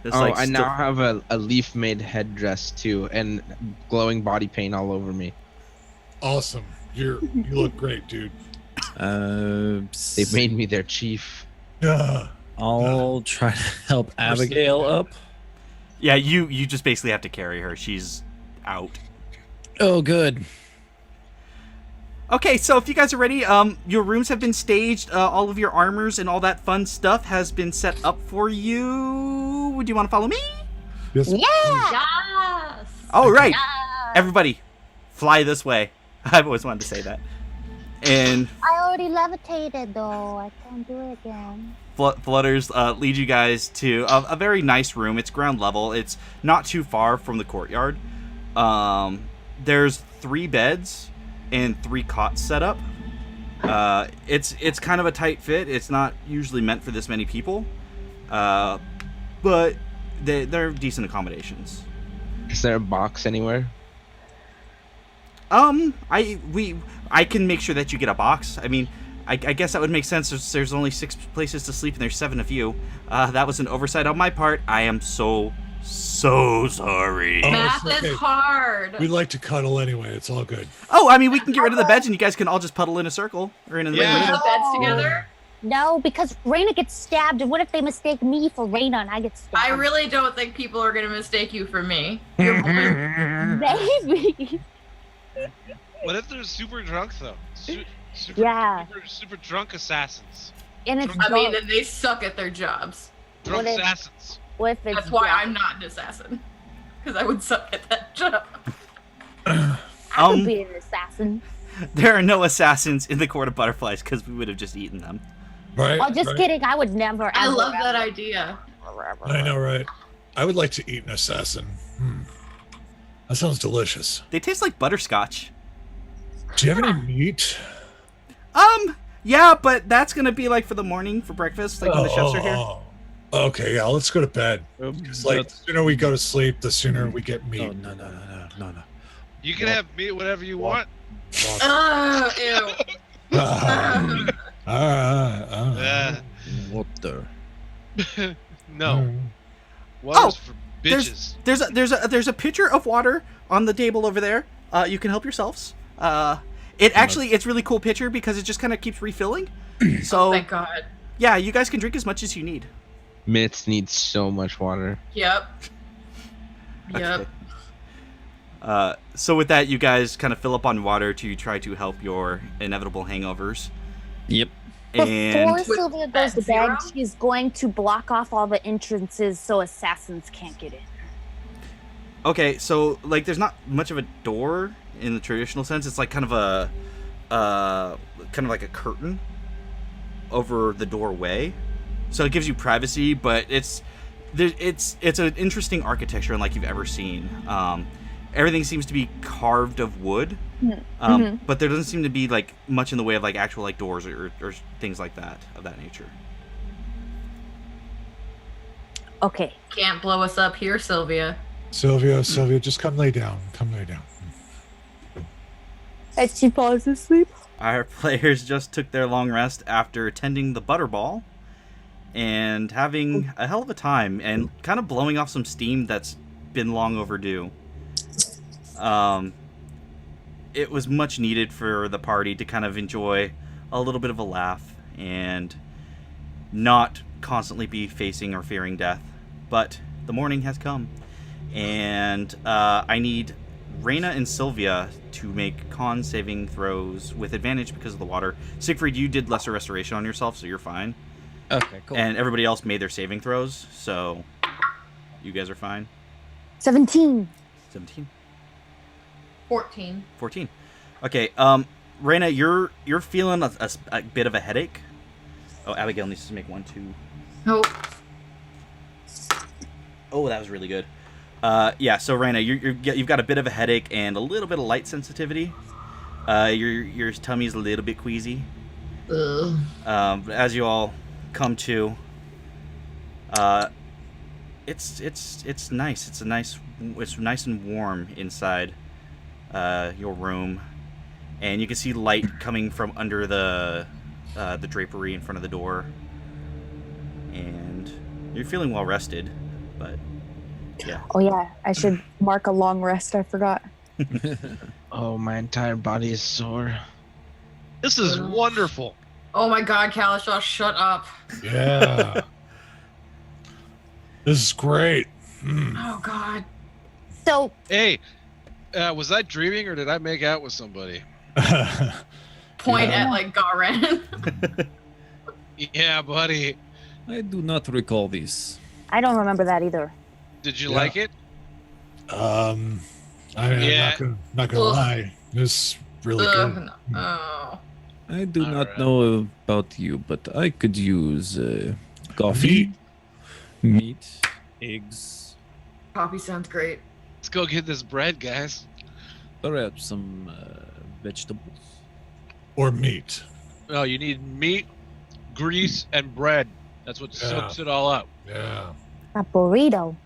Speaker 1: It's, like,
Speaker 7: I
Speaker 1: still-
Speaker 7: now have a leaf-made headdress too, and glowing body paint all over me.
Speaker 4: Awesome. You look great, dude.
Speaker 7: They made me their chief.
Speaker 5: I'll try to help Abigail up.
Speaker 1: Yeah, you just basically have to carry her. She's out.
Speaker 5: Oh, good.
Speaker 1: Okay, so if you guys are ready, your rooms have been staged. All of your armors and all that fun stuff has been set up for you. Would you want to follow me?
Speaker 4: Yes.
Speaker 8: Yeah.
Speaker 6: Yes!
Speaker 1: All right, everybody, fly this way. I've always wanted to say that. And
Speaker 8: I already levitated though. I can't do it again.
Speaker 1: Flutters lead you guys to a very nice room. It's ground level. It's not too far from the courtyard. There's 3 beds and 3 cots set up. It's kind of a tight fit. It's not usually meant for this many people, but they're decent accommodations.
Speaker 7: Is there a box anywhere?
Speaker 1: I can make sure that you get a box. I mean, I guess that would make sense. There's only 6 places to sleep and there's 7 of you. That was an oversight on my part. I am so sorry.
Speaker 4: Oh,
Speaker 6: Math
Speaker 4: it's okay.
Speaker 6: is hard.
Speaker 4: We'd like to cuddle anyway. It's all good.
Speaker 1: Oh, I mean, we can get rid of the beds and you guys can all just puddle in a circle or in the
Speaker 2: Yeah.
Speaker 6: Put
Speaker 1: middle.
Speaker 6: the beds together.
Speaker 8: No, because Raina gets stabbed, and what if they mistake me for Raina and I get stabbed?
Speaker 6: I really don't think people are gonna mistake you for me. You're
Speaker 8: Maybe.
Speaker 2: What if they're super drunk, though? Super,
Speaker 8: Yeah.
Speaker 2: super drunk assassins.
Speaker 8: And it's
Speaker 6: I mean,
Speaker 8: both.
Speaker 6: then they suck at their jobs.
Speaker 2: Drunk
Speaker 8: What if-
Speaker 2: assassins.
Speaker 8: What if it's
Speaker 6: That's why
Speaker 8: both?
Speaker 6: I'm not an assassin. Because I would suck at that job.
Speaker 8: I
Speaker 1: Um,
Speaker 8: would be an assassin.
Speaker 1: There are no assassins in the Court of Butterflies because we would have just eaten them.
Speaker 4: Right?
Speaker 8: Oh, just
Speaker 4: right.
Speaker 8: kidding. I would never.
Speaker 6: I
Speaker 8: ever,
Speaker 6: love that
Speaker 8: ever,
Speaker 6: idea.
Speaker 4: I know, right? I would like to eat an assassin. That sounds delicious.
Speaker 1: They taste like butterscotch.
Speaker 4: Do you have any meat?
Speaker 1: Yeah, but that's gonna be like for the morning for breakfast, like when the chefs are here.
Speaker 4: Okay, yeah, let's go to bed. It's like the sooner we go to sleep, the sooner we get meat.
Speaker 5: Oh, no.
Speaker 2: You can have meat whatever you want.
Speaker 6: Ew.
Speaker 5: What the?
Speaker 2: No. Water's for bitches.
Speaker 1: There's a pitcher of water on the table over there. You can help yourselves. It's really cool pitcher because it just kind of keeps refilling. So
Speaker 6: Thank God.
Speaker 1: yeah, you guys can drink as much as you need.
Speaker 7: Mitz needs so much water.
Speaker 6: Yep.
Speaker 1: Okay. So with that, you guys kind of fill up on water to try to help your inevitable hangovers.
Speaker 5: Yep.
Speaker 1: And
Speaker 8: Before Sylvia goes to bed,
Speaker 6: Zero?
Speaker 8: she's going to block off all the entrances so assassins can't get in.
Speaker 1: okay, so like there's not much of a door in the traditional sense. It's like kind of a like a curtain over the doorway, so it gives you privacy, but it's an interesting architecture unlike you've ever seen. Everything seems to be carved of wood, but there doesn't seem to be like much in the way of like actual like doors or things like that of that nature.
Speaker 8: Okay.
Speaker 6: Can't blow us up here, Sylvia.
Speaker 4: Sylvia, just come lay down. Come lay down.
Speaker 8: As she falls asleep.
Speaker 1: Our players just took their long rest after attending the Butterball and having a hell of a time and kind of blowing off some steam that's been long overdue. It was much needed for the party to kind of enjoy a little bit of a laugh and not constantly be facing or fearing death. But the morning has come, and I need Raina and Sylvia to make con saving throws with advantage because of the water. Siegfried, you did lesser restoration on yourself, so you're fine.
Speaker 5: Okay, cool.
Speaker 1: And everybody else made their saving throws, so you guys are fine.
Speaker 8: 17.
Speaker 1: 17?
Speaker 6: 14.
Speaker 1: 14. Okay, Raina, you're feeling a bit of a headache. Oh, Abigail needs to make 1, 2.
Speaker 6: Nope.
Speaker 1: Oh, that was really good. Yeah, so Raina, you've got a bit of a headache and a little bit of light sensitivity. Your tummy's a little bit queasy.
Speaker 6: Ugh.
Speaker 1: But as you all come to, it's nice. It's nice and warm inside your room, and you can see light coming from under the drapery in front of the door, and you're feeling well rested, but yeah.
Speaker 3: Oh yeah, I should mark a long rest. I forgot.
Speaker 7: Oh, my entire body is sore.
Speaker 2: This is wonderful.
Speaker 6: Oh my God, Kalishaw, shut up.
Speaker 4: Yeah. This is great.
Speaker 6: Oh God.
Speaker 8: So,
Speaker 2: Hey, was I dreaming or did I make out with somebody?
Speaker 6: Point
Speaker 4: Yeah.
Speaker 6: at like Garen.
Speaker 2: Yeah, buddy.
Speaker 5: I do not recall this.
Speaker 8: I don't remember that either.
Speaker 2: Did you
Speaker 4: Yeah.
Speaker 2: like it?
Speaker 4: I'm
Speaker 2: Yeah.
Speaker 4: not gonna
Speaker 6: Ugh.
Speaker 4: lie. This is really
Speaker 6: Ugh,
Speaker 4: good.
Speaker 6: no. Oh.
Speaker 5: I do not
Speaker 2: Alright.
Speaker 5: know about you, but I could use coffee, meat, eggs,
Speaker 6: Coffee sounds great.
Speaker 2: Let's go get this bread, guys.
Speaker 5: perhaps some vegetables.
Speaker 4: Or meat.
Speaker 2: No, you need meat, grease, and bread. That's what
Speaker 4: Yeah.
Speaker 2: soaks it all up.
Speaker 4: Yeah.
Speaker 8: A burrito.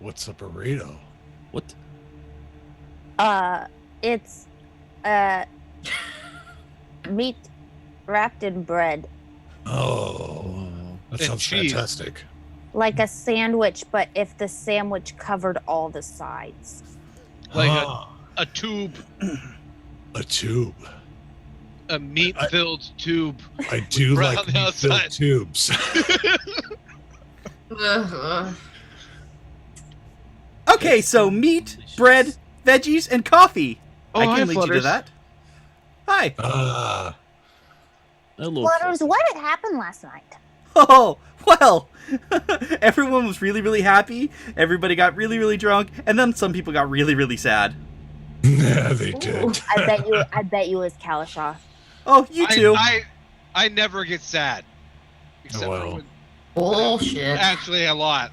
Speaker 4: What's a burrito?
Speaker 5: What?
Speaker 8: It's meat wrapped in bread,
Speaker 4: Oh, that
Speaker 2: And
Speaker 4: sounds
Speaker 2: cheese.
Speaker 4: fantastic.
Speaker 8: like a sandwich, but if the sandwich covered all the sides.
Speaker 2: Like
Speaker 4: Ah,
Speaker 2: a tube,
Speaker 4: a tube.
Speaker 2: a meat-filled tube.
Speaker 4: I do
Speaker 2: bread
Speaker 4: like
Speaker 2: on the
Speaker 4: meat-filled
Speaker 2: outside.
Speaker 4: tubes.
Speaker 6: Ugh.
Speaker 1: Okay, so meat, bread, veggies, and coffee.
Speaker 7: Oh,
Speaker 1: I
Speaker 7: hi,
Speaker 1: can lead you to
Speaker 7: Flutters.
Speaker 1: that. Hi.
Speaker 4: Ah,
Speaker 5: Hello.
Speaker 8: Flutters, what had happened last night?
Speaker 1: Oh, well, everyone was really, really happy. Everybody got really, really drunk, and then some people got really, really sad.
Speaker 4: yeah, they did.
Speaker 8: I bet you it was Kalishaw.
Speaker 1: Oh, you too.
Speaker 2: I never get sad. Except
Speaker 4: well.
Speaker 2: for when,
Speaker 6: Bullshit.
Speaker 2: actually a lot.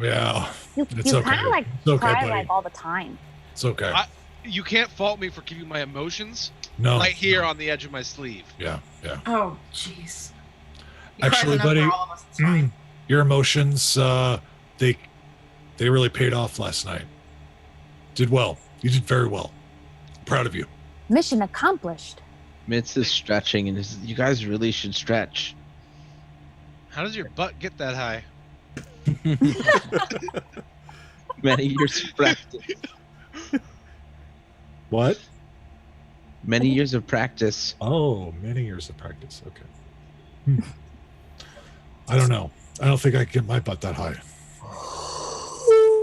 Speaker 4: Yeah,
Speaker 8: You
Speaker 4: It's
Speaker 8: you
Speaker 4: okay.
Speaker 8: kind of like
Speaker 4: It's okay,
Speaker 8: cry
Speaker 4: buddy.
Speaker 8: like all the time.
Speaker 4: it's okay.
Speaker 2: You can't fault me for keeping my emotions
Speaker 4: No.
Speaker 2: right here on the edge of my sleeve.
Speaker 4: Yeah, yeah.
Speaker 6: Oh, jeez. You
Speaker 4: Actually,
Speaker 6: cried enough
Speaker 4: buddy,
Speaker 6: for all of us, it's fine.
Speaker 4: Your emotions, they really paid off last night. Did well. You did very well. Proud of you.
Speaker 8: Mission accomplished.
Speaker 7: Mitz is stretching, and you guys really should stretch.
Speaker 2: How does your butt get that high?
Speaker 7: Many years of practice.
Speaker 4: What?
Speaker 7: Many years of practice.
Speaker 4: Oh, many years of practice. Okay. I don't know. I don't think I can get my butt that high.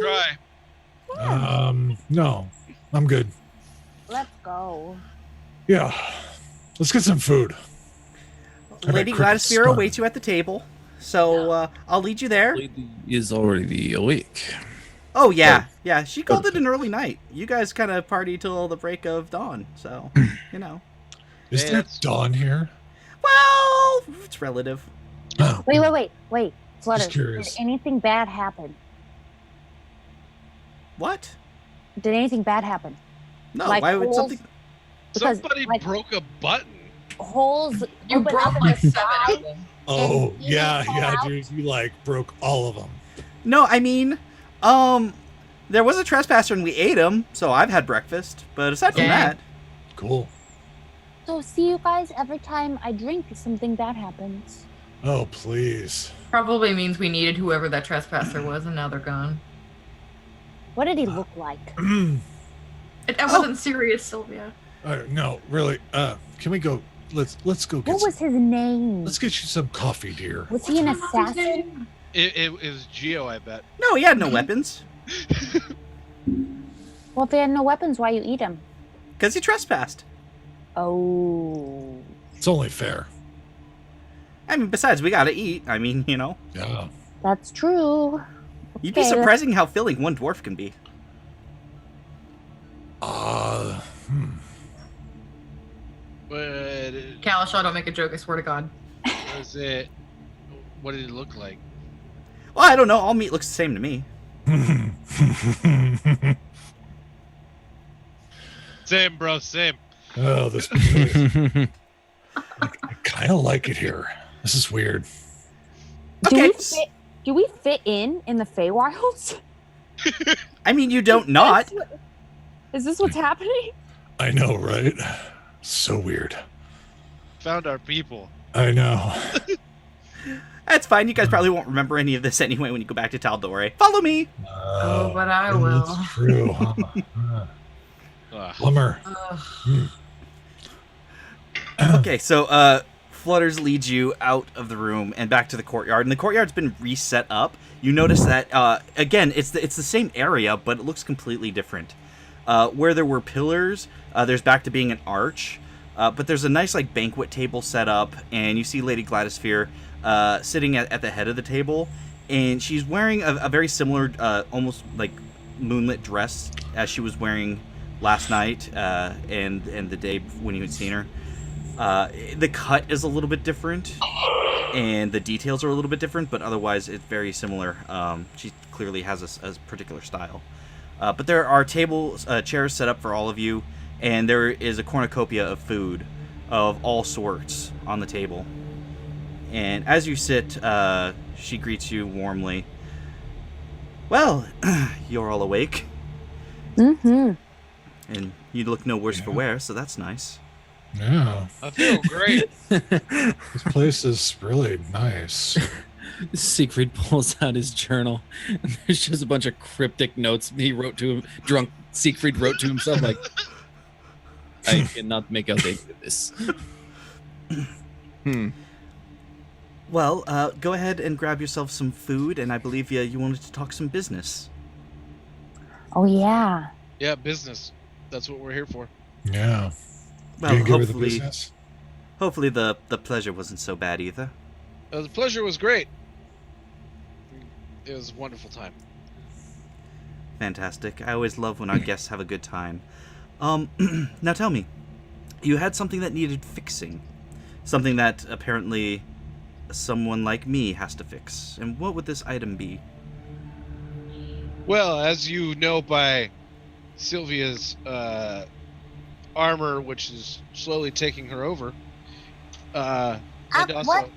Speaker 2: Try.
Speaker 4: No, I'm good.
Speaker 8: Let's go.
Speaker 4: Yeah, let's get some food. I
Speaker 1: Lady
Speaker 4: bet
Speaker 1: Gladys
Speaker 4: Cricket's
Speaker 1: Vera
Speaker 4: starving.
Speaker 1: awaits you at the table, so I'll lead you there.
Speaker 5: Lady is already awake.
Speaker 1: Oh, yeah. Yeah, she called it an early night. You guys kind of party till the break of dawn, so, you know.
Speaker 4: Is
Speaker 2: Hey,
Speaker 4: there
Speaker 2: that's-
Speaker 4: dawn here?
Speaker 1: Well, it's relative.
Speaker 4: Oh,
Speaker 8: Wait. Flutter,
Speaker 4: curious.
Speaker 8: did anything bad happen?
Speaker 1: What?
Speaker 8: Did anything bad happen?
Speaker 1: No,
Speaker 8: Like
Speaker 1: why would
Speaker 8: holes?
Speaker 1: something...
Speaker 8: Because,
Speaker 2: Somebody
Speaker 8: like-
Speaker 2: broke a button.
Speaker 8: Holes
Speaker 6: You
Speaker 8: open
Speaker 6: broke
Speaker 8: up in
Speaker 6: like
Speaker 8: the
Speaker 6: 7
Speaker 8: side?
Speaker 6: of them.
Speaker 4: Oh,
Speaker 8: And you
Speaker 4: yeah,
Speaker 8: didn't fall out?
Speaker 4: dude. You like broke all of them.
Speaker 1: No, I mean, there was a trespasser and we ate him, so I've had breakfast. But aside from
Speaker 6: Yeah.
Speaker 1: that,
Speaker 4: Cool.
Speaker 8: So see you guys every time I drink, something bad happens.
Speaker 4: Oh, please.
Speaker 6: Probably means we needed whoever that trespasser was, and now they're gone.
Speaker 8: What did he look like?
Speaker 6: I wasn't serious, Sylvia.
Speaker 4: No, really. Can we go? Let's go get.
Speaker 8: What was his name?
Speaker 4: Let's get you some coffee, dear.
Speaker 8: Was he an
Speaker 6: What's his
Speaker 8: assassin?
Speaker 6: name?
Speaker 2: It was Geo, I bet.
Speaker 1: no, he had no weapons.
Speaker 8: Well, if he had no weapons, why you eat him?
Speaker 1: Because he trespassed.
Speaker 8: Oh.
Speaker 4: It's only fair.
Speaker 1: I mean, besides, we gotta eat. I mean, you know.
Speaker 4: Yeah.
Speaker 8: That's true.
Speaker 1: You'd be
Speaker 8: Okay,
Speaker 1: surprising how filling one dwarf can be.
Speaker 2: But
Speaker 6: Kalishaw, don't make a joke, I swear to God.
Speaker 2: was it? What did it look like?
Speaker 1: Well, I don't know. All meat looks the same to me.
Speaker 2: Same, bro. Same.
Speaker 4: Oh, this place. I kind of like it here. This is weird.
Speaker 1: Okay.
Speaker 8: Do we fit in the Feywilds?
Speaker 1: I mean, you don't not.
Speaker 3: Is this what's happening?
Speaker 4: I know, right? So weird.
Speaker 2: Found our people.
Speaker 4: I know.
Speaker 1: That's fine. You guys probably won't remember any of this anyway when you go back to Tal'Dorei. Follow me.
Speaker 6: Oh, but I will.
Speaker 4: That's true. Bummer.
Speaker 6: Ugh.
Speaker 1: Okay, so Flutters leads you out of the room and back to the courtyard, and the courtyard's been reset up. You notice that again, it's the same area, but it looks completely different. Where there were pillars, there's back to being an arch, but there's a nice like banquet table set up, and you see Lady Gladysphere sitting at the head of the table, and she's wearing a very similar, almost like moonlit dress as she was wearing last night and the day when you had seen her. The cut is a little bit different, and the details are a little bit different, but otherwise it's very similar. She clearly has a particular style. But there are chairs set up for all of you, and there is a cornucopia of food of all sorts on the table. And as you sit, she greets you warmly. Well, you're all awake.
Speaker 3: Mm-hmm.
Speaker 1: And you look no worse for wear, so that's nice.
Speaker 4: Yeah.
Speaker 2: I feel great.
Speaker 4: This place is really nice.
Speaker 5: Siegfried pulls out his journal, and there's just a bunch of cryptic notes he wrote to him. Drunk Siegfried wrote to himself, like, I cannot make out any of this.
Speaker 1: Well, go ahead and grab yourself some food, and I believe you wanted to talk some business.
Speaker 8: Oh yeah.
Speaker 2: Yeah, business. That's what we're here for.
Speaker 4: Yeah.
Speaker 1: Well,
Speaker 4: You gonna give her the
Speaker 1: hopefully,
Speaker 4: business?
Speaker 1: hopefully the pleasure wasn't so bad either.
Speaker 2: The pleasure was great. It was a wonderful time.
Speaker 1: Fantastic. I always love when our guests have a good time. Now tell me, you had something that needed fixing. Something that apparently someone like me has to fix. And what would this item be?
Speaker 2: Well, as you know by Sylvia's armor, which is slowly taking her over, and also,
Speaker 8: What?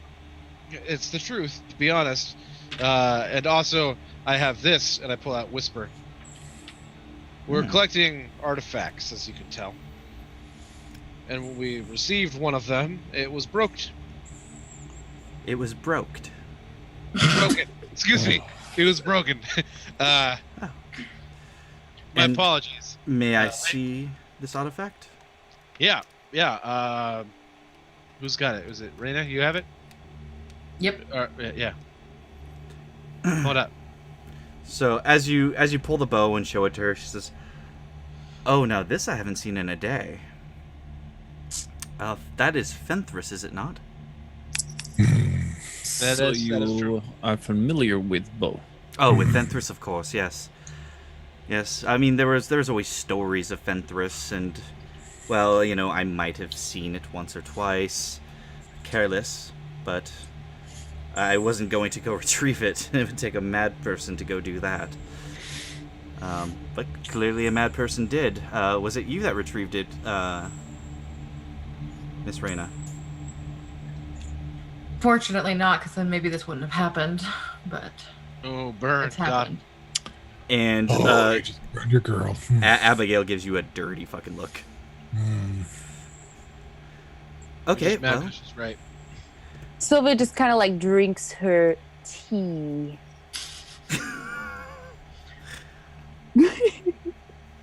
Speaker 2: it's the truth, to be honest. And also, I have this, and I pull out Whisper. We're collecting artifacts, as you can tell. And when we received one of them, it was broked.
Speaker 1: It was broked.
Speaker 2: Broken. Excuse me. It was broken. My
Speaker 1: And
Speaker 2: apologies.
Speaker 1: May I see this artifact?
Speaker 2: Yeah. Who's got it? Was it Reyna? You have it?
Speaker 6: Yep.
Speaker 2: Yeah. Hold up.
Speaker 1: So as you pull the bow and show it to her, she says, "Oh, now this I haven't seen in a day. That is Fenthris, is it not?"
Speaker 5: So you are familiar with Bo?
Speaker 1: Oh, with Fenthris, of course. Yes. Yes. I mean, there's always stories of Fenthris, and well, I might have seen it once or twice. Careless, but I wasn't going to go retrieve it. It would take a mad person to go do that. But clearly a mad person did. Was it you that retrieved it, Miss Reyna?
Speaker 6: Fortunately not, because then maybe this wouldn't have happened. But
Speaker 2: Oh, burn.
Speaker 6: it's
Speaker 2: God.
Speaker 6: happened.
Speaker 1: And
Speaker 4: You just burned your girl.
Speaker 1: Abigail gives you a dirty fucking look. Okay,
Speaker 2: Just mad
Speaker 1: well,
Speaker 2: 'cause she's right.
Speaker 3: Sylvia just kind of like drinks her tea.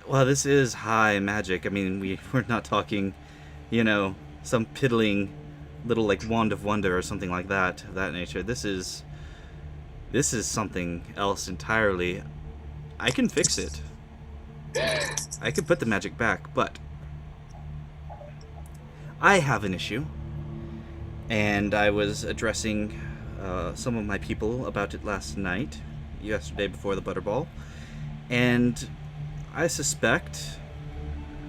Speaker 1: well, this is high magic. I mean, we're not talking, some piddling little like wand of wonder or something like that, of that nature. This is something else entirely. I can fix it. I could put the magic back, but I have an issue. And I was addressing some of my people about it yesterday before the Butterball. And I suspect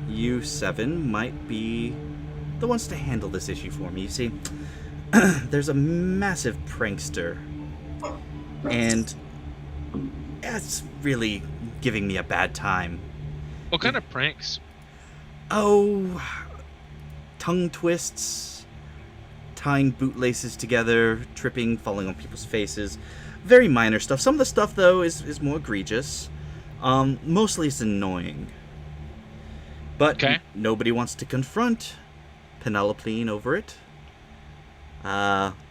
Speaker 1: you 7 might be the ones to handle this issue for me. You see, there's a massive prankster And it's really giving me a bad time.
Speaker 2: What kind of pranks?
Speaker 1: Oh, tongue twists, tying bootlaces together, tripping, falling on people's faces. Very minor stuff. Some of the stuff, though, is more egregious. Mostly it's annoying. But
Speaker 2: Okay.
Speaker 1: nobody wants to confront Penelope over it.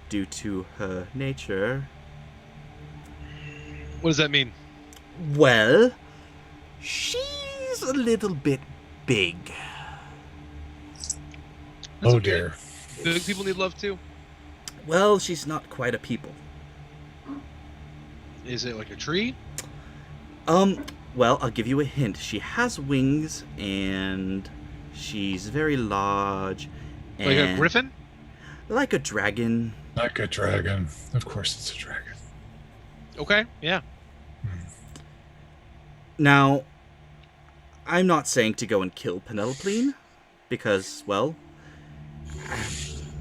Speaker 1: Due to her nature.
Speaker 2: What does that mean?
Speaker 1: Well, she's a little bit big.
Speaker 2: That's
Speaker 4: Oh
Speaker 2: okay.
Speaker 4: dear.
Speaker 2: Big people need love too.
Speaker 1: Well, she's not quite a people.
Speaker 2: Is it like a tree?
Speaker 1: Well, I'll give you a hint. She has wings, and she's very large.
Speaker 2: Like a
Speaker 1: and
Speaker 2: griffin?
Speaker 1: Like a dragon.
Speaker 4: Like a dragon. Of course it's a dragon.
Speaker 2: Okay, yeah.
Speaker 1: Now, I'm not saying to go and kill Penelope, because, well,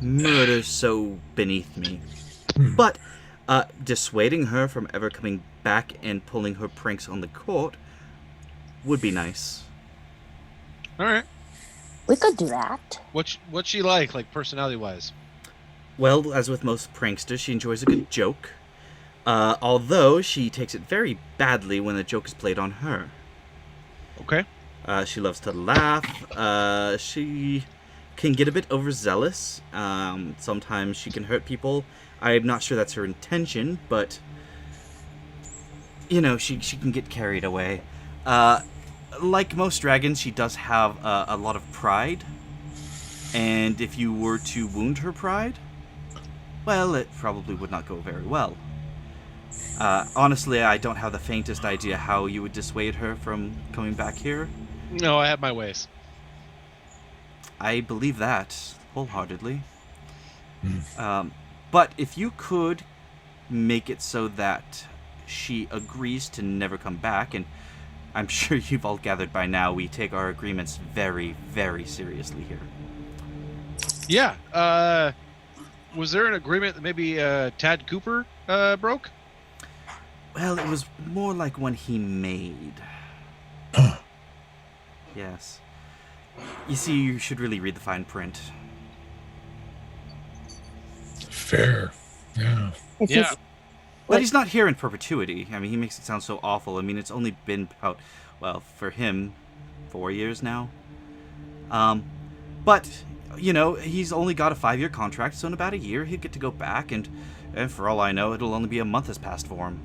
Speaker 1: murder's so beneath me. But dissuading her from ever coming back and pulling her pranks on the court would be nice.
Speaker 2: All right.
Speaker 8: We could do that.
Speaker 2: What's she like personality wise?
Speaker 1: Well, as with most pranksters, she enjoys a good joke. Although she takes it very badly when a joke is played on her.
Speaker 2: Okay.
Speaker 1: She loves to laugh. She can get a bit overzealous. Sometimes she can hurt people. I'm not sure that's her intention, but you know, she can get carried away. Like most dragons, she does have a lot of pride. And if you were to wound her pride, well, it probably would not go very well. Honestly, I don't have the faintest idea how you would dissuade her from coming back here.
Speaker 2: No, I have my ways.
Speaker 1: I believe that wholeheartedly. But if you could make it so that she agrees to never come back, and I'm sure you've all gathered by now, we take our agreements very, very seriously here.
Speaker 2: Yeah. Was there an agreement that maybe Tad Cooper broke?
Speaker 1: Well, it was more like one he made. Yes. You see, you should really read the fine print.
Speaker 4: Fair. Yeah.
Speaker 3: If
Speaker 2: Yeah.
Speaker 3: he's-
Speaker 1: But he's not here in perpetuity. I mean, he makes it sound so awful. I mean, it's only been about, well, for him, 4 years now. But, you know, he's only got a 5-year contract, so in about a year he'll get to go back, and for all I know, it'll only be a month has passed for him.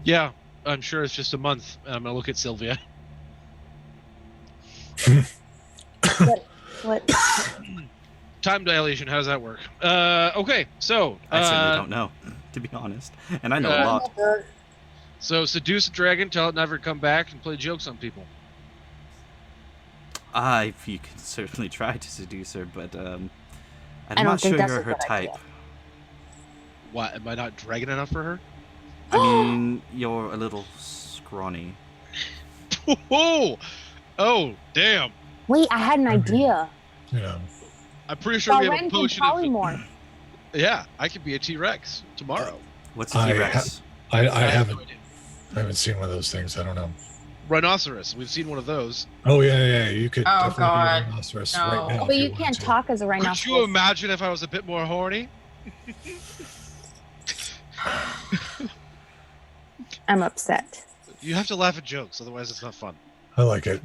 Speaker 2: Yeah, I'm sure it's just a month. I'm gonna look at Sylvia.
Speaker 8: What?
Speaker 2: Time dilation. How does that work? Okay, so
Speaker 1: I certainly don't know, to be honest. And I know a
Speaker 2: Uh,
Speaker 1: lot.
Speaker 2: so seduce a dragon, tell it never to come back, and play jokes on people.
Speaker 1: You can certainly try to seduce her, but I'm
Speaker 8: I don't
Speaker 1: not
Speaker 8: think
Speaker 1: sure
Speaker 8: that's
Speaker 1: you're
Speaker 8: a
Speaker 1: her
Speaker 8: good
Speaker 1: type.
Speaker 8: idea.
Speaker 2: What? Am I not dragon enough for her?
Speaker 1: I mean, you're a little scrawny.
Speaker 2: Oh, damn!
Speaker 8: Wait, I had an
Speaker 4: Okay.
Speaker 8: idea.
Speaker 4: You know.
Speaker 2: I'm pretty sure we have a
Speaker 8: Garen can
Speaker 2: potion. Of,
Speaker 8: polymorph.
Speaker 2: yeah, I could be a T-Rex tomorrow.
Speaker 1: What's a
Speaker 4: I
Speaker 1: T-Rex?
Speaker 4: I
Speaker 2: have no
Speaker 4: haven't
Speaker 2: idea.
Speaker 4: seen one of those things. I don't know.
Speaker 2: Rhinoceros. We've seen one of those.
Speaker 4: Oh yeah. You could
Speaker 6: Oh,
Speaker 4: definitely
Speaker 6: God.
Speaker 4: be a rhinoceros
Speaker 6: No.
Speaker 4: right now.
Speaker 8: But
Speaker 4: if
Speaker 8: you
Speaker 4: wanted
Speaker 8: can't
Speaker 4: to.
Speaker 8: talk as a
Speaker 2: Could you
Speaker 8: rhinoceros.
Speaker 2: imagine if I was a bit more horny?
Speaker 3: I'm upset.
Speaker 2: You have to laugh at jokes, otherwise it's not fun.
Speaker 4: I like it.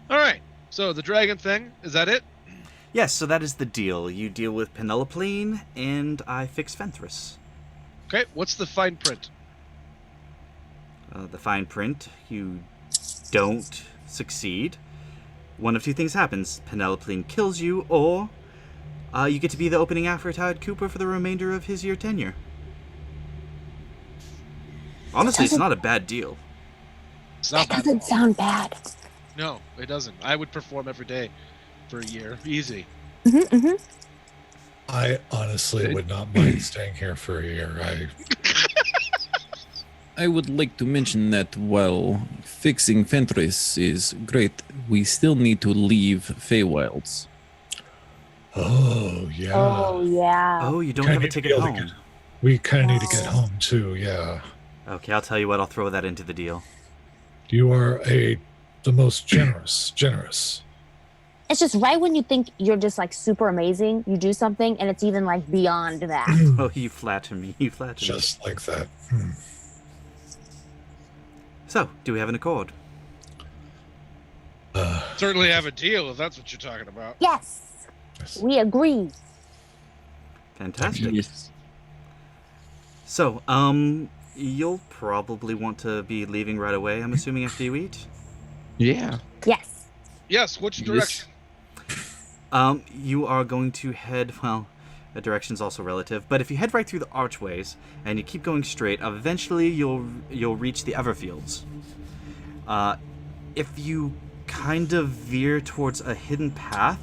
Speaker 2: All right. So the dragon thing, is that it?
Speaker 1: Yes, so that is the deal. You deal with Penelope, and I fix Fenthras.
Speaker 2: Okay. What's the fine print?
Speaker 1: The fine print, you don't succeed. One of two things happens. Penelope kills you, or you get to be the opening act for Tad Cooper for the remainder of his year tenure. Honestly, it's not a bad deal.
Speaker 2: It's not
Speaker 3: That
Speaker 2: bad.
Speaker 3: doesn't sound bad.
Speaker 2: No, it doesn't. I would perform every day for a year. Easy.
Speaker 4: I honestly would not mind staying here for a year.
Speaker 5: I would like to mention that while fixing Fenris is great, we still need to leave Feywilds.
Speaker 4: Oh yeah.
Speaker 8: Oh yeah.
Speaker 1: Oh, you don't
Speaker 4: Kinda
Speaker 1: have a
Speaker 4: need to
Speaker 1: ticket
Speaker 4: be able to
Speaker 1: home.
Speaker 4: We kind of need to get
Speaker 8: No.
Speaker 4: home too. Yeah.
Speaker 1: Okay, I'll tell you what. I'll throw that into the deal.
Speaker 4: You are the most generous.
Speaker 8: It's just right when you think you're just like super amazing, you do something and it's even like beyond that.
Speaker 1: Oh, you flatter me. You flatter me.
Speaker 4: Just like that.
Speaker 1: So, do we have an accord?
Speaker 2: Certainly have a deal if that's what you're talking about.
Speaker 8: Yes,
Speaker 4: Yes.
Speaker 8: we agree.
Speaker 1: Fantastic.
Speaker 5: Yes.
Speaker 1: So, you'll probably want to be leaving right away, I'm assuming, after you eat?
Speaker 7: Yeah.
Speaker 8: Yes.
Speaker 2: Yes, which
Speaker 5: Yes.
Speaker 2: direction?
Speaker 1: You are going to head, well, the direction's also relative, but if you head right through the archways and you keep going straight, eventually you'll reach the Everfields. If you kind of veer towards a hidden path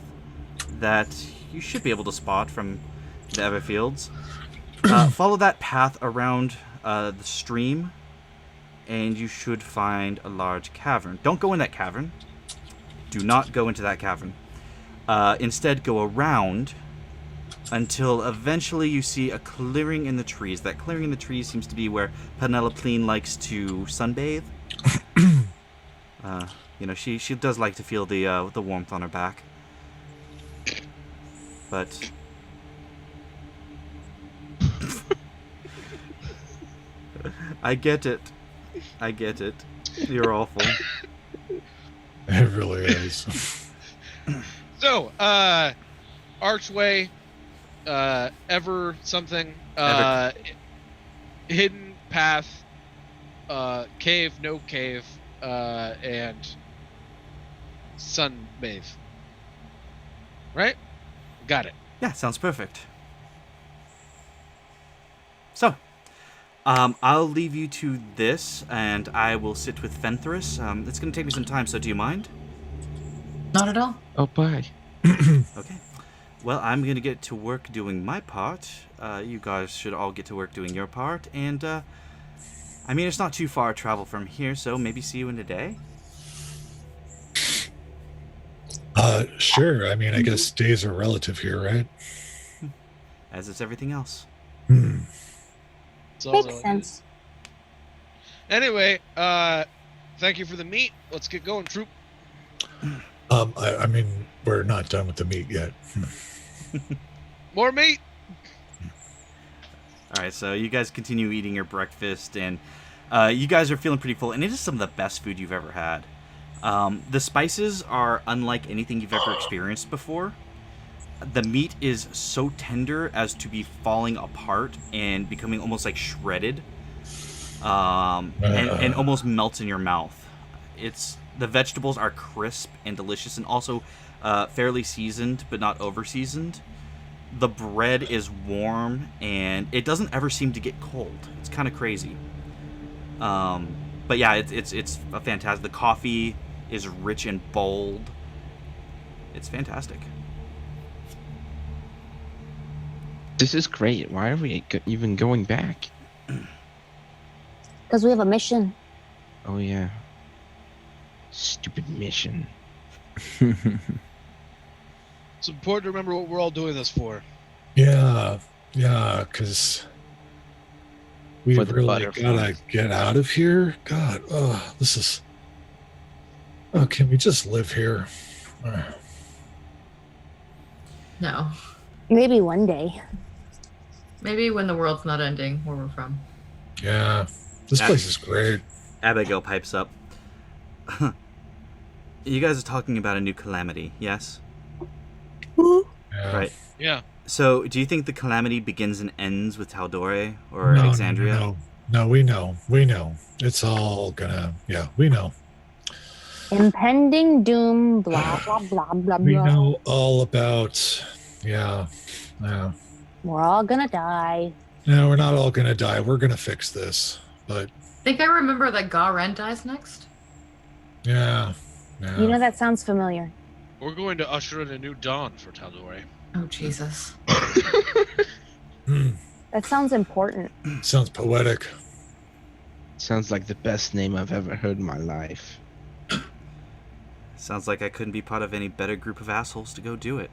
Speaker 1: that you should be able to spot from the Everfields, follow that path around the stream, and you should find a large cavern. Don't go in that cavern. Do not go into that cavern. Instead, go around until eventually you see a clearing in the trees. That clearing in the trees seems to be where Penelope likes to sunbathe. She does like to feel the warmth on her back. But I get it. You're awful.
Speaker 4: It really is.
Speaker 2: So, archway, ever something, hidden path, cave, no cave, and sunbathe. Right? Got it.
Speaker 1: Yeah, sounds perfect. So, I'll leave you to this, and I will sit with Fenthorus. It's going to take me some time, so do you mind?
Speaker 6: Not at all.
Speaker 7: Oh, bye.
Speaker 1: Okay. Well, I'm going to get to work doing my part. You guys should all get to work doing your part, and, I mean, it's not too far travel from here, so maybe see you in a day?
Speaker 4: Sure. I mean, I guess days are relative here, right?
Speaker 1: As is everything else.
Speaker 2: So,
Speaker 8: Makes sense.
Speaker 2: Anyway, thank you for the meat. Let's get going, troop.
Speaker 4: I mean, we're not done with the meat yet.
Speaker 2: More meat.
Speaker 1: All right, so you guys continue eating your breakfast, and you guys are feeling pretty full, and it is some of the best food you've ever had. The spices are unlike anything you've ever experienced before. The meat is so tender as to be falling apart and becoming almost like shredded, and almost melts in your mouth. The vegetables are crisp and delicious, and also fairly seasoned, but not over seasoned. The bread is warm, and it doesn't ever seem to get cold. It's kind of crazy. But yeah, it's a fantastic. The coffee is rich and bold. It's fantastic.
Speaker 7: This is great. Why are we even going back?
Speaker 8: Because we have a mission.
Speaker 7: Oh, yeah. Stupid mission.
Speaker 2: It's important to remember what we're all doing this for.
Speaker 4: Yeah, because we
Speaker 7: For the
Speaker 4: really
Speaker 7: butterflies.
Speaker 4: gotta get out of here. God, this is. Oh, can we just live here?
Speaker 6: No.
Speaker 8: Maybe one day.
Speaker 6: Maybe when the world's not ending, where we're from.
Speaker 4: Yeah, this place is great.
Speaker 1: Abigail pipes up. You guys are talking about a new calamity, yes?
Speaker 4: Yeah.
Speaker 1: Right.
Speaker 2: Yeah.
Speaker 1: So, do you think the calamity begins and ends with Tal'Dorei or
Speaker 4: No,
Speaker 1: Alexandria?
Speaker 4: No, we know. It's all gonna. Yeah, we know.
Speaker 8: Impending doom, blah, blah, blah, blah,
Speaker 4: We
Speaker 8: blah.
Speaker 4: know all about. Yeah.
Speaker 8: We're all gonna die.
Speaker 4: No, we're not all gonna die. We're gonna fix this. But
Speaker 6: I think I remember that Garen dies next.
Speaker 4: yeah.
Speaker 8: You know, that sounds familiar.
Speaker 2: We're going to usher in a new dawn for Tal'Dorei.
Speaker 6: Oh, Jesus.
Speaker 8: That sounds important.
Speaker 4: Sounds poetic.
Speaker 7: Sounds like the best name I've ever heard in my life.
Speaker 1: Sounds like I couldn't be part of any better group of assholes to go do it.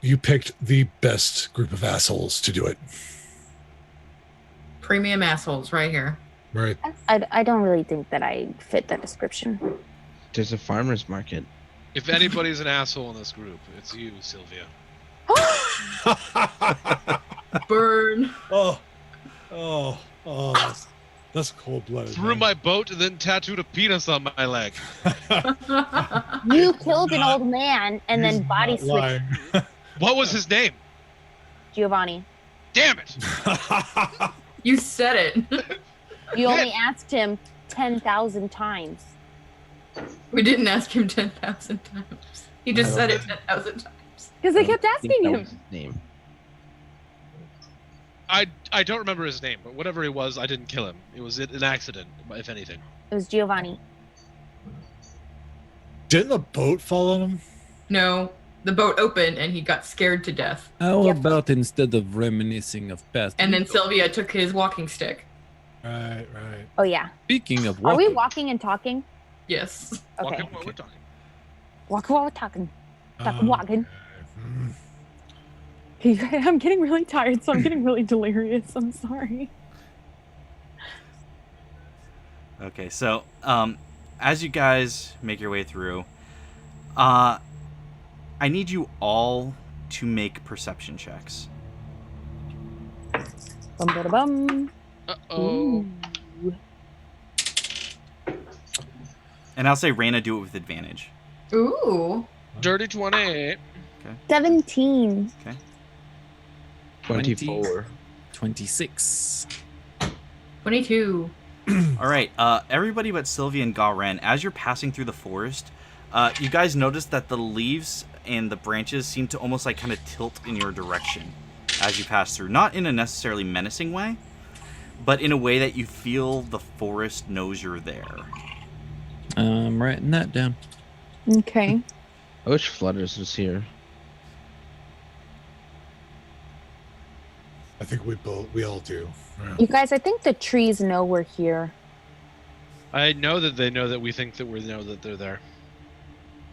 Speaker 4: You picked the best group of assholes to do it.
Speaker 6: Premium assholes right here.
Speaker 4: Right.
Speaker 8: I don't really think that I fit that description.
Speaker 7: There's a farmer's market.
Speaker 2: If anybody's an asshole in this group, it's you, Sylvia.
Speaker 6: Burn.
Speaker 4: That's cold-blooded.
Speaker 2: Threw my boat and then tattooed a penis on my leg.
Speaker 8: You killed an old man and then body switched
Speaker 4: lying.
Speaker 2: What was his name?
Speaker 8: Giovanni.
Speaker 2: Damn it!
Speaker 6: You said it.
Speaker 8: You only asked him 10,000 times.
Speaker 6: We didn't ask him 10,000 times. He just said it 10,000 times.
Speaker 8: Because they kept asking
Speaker 7: That
Speaker 8: him.
Speaker 7: was his name.
Speaker 2: I don't remember his name, but whatever he was, I didn't kill him. It was an accident, if anything.
Speaker 8: It was Giovanni.
Speaker 4: Didn't the boat fall on him?
Speaker 6: No, the boat opened and he got scared to death.
Speaker 5: How
Speaker 8: Yep.
Speaker 5: about instead of reminiscing of past?
Speaker 6: And then Sylvia took his walking stick.
Speaker 4: Right.
Speaker 8: Oh, yeah.
Speaker 5: Speaking of
Speaker 8: Are we
Speaker 5: walking,
Speaker 8: walking and talking?
Speaker 6: Yes.
Speaker 8: Okay.
Speaker 2: Walking while we're talking.
Speaker 8: Walk while we're talking. Walking.
Speaker 4: Mm.
Speaker 3: I'm getting really tired, so I'm getting really delirious. I'm sorry.
Speaker 1: Okay, so as you guys make your way through, I need you all to make perception checks.
Speaker 3: Bum, bada, bum.
Speaker 2: Uh-oh.
Speaker 3: Ooh.
Speaker 1: And I'll say Raina, do it with advantage.
Speaker 6: Ooh.
Speaker 2: Dirty 20.
Speaker 8: 17.
Speaker 7: 24.
Speaker 5: 26.
Speaker 6: 22.
Speaker 1: All right, everybody but Sylvia and Garen, as you're passing through the forest, you guys notice that the leaves and the branches seem to almost like kind of tilt in your direction as you pass through. Not in a necessarily menacing way, but in a way that you feel the forest knows you're there.
Speaker 5: I'm writing that down.
Speaker 3: Okay.
Speaker 7: I wish Flutters was here.
Speaker 4: I think we all do. Yeah.
Speaker 8: You guys, I think the trees know we're here.
Speaker 2: I know that they know that we think that we know that they're there.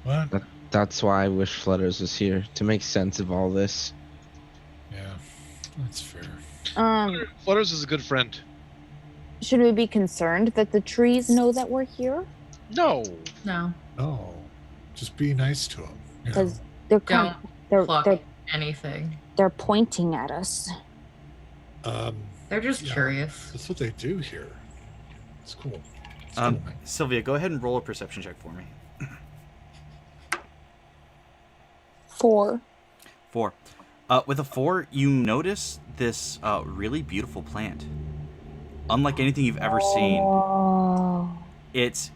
Speaker 4: What?
Speaker 7: That's why I wish Flutters was here, to make sense of all this.
Speaker 4: Yeah, that's fair.
Speaker 2: Flutters is a good friend.
Speaker 8: Should we be concerned that the trees know that we're here?
Speaker 2: No.
Speaker 6: No.
Speaker 4: Oh, just be nice to him.
Speaker 8: Because they're
Speaker 6: Don't
Speaker 8: they're,
Speaker 6: pluck
Speaker 8: they're
Speaker 6: anything.
Speaker 8: they're pointing at us.
Speaker 6: They're just
Speaker 4: Yeah.
Speaker 6: curious.
Speaker 4: That's what they do here. It's cool. It's
Speaker 1: Um,
Speaker 4: cool, man.
Speaker 1: Sylvia, go ahead and roll a perception check for me.
Speaker 3: 4.
Speaker 1: 4. With a 4, you notice this really beautiful plant. Unlike anything you've ever seen.
Speaker 8: Oh.
Speaker 1: It's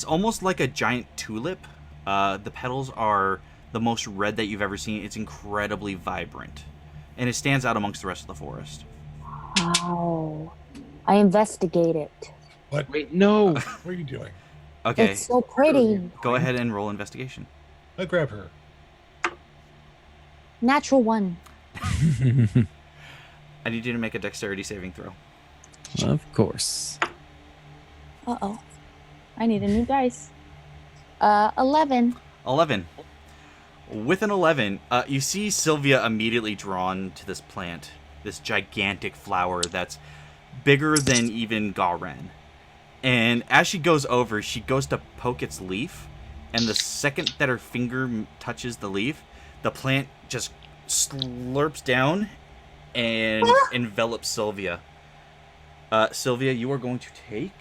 Speaker 1: almost like a giant tulip. The petals are the most red that you've ever seen. It's incredibly vibrant. And it stands out amongst the rest of the forest.
Speaker 8: Wow. I investigate it.
Speaker 4: What?
Speaker 7: Wait, no!
Speaker 4: What are you doing?
Speaker 1: Okay,
Speaker 8: It's so pretty.
Speaker 1: go ahead and roll investigation.
Speaker 4: I grab her.
Speaker 8: Natural 1.
Speaker 1: I need you to make a dexterity saving throw.
Speaker 5: Of course.
Speaker 8: Uh-oh. I need a new dice. 11.
Speaker 1: 11. With an 11, you see Sylvia immediately drawn to this plant. This gigantic flower that's bigger than even Garen. And as she goes over, she goes to poke its leaf. And the second that her finger touches the leaf, the plant just slurps down and envelops Sylvia. Sylvia, you are going to take...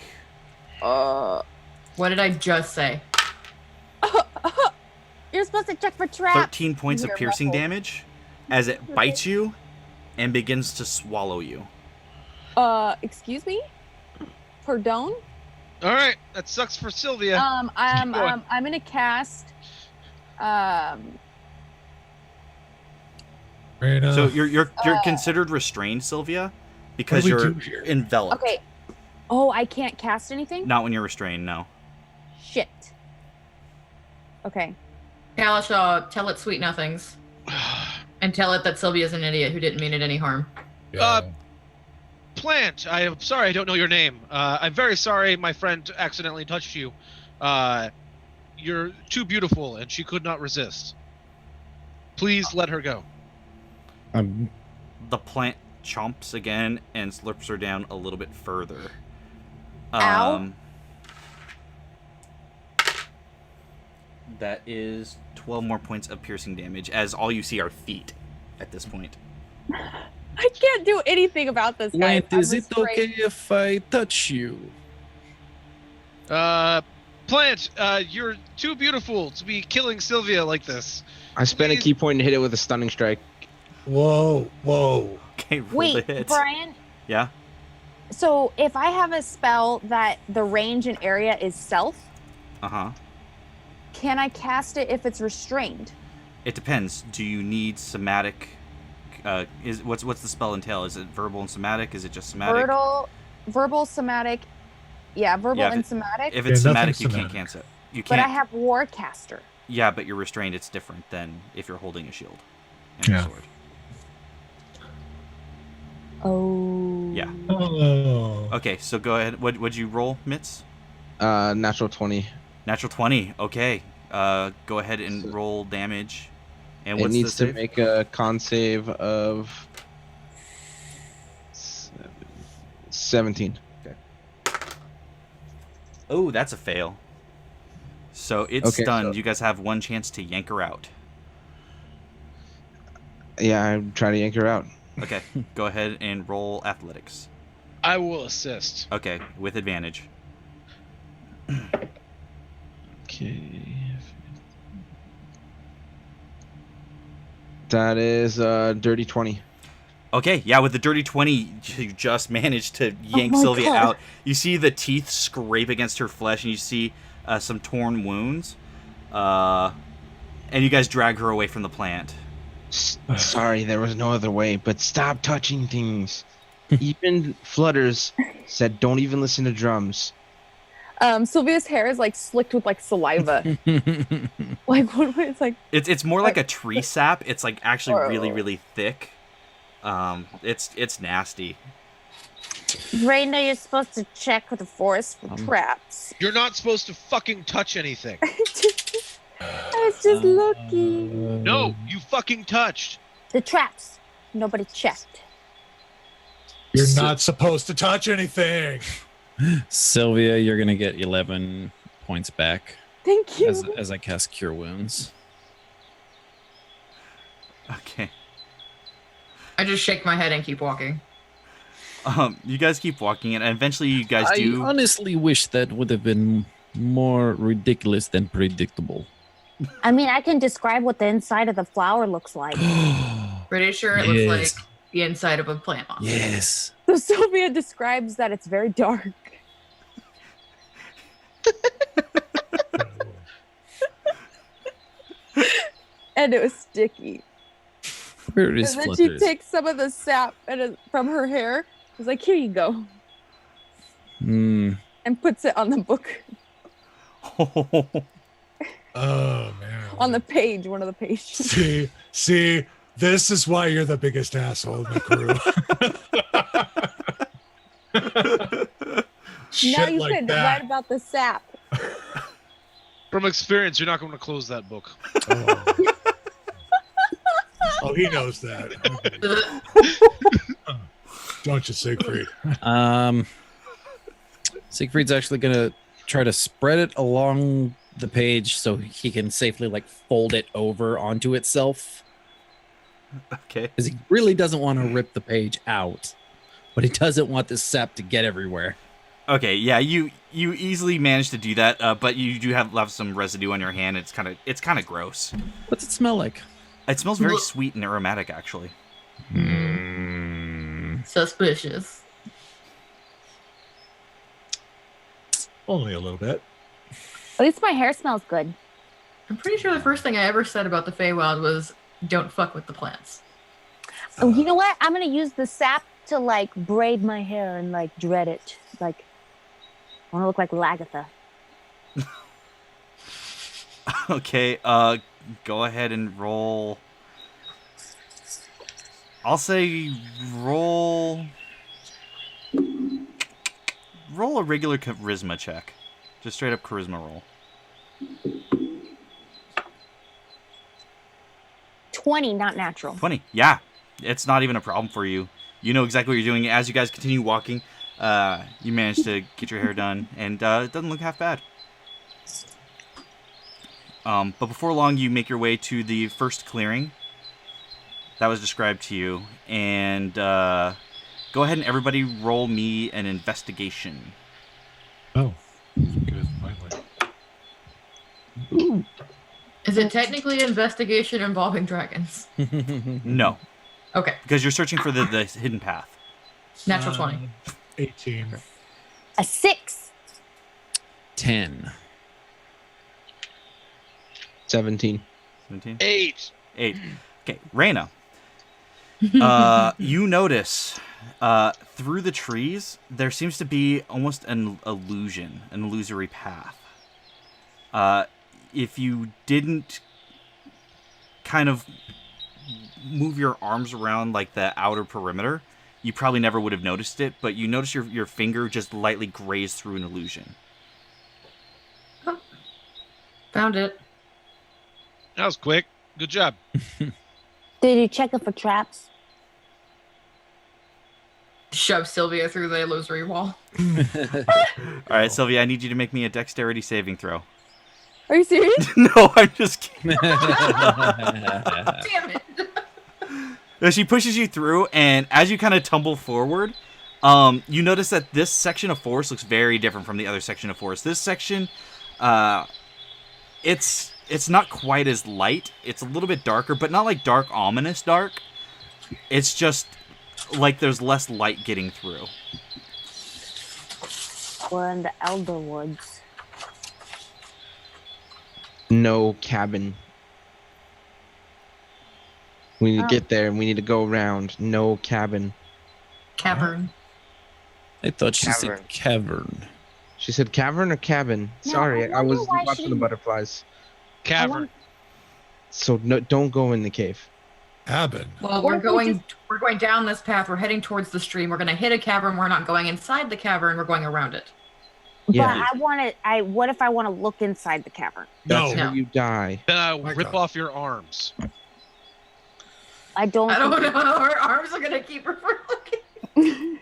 Speaker 6: What did I just say?
Speaker 8: You're supposed to check for traps.
Speaker 1: 13 points of
Speaker 8: You're
Speaker 1: piercing
Speaker 8: muffled.
Speaker 1: damage as it bites you and begins to swallow you.
Speaker 3: Excuse me? Pardon?
Speaker 2: All right, that sucks for Sylvia.
Speaker 3: I'm
Speaker 2: going.
Speaker 3: gonna cast
Speaker 4: Raina,
Speaker 1: So you're considered restrained, Sylvia, because
Speaker 4: What do we
Speaker 1: you're
Speaker 4: do here?
Speaker 1: enveloped.
Speaker 3: Okay. Oh, I can't cast anything?
Speaker 1: Not when you're restrained, no.
Speaker 3: Shit. Okay.
Speaker 6: Kalishaw, tell it sweet nothings. And tell it that Sylvia's an idiot who didn't mean it any harm.
Speaker 4: yeah.
Speaker 2: Plant, I am sorry I don't know your name. I'm very sorry my friend accidentally touched you. You're too beautiful and she could not resist. Please let her go.
Speaker 1: The plant chomps again and slurps her down a little bit further.
Speaker 3: Ow.
Speaker 1: That is 12 more points of piercing damage, as all you see are feet at this point.
Speaker 3: I can't do anything about this, guys.
Speaker 5: Plant, is it okay if I touch you?
Speaker 2: Plant, you're too beautiful to be killing Sylvia like this.
Speaker 7: I spent a key point and hit it with a stunning strike.
Speaker 4: Whoa.
Speaker 1: Okay, roll
Speaker 8: Wait,
Speaker 1: the hit.
Speaker 8: Brian.
Speaker 1: Yeah?
Speaker 8: So if I have a spell that the range and area is self,
Speaker 1: Uh-huh.
Speaker 8: can I cast it if it's restrained?
Speaker 1: It depends. Do you need somatic? What's the spell entail? Is it verbal and somatic? Is it just somatic?
Speaker 8: Verbal, somatic. Yeah, verbal
Speaker 1: Yeah,
Speaker 8: and somatic.
Speaker 1: If it's
Speaker 4: Yeah,
Speaker 1: somatic,
Speaker 4: nothing's
Speaker 1: you can't
Speaker 4: somatic.
Speaker 1: cancel it. You
Speaker 8: But
Speaker 1: can't.
Speaker 8: I have Warcaster.
Speaker 1: Yeah, but you're restrained. It's different than if you're holding a shield and a
Speaker 4: Yeah.
Speaker 1: sword.
Speaker 8: Oh.
Speaker 1: Yeah.
Speaker 4: Oh.
Speaker 1: Okay, so go ahead. What'd you roll, Mitz?
Speaker 7: Natural 20.
Speaker 1: Natural 20. Okay. Go ahead and roll damage. And
Speaker 7: It
Speaker 1: what's
Speaker 7: needs
Speaker 1: the
Speaker 7: to
Speaker 1: save?
Speaker 7: make a con save of 17.
Speaker 1: Oh, that's a fail. So it's
Speaker 7: Okay,
Speaker 1: stunned.
Speaker 7: so-
Speaker 1: You guys have one chance to yank her out.
Speaker 7: Yeah, I'm trying to yank her out.
Speaker 1: Okay, go ahead and roll athletics.
Speaker 2: I will assist.
Speaker 1: Okay, with advantage.
Speaker 7: Okay. That is dirty 20.
Speaker 1: Okay, yeah, with the dirty 20, you just managed to yank
Speaker 3: my
Speaker 1: Sylvia
Speaker 3: God.
Speaker 1: out. You see the teeth scrape against her flesh, and you see some torn wounds. And you guys drag her away from the plant.
Speaker 7: Sorry, there was no other way, but stop touching things. Even Flutters said don't even listen to drums.
Speaker 3: Sylvia's hair is like slicked with like saliva. Like what? It's like
Speaker 1: It's more like a tree sap. It's like actually really,
Speaker 3: Oh.
Speaker 1: really thick. It's nasty.
Speaker 8: Raina, you're supposed to check the forest for traps.
Speaker 2: You're not supposed to fucking touch anything.
Speaker 3: I was just looking.
Speaker 2: No, you fucking touched.
Speaker 8: The traps. Nobody checked.
Speaker 4: You're not supposed to touch anything.
Speaker 5: Sylvia, you're gonna get 11 points back
Speaker 3: Thank you.
Speaker 5: as I cast Cure Wounds.
Speaker 1: Okay.
Speaker 6: I just shake my head and keep walking.
Speaker 1: You guys keep walking, and eventually you guys
Speaker 5: I
Speaker 1: do.
Speaker 5: honestly wish that would have been more ridiculous than predictable.
Speaker 8: I mean, I can describe what the inside of the flower looks like.
Speaker 6: Pretty sure it looks like the inside of a plant monster.
Speaker 5: Yes.
Speaker 3: So Sylvia describes that it's very dark. And it was sticky.
Speaker 5: Where is
Speaker 3: And then she
Speaker 5: Flutters?
Speaker 3: takes some of the sap from her hair. She's like, "Here you go," and puts it on the book,
Speaker 4: Oh man.
Speaker 3: on the page, one of the pages.
Speaker 4: See, this is why you're the biggest asshole in the crew. Shit
Speaker 3: Now you
Speaker 4: like
Speaker 3: could
Speaker 4: that.
Speaker 3: write about the sap.
Speaker 2: From experience, you're not going to close that book.
Speaker 4: Oh. Oh, he knows that. Okay. Don't you, Siegfried?
Speaker 5: Siegfried's actually gonna try to spread it along the page so he can safely like fold it over onto itself.
Speaker 1: Okay.
Speaker 5: Because he really doesn't want to rip the page out, but he doesn't want the sap to get everywhere.
Speaker 1: Okay, yeah, you easily managed to do that, but you do have some residue on your hand. It's kind of gross.
Speaker 5: What's it smell like?
Speaker 1: It smells very sweet and aromatic, actually.
Speaker 6: Suspicious.
Speaker 4: Only a little bit.
Speaker 8: At least my hair smells good.
Speaker 6: I'm pretty sure the first thing I ever said about the Feywild was don't fuck with the plants.
Speaker 8: Oh, you know what? I'm gonna use the sap to like braid my hair and like dread it. Like, I want to look like Lagatha.
Speaker 1: Okay, go ahead and roll. I'll say roll a regular charisma check. Just straight up charisma roll.
Speaker 8: 20, not natural.
Speaker 1: 20. Yeah. it's not even a problem for you. You know exactly what you're doing. As you guys continue walking, you manage to get your hair done, and it doesn't look half bad. But before long, you make your way to the first clearing that was described to you, and go ahead and everybody roll me an investigation.
Speaker 4: Oh, good. Finally.
Speaker 7: Ooh.
Speaker 6: Is it technically an investigation involving dragons?
Speaker 1: No,
Speaker 6: Okay,
Speaker 1: because you're searching for the hidden path.
Speaker 6: natural 20.
Speaker 4: 18.
Speaker 8: A 6.
Speaker 5: 10.
Speaker 7: 17.
Speaker 1: 17?
Speaker 2: 8.
Speaker 1: 8. Okay, Reyna. You notice through the trees there seems to be almost an illusory path. If you didn't kind of move your arms around like the outer perimeter, you probably never would have noticed it, but you notice your finger just lightly grazed through an illusion.
Speaker 6: Found it.
Speaker 2: That was quick. Good job.
Speaker 8: Did you check it for traps?
Speaker 6: Shove Sylvia through the illusory wall.
Speaker 1: All right, Sylvia, I need you to make me a dexterity saving throw.
Speaker 3: Are you serious?
Speaker 1: No, I'm just kidding.
Speaker 6: Damn it.
Speaker 1: She pushes you through, and as you kind of tumble forward, you notice that this section of forest looks very different from the other section of forest. This section, it's not quite as light. It's a little bit darker, but not like dark, ominous dark. It's just like there's less light getting through.
Speaker 8: We're in the Elder Woods.
Speaker 7: No cabin. We need to get there and we need to go around. No cabin.
Speaker 6: Cavern.
Speaker 5: I thought she said cavern.
Speaker 7: She said cavern or cabin?
Speaker 8: No,
Speaker 7: Sorry,
Speaker 8: I
Speaker 7: I was
Speaker 8: wonder why
Speaker 7: watching
Speaker 8: she-
Speaker 7: the butterflies.
Speaker 2: Cavern.
Speaker 7: So no, don't go in the cave.
Speaker 4: Cabin.
Speaker 6: Well,
Speaker 3: What
Speaker 6: we're
Speaker 3: if we
Speaker 6: going down this path. We're heading towards the stream. We're going to hit a cavern. We're not going inside the cavern. We're going around it.
Speaker 7: Yeah.
Speaker 8: But what if I want to look inside the cavern?
Speaker 7: That's
Speaker 4: No.
Speaker 7: how you die.
Speaker 2: Then I'll
Speaker 4: My
Speaker 2: rip
Speaker 4: God.
Speaker 2: off your arms.
Speaker 8: I don't.
Speaker 6: I don't know
Speaker 8: think-
Speaker 6: how her arms are going to keep her from looking.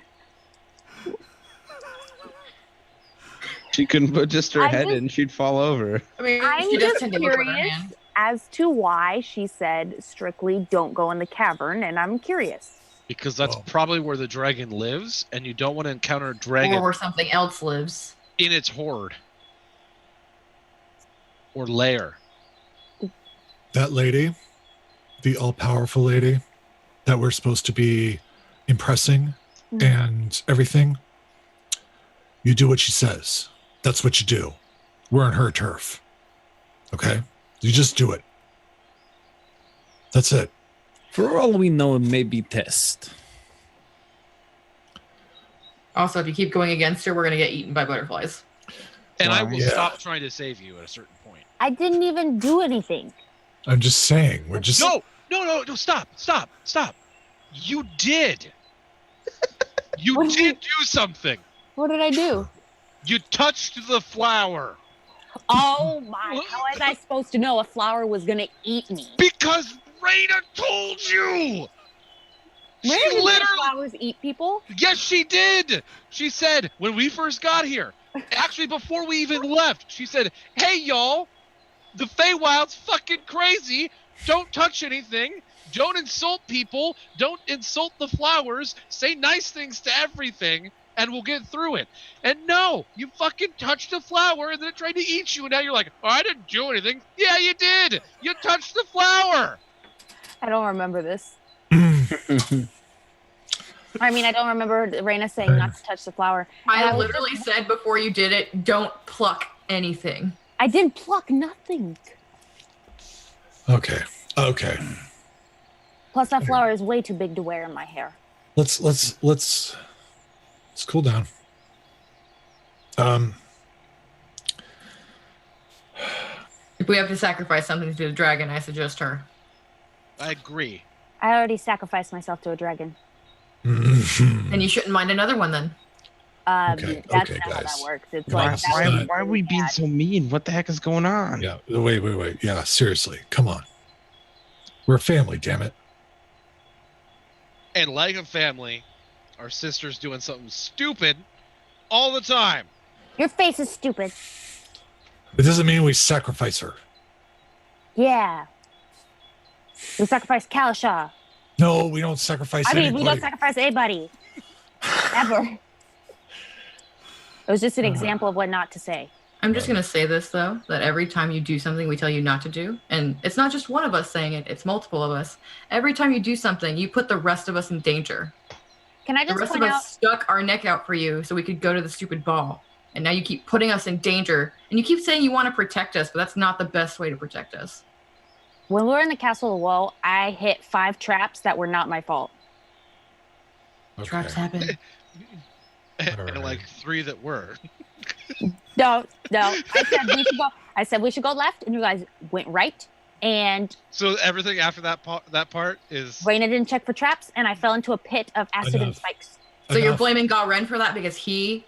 Speaker 7: She couldn't put just her
Speaker 8: I
Speaker 7: head
Speaker 8: just-
Speaker 7: in, she'd fall over.
Speaker 6: I mean,
Speaker 8: I'm
Speaker 6: she does
Speaker 8: just
Speaker 6: tend to look with her
Speaker 8: curious
Speaker 6: hand.
Speaker 8: as to why she said strictly don't go in the cavern, and I'm curious.
Speaker 2: Because that's
Speaker 4: Oh.
Speaker 2: probably where the dragon lives, and you don't want to encounter a dragon
Speaker 6: Or where something else lives.
Speaker 2: in its horde. Or lair.
Speaker 4: That lady, the all-powerful lady that we're supposed to be impressing
Speaker 8: Mhm.
Speaker 4: and everything, you do what she says. That's what you do. We're on her turf. Okay? You just do it. That's it.
Speaker 5: For all we know, it may be test.
Speaker 6: Also, if you keep going against her, we're going to get eaten by butterflies.
Speaker 2: And I will
Speaker 4: Yeah.
Speaker 2: stop trying to save you at a certain point.
Speaker 8: I didn't even do anything.
Speaker 4: I'm just saying. We're just
Speaker 2: No, stop. You did. You
Speaker 3: What
Speaker 2: did do something.
Speaker 3: What did I do?
Speaker 2: You touched the flower.
Speaker 8: Oh my! How was I supposed to know a flower was gonna eat me?
Speaker 2: Because Reyna told you.
Speaker 8: Where
Speaker 2: She
Speaker 8: did
Speaker 2: literally.
Speaker 8: flowers eat people?
Speaker 2: Yes, she did. She said when we first got here, actually before we even left, she said, "Hey y'all, the Feywild's fucking crazy. Don't touch anything. Don't insult people. Don't insult the flowers. Say nice things to everything, and we'll get through it." And no, you fucking touched a flower, and then it tried to eat you, and now you're like, "Oh, I didn't do anything." Yeah, you did. You touched the flower.
Speaker 3: I don't remember this.
Speaker 8: I mean, I don't remember Raina saying not to touch the flower. And
Speaker 6: I
Speaker 8: was
Speaker 6: literally
Speaker 8: just-
Speaker 6: said before you did it, don't pluck anything.
Speaker 8: I didn't pluck nothing.
Speaker 4: okay. Okay.
Speaker 8: Plus, that flower is way too big to wear in my hair.
Speaker 4: Let's cool down.
Speaker 6: If we have to sacrifice something to the dragon, I suggest her.
Speaker 2: I agree.
Speaker 8: I already sacrificed myself to a dragon.
Speaker 6: And you shouldn't mind another one then.
Speaker 4: Okay,
Speaker 8: That's
Speaker 4: okay,
Speaker 8: not how
Speaker 4: guys.
Speaker 8: that works. It's
Speaker 4: Why-
Speaker 8: like
Speaker 4: why-
Speaker 8: that was
Speaker 7: Why are we being
Speaker 8: bad.
Speaker 7: so mean? What the heck is going on?
Speaker 4: Yeah. Wait. Yeah, seriously. Come on. We're a family, damn it.
Speaker 2: And like a family, our sister's doing something stupid all the time.
Speaker 8: Your face is stupid.
Speaker 4: It doesn't mean we sacrifice her.
Speaker 8: Yeah. We sacrifice Kalisha.
Speaker 4: No, we don't sacrifice
Speaker 8: I mean,
Speaker 4: anybody.
Speaker 8: we don't sacrifice anybody. Ever. It was just an example of what not to say.
Speaker 6: I'm just gonna say this though, that every time you do something we tell you not to do, and it's not just one of us saying it, it's multiple of us. Every time you do something, you put the rest of us in danger.
Speaker 8: Can I
Speaker 6: The
Speaker 8: just
Speaker 6: rest of
Speaker 8: point out?
Speaker 6: us stuck our neck out for you so we could go to the stupid ball. And now you keep putting us in danger. And you keep saying you want to protect us, but that's not the best way to protect us.
Speaker 8: When we were in the Castle of Woe, I hit 5 traps that were not my fault.
Speaker 4: Okay.
Speaker 6: Traps happen.
Speaker 2: And like 3 that were.
Speaker 8: No. I said we should go left, and you guys went right. And
Speaker 2: So everything after that part is.
Speaker 8: Raina didn't check for traps, and I fell into a pit of acid and
Speaker 4: Enough.
Speaker 8: spikes.
Speaker 6: So you're
Speaker 4: Enough.
Speaker 6: blaming Garen for that because he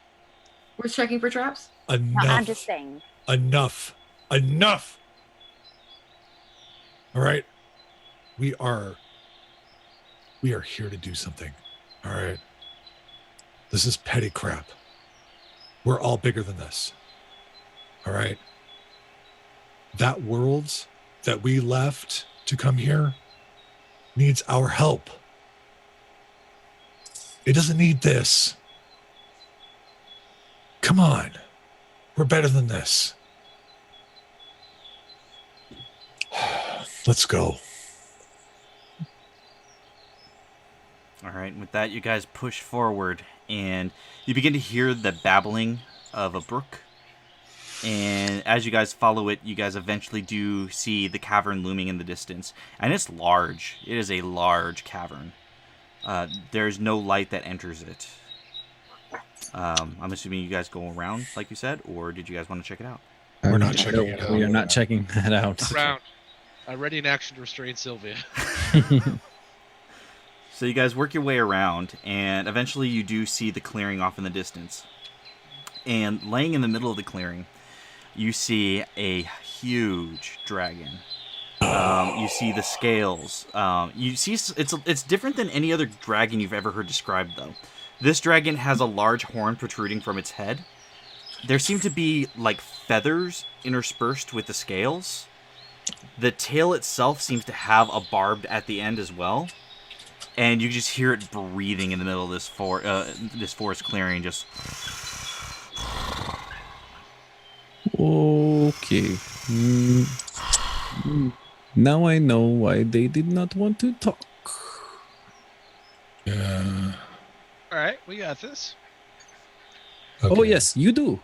Speaker 6: was checking for traps?
Speaker 8: No,
Speaker 4: Enough.
Speaker 8: I'm just saying.
Speaker 4: Enough. All right. We are here to do something. All right. This is petty crap. We're all bigger than this. All right. That world that we left to come here needs our help. It doesn't need this. Come on. We're better than this. Let's go.
Speaker 1: All right, and with that, you guys push forward, and you begin to hear the babbling of a brook. And as you guys follow it, you guys eventually do see the cavern looming in the distance. And it's large. It is a large cavern. There's no light that enters it. I'm assuming you guys go around, like you said, or did you guys want to check it out?
Speaker 4: We're not checking it out.
Speaker 5: We are not checking that out.
Speaker 2: Round. Ready in action to restrain Sylvia.
Speaker 1: So you guys work your way around, and eventually you do see the clearing off in the distance. And laying in the middle of the clearing, you see a huge dragon. You see the scales. You see it's different than any other dragon you've ever heard described, though. This dragon has a large horn protruding from its head. There seem to be like feathers interspersed with the scales. The tail itself seems to have a barb at the end as well. And you just hear it breathing in the middle of this forest clearing, just.
Speaker 5: Okay. Now I know why they did not want to talk.
Speaker 4: Yeah.
Speaker 2: All right, we got this.
Speaker 5: Oh,
Speaker 4: Okay.
Speaker 5: yes, you do.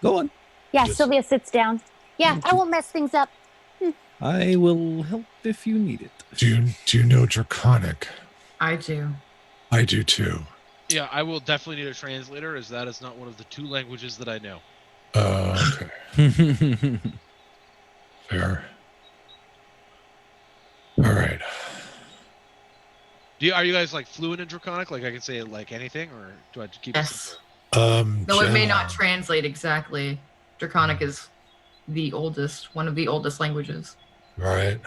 Speaker 5: Go on.
Speaker 8: Yeah,
Speaker 4: Just-
Speaker 8: Sylvia sits down. Yeah, I won't mess things up.
Speaker 5: I will help if you need it.
Speaker 4: Do you know Draconic?
Speaker 6: I do.
Speaker 4: I do too.
Speaker 2: Yeah, I will definitely need a translator, as that is not one of the 2 languages that I know.
Speaker 4: Okay. Fair. All right.
Speaker 2: Are you guys like fluent in Draconic? Like I can say like anything, or do I have to keep it
Speaker 6: Yes.
Speaker 2: simple?
Speaker 6: Though it may
Speaker 4: yeah.
Speaker 6: not translate exactly. Draconic is one of the oldest languages.
Speaker 4: Right.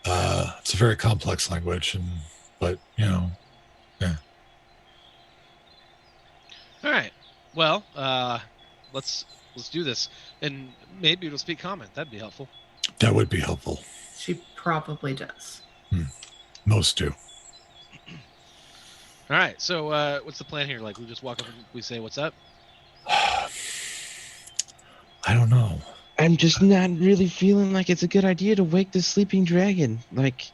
Speaker 4: It's a very complex language, but yeah.
Speaker 2: All right. Well, let's do this, and maybe it'll speak common. That'd be helpful.
Speaker 4: That would be helpful.
Speaker 6: She probably does.
Speaker 4: Most do.
Speaker 2: All right. So, what's the plan here? Like, we just walk up and we say, "What's up?"
Speaker 4: I don't know.
Speaker 7: I'm just not really feeling like it's a good idea to wake the sleeping dragon. Like,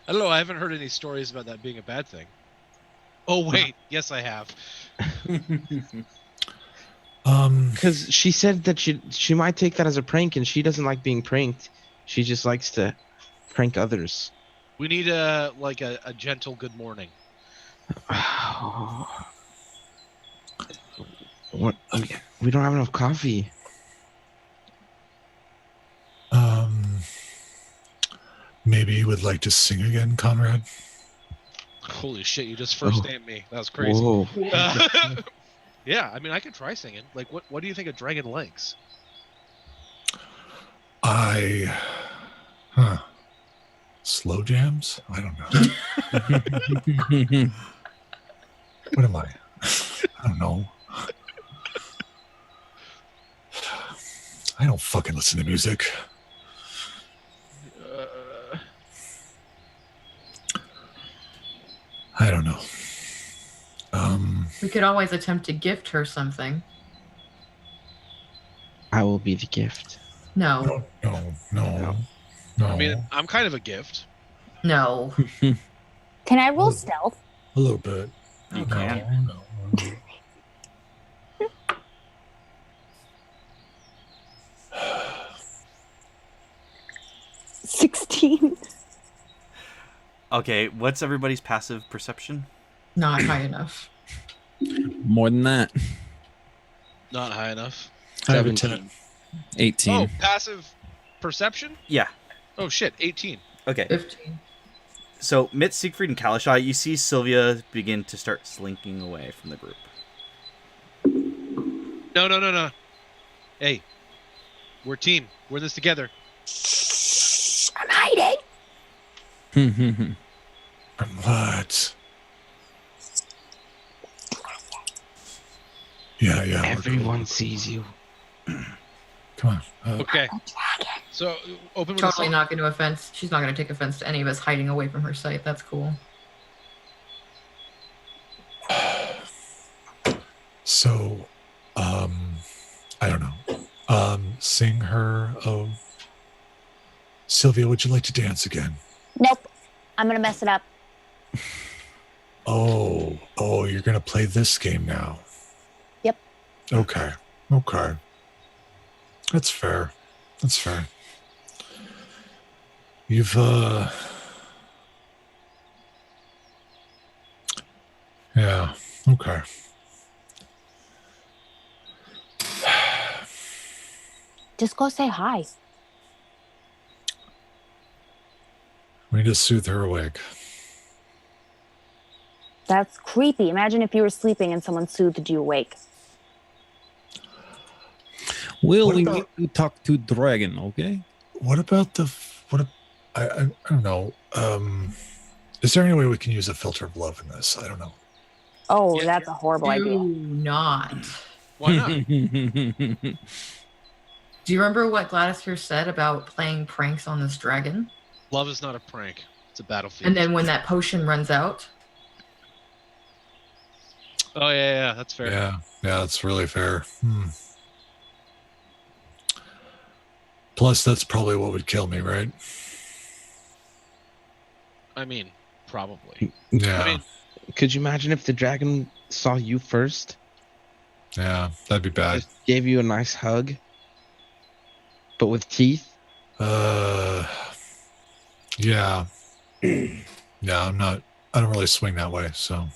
Speaker 2: I don't know. I haven't heard any stories about that being a bad thing. Oh wait, yes, I have.
Speaker 7: because she said that she might take that as a prank, and she doesn't like being pranked. She just likes to prank others.
Speaker 2: We need a gentle good morning.
Speaker 7: What? We don't have enough coffee.
Speaker 4: Maybe you would like to sing again, Conrad?
Speaker 2: Holy shit! You just first named me. That was crazy.
Speaker 7: Whoa.
Speaker 2: Yeah, I mean, I could try singing. Like, what do you think a dragon likes?
Speaker 4: It's slow jams? I don't know. What am I? I don't know. I don't fucking listen to music. I don't know.
Speaker 6: We could always attempt to gift her something.
Speaker 7: I will be the gift.
Speaker 6: No.
Speaker 4: No.
Speaker 2: I mean, I'm kind of a gift.
Speaker 6: No.
Speaker 8: Can I roll stealth?
Speaker 4: A little bit.
Speaker 1: You can.
Speaker 4: No.
Speaker 3: 16.
Speaker 1: Okay, what's everybody's passive perception?
Speaker 6: Not high enough.
Speaker 5: More than that.
Speaker 2: Not high enough.
Speaker 4: I have a
Speaker 7: 17.
Speaker 4: 10.
Speaker 5: 18.
Speaker 2: Oh, passive perception?
Speaker 1: Yeah.
Speaker 2: Oh shit, 18.
Speaker 1: Okay.
Speaker 6: 15.
Speaker 1: So, Mitt, Siegfried, and Kalashai, you see Sylvia begin to start slinking away from the group.
Speaker 2: No. Hey, we're a team. We're in this together.
Speaker 8: I'm hiding.
Speaker 4: From what? Yeah.
Speaker 7: Everyone sees you.
Speaker 4: Come on.
Speaker 2: Okay. So, open with
Speaker 6: Totally
Speaker 2: a
Speaker 6: not going to offense. She's not going to take offense to any of us hiding away from her sight. That's cool.
Speaker 4: So, I don't know. Sing her. Sylvia, would you like to dance again?
Speaker 8: Nope. I'm gonna mess it up.
Speaker 4: Oh, you're gonna play this game now.
Speaker 8: Yep.
Speaker 4: Okay. That's fair. You've yeah, okay.
Speaker 8: Just go say hi.
Speaker 4: We need to soothe her awake.
Speaker 8: That's creepy. Imagine if you were sleeping and someone soothed you awake.
Speaker 5: Will
Speaker 4: What
Speaker 5: we
Speaker 4: about-
Speaker 5: need to talk to Dragon, okay?
Speaker 4: What about I don't know. Is there any way we can use a filter of love in this? I don't know.
Speaker 3: Oh,
Speaker 2: Yeah.
Speaker 3: that's a horrible idea.
Speaker 6: Do not.
Speaker 2: Why not?
Speaker 6: Do you remember what Gladys here said about playing pranks on this dragon?
Speaker 2: Love is not a prank. It's a battlefield.
Speaker 6: And then when that potion runs out,
Speaker 2: Oh yeah, that's fair.
Speaker 4: Yeah, that's really fair. Plus, that's probably what would kill me, right?
Speaker 2: I mean, probably.
Speaker 4: Yeah,
Speaker 2: I mean,
Speaker 7: Could you imagine if the dragon saw you first,
Speaker 4: yeah, that'd be bad.
Speaker 7: just gave you a nice hug, but with teeth?
Speaker 4: Yeah. Yeah, I don't really swing that way, so.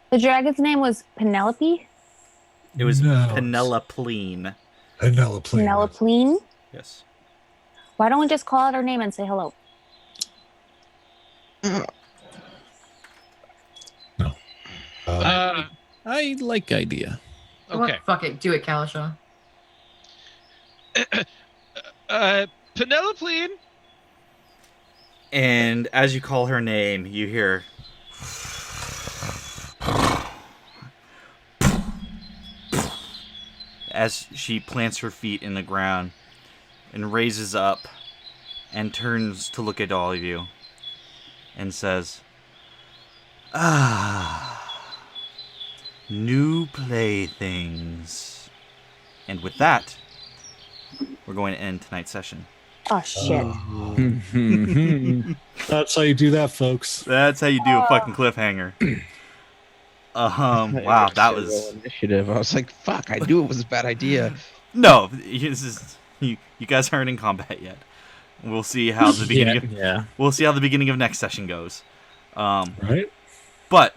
Speaker 8: The dragon's name was Penelope?
Speaker 1: It was
Speaker 4: No.
Speaker 1: Penelope.
Speaker 4: Penelope.
Speaker 8: Penelope?
Speaker 1: Yes.
Speaker 8: Why don't we just call out her name and say hello?
Speaker 4: No.
Speaker 5: I like idea.
Speaker 2: okay.
Speaker 6: fuck it, do it, Kalisha.
Speaker 2: Penelope.
Speaker 1: And as you call her name, you hear as she plants her feet in the ground and raises up and turns to look at all of you and says, new playthings. And with that, we're going to end tonight's session.
Speaker 8: Oh, shit.
Speaker 4: That's how you do that, folks.
Speaker 1: That's how you do a fucking cliffhanger. Wow, that was
Speaker 7: initiative. I was like, fuck, I knew it was a bad idea.
Speaker 1: no. This is you guys aren't in combat yet. We'll see how the beginning.
Speaker 5: Yeah.
Speaker 1: We'll see how the beginning of next session goes.
Speaker 4: Right?
Speaker 1: But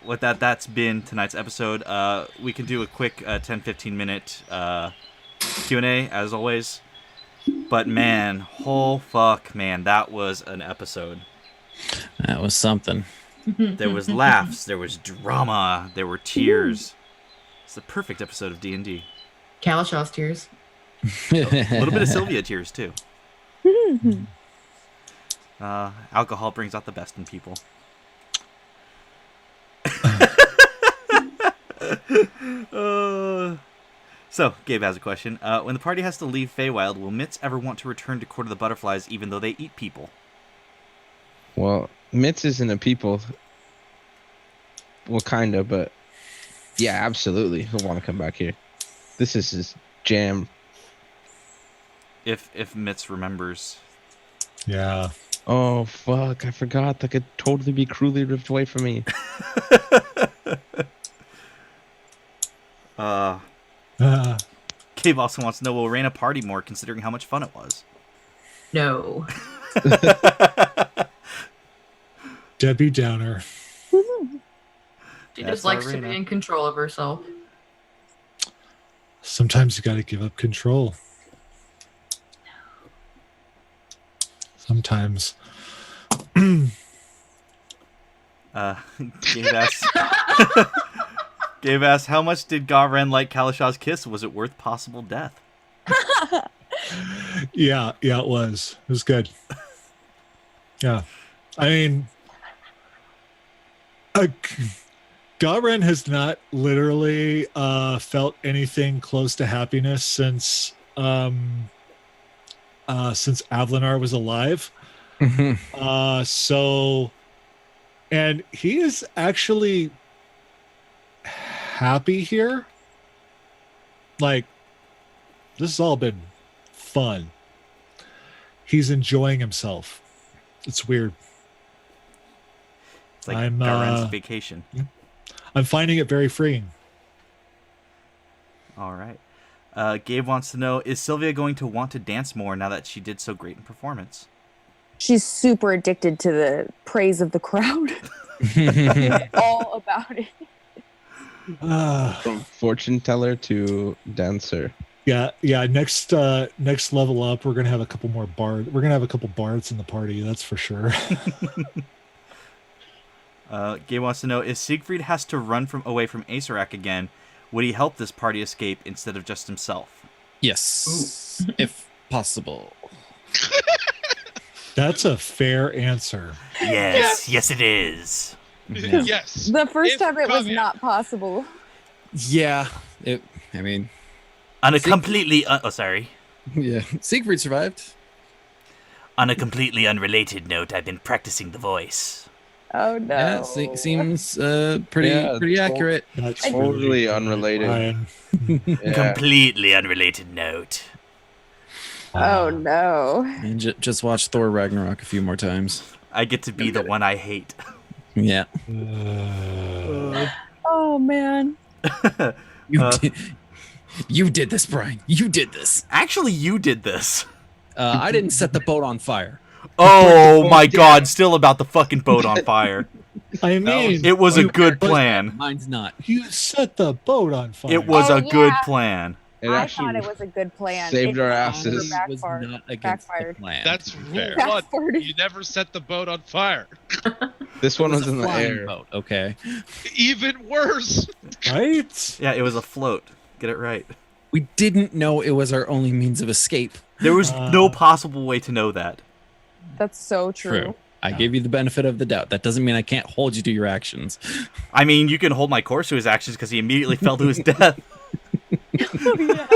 Speaker 1: with that, that's been tonight's episode. We can do a quick 10-15 minute Q&A as always. But man, that was an episode.
Speaker 5: That was something.
Speaker 1: There was laughs, there was drama, there were tears. It's the perfect episode of D&D.
Speaker 6: Kalisha's tears.
Speaker 1: A little bit of Sylvia tears too. Alcohol brings out the best in people. So, Gabe has a question. When the party has to leave Feywild, will Mitts ever want to return to Court of the Butterflies even though they eat people?
Speaker 7: Well, Mitz isn't a people. Well, kind of, but yeah, absolutely. He'll want to come back here. This is his jam.
Speaker 1: If Mitts remembers.
Speaker 4: Yeah.
Speaker 7: Oh, fuck. I forgot. That could totally be cruelly ripped away from me.
Speaker 1: Gabe also wants to know, will Raina party more considering how much fun it was?
Speaker 6: No.
Speaker 4: Debbie Downer.
Speaker 6: She
Speaker 1: That's
Speaker 6: just likes to
Speaker 1: Irina.
Speaker 6: be in control of herself.
Speaker 4: Sometimes you got to give up control. Sometimes.
Speaker 1: Gabe asks, how much did Garen like Kalashaw's kiss? Was it worth possible death?
Speaker 4: Yeah, it was. It was good. Yeah. I mean, Garen has not literally felt anything close to happiness since Avlinar was alive. And he is actually happy here. Like, this has all been fun. He's enjoying himself. It's weird.
Speaker 1: It's like
Speaker 4: I'm,
Speaker 1: Garen's vacation.
Speaker 4: I'm finding it very freeing.
Speaker 1: All right. Gabe wants to know, is Sylvia going to want to dance more now that she did so great in performance?
Speaker 3: She's super addicted to the praise of the crowd. All about it.
Speaker 7: From fortune teller to dancer.
Speaker 4: Yeah. Next level up, we're gonna have a couple more bards. We're gonna have a couple bards in the party. That's for sure.
Speaker 1: Gabe wants to know, if Siegfried has to run away from Aesorak again, would he help this party escape instead of just himself?
Speaker 5: Yes, if possible.
Speaker 4: That's a fair answer.
Speaker 1: Yes, it is.
Speaker 5: Yeah.
Speaker 2: Yes.
Speaker 3: The first
Speaker 2: If
Speaker 3: time it was
Speaker 2: caveat.
Speaker 3: not possible.
Speaker 5: Yeah, I mean,
Speaker 1: On a completely... sorry.
Speaker 5: yeah. Siegfried survived.
Speaker 1: On a completely unrelated note, I've been practicing the voice.
Speaker 3: Oh no.
Speaker 5: Yeah, seems pretty accurate.
Speaker 4: That's
Speaker 7: Totally
Speaker 4: really
Speaker 7: unrelated.
Speaker 4: Ryan.
Speaker 7: Yeah.
Speaker 1: Completely unrelated note.
Speaker 3: Oh no.
Speaker 5: And just watch Thor Ragnarok a few more times.
Speaker 1: I get to be the one I hate.
Speaker 5: Yeah.
Speaker 3: Oh man.
Speaker 5: You did this, Brian. You did this.
Speaker 1: Actually, you did this.
Speaker 5: I didn't set the boat on fire.
Speaker 1: Oh my god, still about the fucking boat on fire.
Speaker 4: I mean,
Speaker 1: It was a good plan.
Speaker 5: Mine's not.
Speaker 4: you set the boat on fire.
Speaker 1: It was
Speaker 8: Oh,
Speaker 1: a good
Speaker 8: yeah.
Speaker 1: plan.
Speaker 7: It
Speaker 3: I
Speaker 7: actually
Speaker 3: thought it was a good plan.
Speaker 7: saved our
Speaker 3: It
Speaker 7: asses.
Speaker 3: never
Speaker 5: Was
Speaker 3: backfired.
Speaker 5: not against the
Speaker 3: Backfired.
Speaker 5: plan.
Speaker 2: That's
Speaker 5: to be
Speaker 2: rule
Speaker 5: fair.
Speaker 2: one.
Speaker 3: Backfired.
Speaker 2: You never set the boat on fire.
Speaker 7: This one
Speaker 5: It
Speaker 7: was
Speaker 5: a
Speaker 7: in the
Speaker 5: flying
Speaker 7: air.
Speaker 5: boat, okay.
Speaker 2: Even worse.
Speaker 4: right.
Speaker 1: Yeah, it was a float. Get it right.
Speaker 5: We didn't know it was our only means of escape.
Speaker 1: There was no possible way to know that.
Speaker 3: That's so true.
Speaker 5: I gave you the benefit of the doubt. That doesn't mean I can't hold you to your actions.
Speaker 1: I mean, you can hold my course to his actions because he immediately fell to his death.
Speaker 8: Oh, yeah.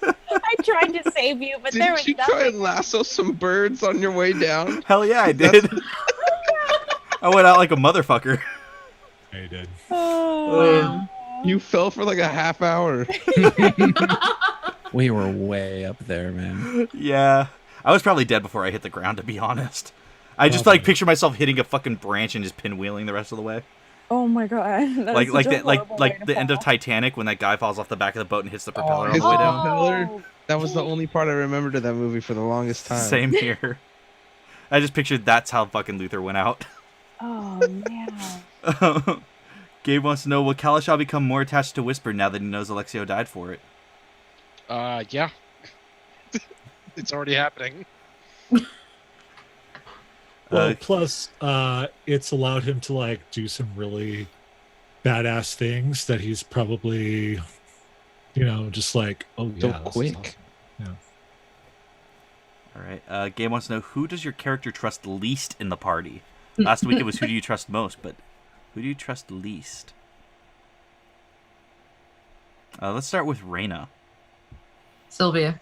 Speaker 8: I tried to save you, but there
Speaker 7: Didn't
Speaker 8: was
Speaker 7: you try
Speaker 8: nothing.
Speaker 7: and lasso some birds on your way down?
Speaker 1: Hell yeah, I did. I went out like a motherfucker.
Speaker 4: I did.
Speaker 3: Oh.
Speaker 7: You fell for like a half hour.
Speaker 5: We were way up there, man.
Speaker 1: Yeah. I was probably dead before I hit the ground, to be honest. I just
Speaker 4: Probably.
Speaker 1: picture myself hitting a fucking branch and just pinwheeling the rest of the way.
Speaker 3: Oh my god. That
Speaker 1: Like
Speaker 3: is
Speaker 1: like
Speaker 3: such a
Speaker 1: the, like
Speaker 3: horrible way
Speaker 1: like
Speaker 3: to
Speaker 1: the end of
Speaker 3: fall.
Speaker 1: Titanic when that guy falls off the back of the boat and hits the propeller all
Speaker 7: his
Speaker 1: the way down.
Speaker 7: propeller.
Speaker 3: Oh.
Speaker 7: That was the only part I remembered of that movie for the longest time.
Speaker 1: Same here. I just pictured that's how fucking Luther went out.
Speaker 3: Oh man.
Speaker 1: Gabe wants to know, will Kalashaw become more attached to Whisper now that he knows Alexio died for it?
Speaker 2: Yeah. It's already happening.
Speaker 4: Well, plus, it's allowed him to like do some really badass things that he's probably, just like, oh yeah,
Speaker 7: So
Speaker 4: this is
Speaker 7: quick.
Speaker 4: awesome. Yeah.
Speaker 1: All right. Gabe wants to know, who does your character trust least in the party? Last week it was who do you trust most, but who do you trust least? Let's start with Reyna.
Speaker 6: Sylvia.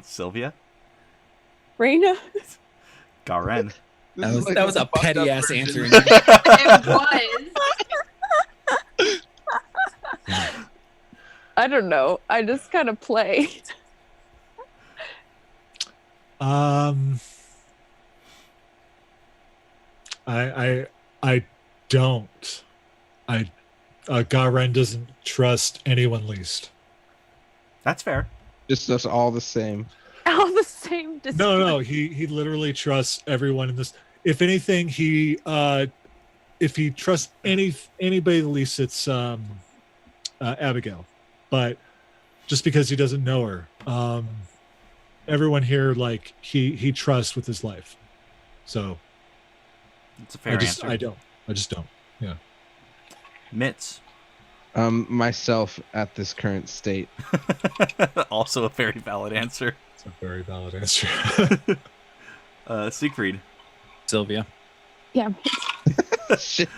Speaker 1: Sylvia?
Speaker 3: Reyna.
Speaker 1: Garen.
Speaker 5: That was a petty ass answer.
Speaker 6: It was.
Speaker 3: I don't know. I just kind of play.
Speaker 4: I don't. Garen doesn't trust anyone least.
Speaker 1: That's fair.
Speaker 7: Just us all the same.
Speaker 3: All the same.
Speaker 4: No. He literally trusts everyone in this. If anything, if he trusts anybody the least, it's Abigail. But just because he doesn't know her, everyone here like he trusts with his life. So
Speaker 1: It's a fair answer.
Speaker 4: I just don't. Yeah.
Speaker 1: Mitz.
Speaker 7: Myself at this current state.
Speaker 1: Also a very valid answer.
Speaker 4: It's a very valid answer.
Speaker 1: Siegfried.
Speaker 5: Sylvia.
Speaker 3: Yeah.
Speaker 7: Shit.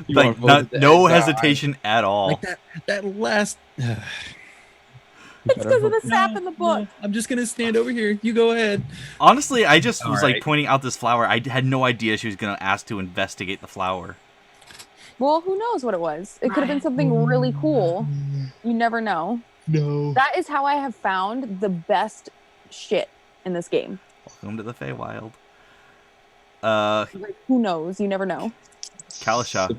Speaker 7: You
Speaker 1: Like,
Speaker 7: want to vote
Speaker 1: no
Speaker 7: at the end?
Speaker 1: hesitation at all.
Speaker 5: Like that last.
Speaker 3: It's because of the sap in the book.
Speaker 5: No, I'm just gonna stand over here. You go ahead.
Speaker 1: Honestly, I just was like
Speaker 5: Alright.
Speaker 1: pointing out this flower. I had no idea she was going to ask to investigate the flower.
Speaker 3: Well, who knows what it was? It could have been something really cool. You never know.
Speaker 4: No.
Speaker 3: That is how I have found the best shit in this game.
Speaker 1: Welcome to the Feywild.
Speaker 3: Like, who knows? You never know.
Speaker 1: Kalisha.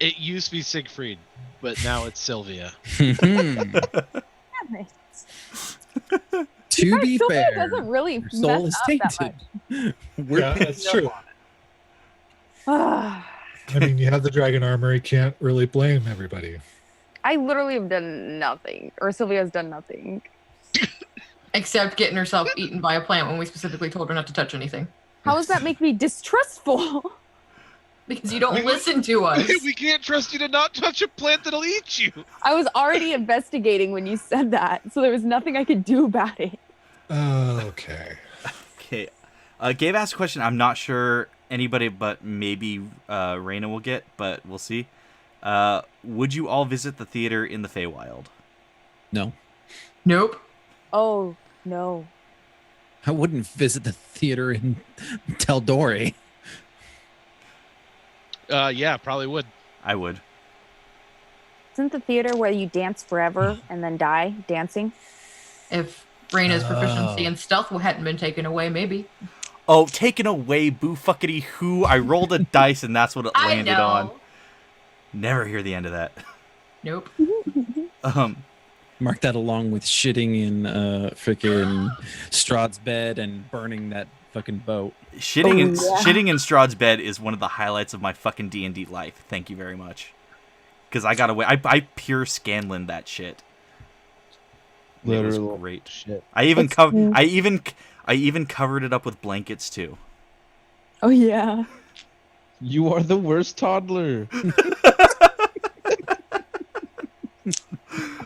Speaker 2: It used to be Siegfried, but now it's Sylvia.
Speaker 5: To be
Speaker 3: Sylvia
Speaker 5: fair,
Speaker 3: doesn't really
Speaker 5: your soul is
Speaker 3: mess up that
Speaker 5: tainted.
Speaker 3: much.
Speaker 5: We're
Speaker 4: That's true.
Speaker 3: I
Speaker 4: I mean, you have the dragon armor. You can't really blame everybody.
Speaker 3: literally have done nothing, or Sylvia has done nothing.
Speaker 6: Except getting herself eaten by a plant when we specifically told her not to touch anything.
Speaker 3: How does that make me distrustful?
Speaker 6: Because you don't listen to us.
Speaker 2: We can't trust you to not touch a plant that'll eat you.
Speaker 3: I was already investigating when you said that, so there was nothing I could do about it.
Speaker 4: Okay.
Speaker 1: Okay. Gabe asked a question I'm not sure anybody but maybe Reyna will get, but we'll see. Would you all visit the theater in the Feywild?
Speaker 5: No,
Speaker 6: Nope.
Speaker 3: Oh, no.
Speaker 5: I wouldn't visit the theater in Tal'Dorei.
Speaker 2: Yeah, probably would.
Speaker 1: I would.
Speaker 8: Isn't the theater where you dance forever and then die dancing?
Speaker 6: If Reyna's proficiency in stealth hadn't been taken away, maybe.
Speaker 1: Oh, taken away, boo fuckity who. I rolled a dice and that's what it
Speaker 6: I
Speaker 1: landed
Speaker 6: know.
Speaker 1: on. Never hear the end of that.
Speaker 6: Nope.
Speaker 5: Mark that along with shitting in freaking Strahd's bed and burning that fucking boat.
Speaker 1: Shitting in Strahd's bed is one of the highlights of my fucking D&D life. Thank you very much. Because I got away. I pure Scanlan that shit. It was
Speaker 7: Literal
Speaker 1: great.
Speaker 7: shit.
Speaker 1: I even covered it up with blankets too.
Speaker 3: Oh, yeah.
Speaker 7: You are the worst toddler.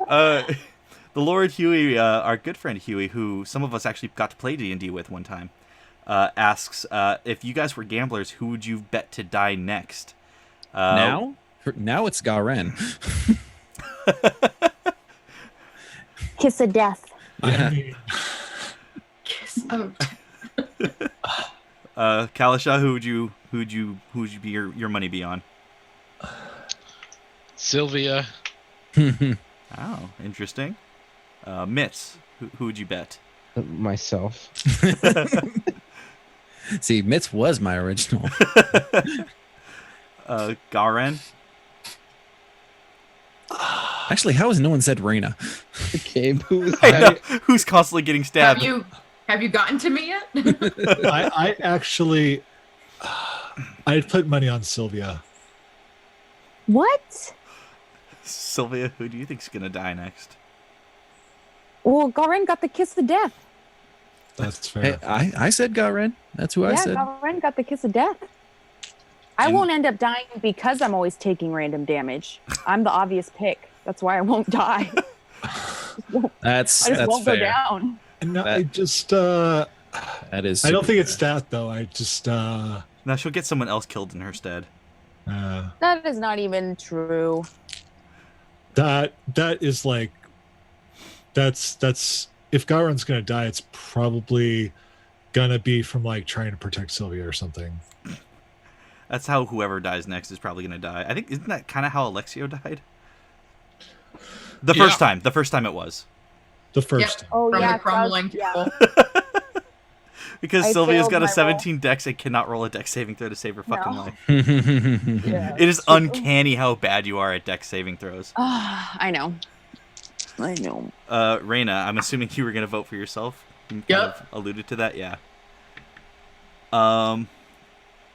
Speaker 1: The Lord Huey, our good friend Huey, who some of us actually got to play D&D with one time, asks, if you guys were gamblers, who would you bet to die next?
Speaker 5: Now it's Garen.
Speaker 8: Kiss of death.
Speaker 4: I mean,
Speaker 6: Kiss of
Speaker 1: Kalisha, who would you be your money be on?
Speaker 2: Sylvia.
Speaker 1: Oh, interesting. Mitz, who would you bet?
Speaker 7: Myself.
Speaker 5: See, Mitz was my original.
Speaker 1: Garen?
Speaker 5: Actually, how has no one said Reyna?
Speaker 7: Gabe, who was
Speaker 1: I
Speaker 7: that?
Speaker 1: know, who's constantly getting stabbed?
Speaker 6: Have you gotten to me yet?
Speaker 4: I actually, I'd put money on Sylvia.
Speaker 8: What?
Speaker 1: Sylvia, who do you think's gonna die next?
Speaker 8: Well, Garen got the kiss of death.
Speaker 4: That's
Speaker 5: Hey,
Speaker 4: fair.
Speaker 5: I said Garen. That's who I
Speaker 8: Yeah,
Speaker 5: said.
Speaker 8: Garen got the kiss of death. I won't end up dying because I'm always taking random damage. I'm the obvious pick. That's why I won't die.
Speaker 5: That's
Speaker 3: I just won't go
Speaker 5: fair.
Speaker 3: down.
Speaker 4: And I
Speaker 5: That-
Speaker 4: just
Speaker 5: That is.
Speaker 4: I don't
Speaker 5: super
Speaker 4: think it's
Speaker 5: fair.
Speaker 4: that though. I just
Speaker 1: Now she'll get someone else killed in her stead.
Speaker 3: That is not even true.
Speaker 4: that is like that's if Garen's gonna die, it's probably gonna be from like trying to protect Sylvia or something.
Speaker 1: That's how whoever dies next is probably going to die. I think, isn't that kind of how Alexio died? The first time it was.
Speaker 4: The first
Speaker 6: Yep.
Speaker 4: time.
Speaker 3: Oh
Speaker 6: From
Speaker 3: yeah,
Speaker 6: the crumbling
Speaker 3: yeah.
Speaker 6: table.
Speaker 1: Because
Speaker 3: I
Speaker 1: Sylvia's
Speaker 3: failed
Speaker 1: got a
Speaker 3: my
Speaker 1: 17 dex and cannot roll a dex saving throw to save her fucking
Speaker 3: No.
Speaker 1: life.
Speaker 3: Yeah.
Speaker 1: It is uncanny how bad you are at dex saving throws.
Speaker 3: I know.
Speaker 1: Raina, I'm assuming you were going to vote for yourself. You kind of alluded to that, yeah.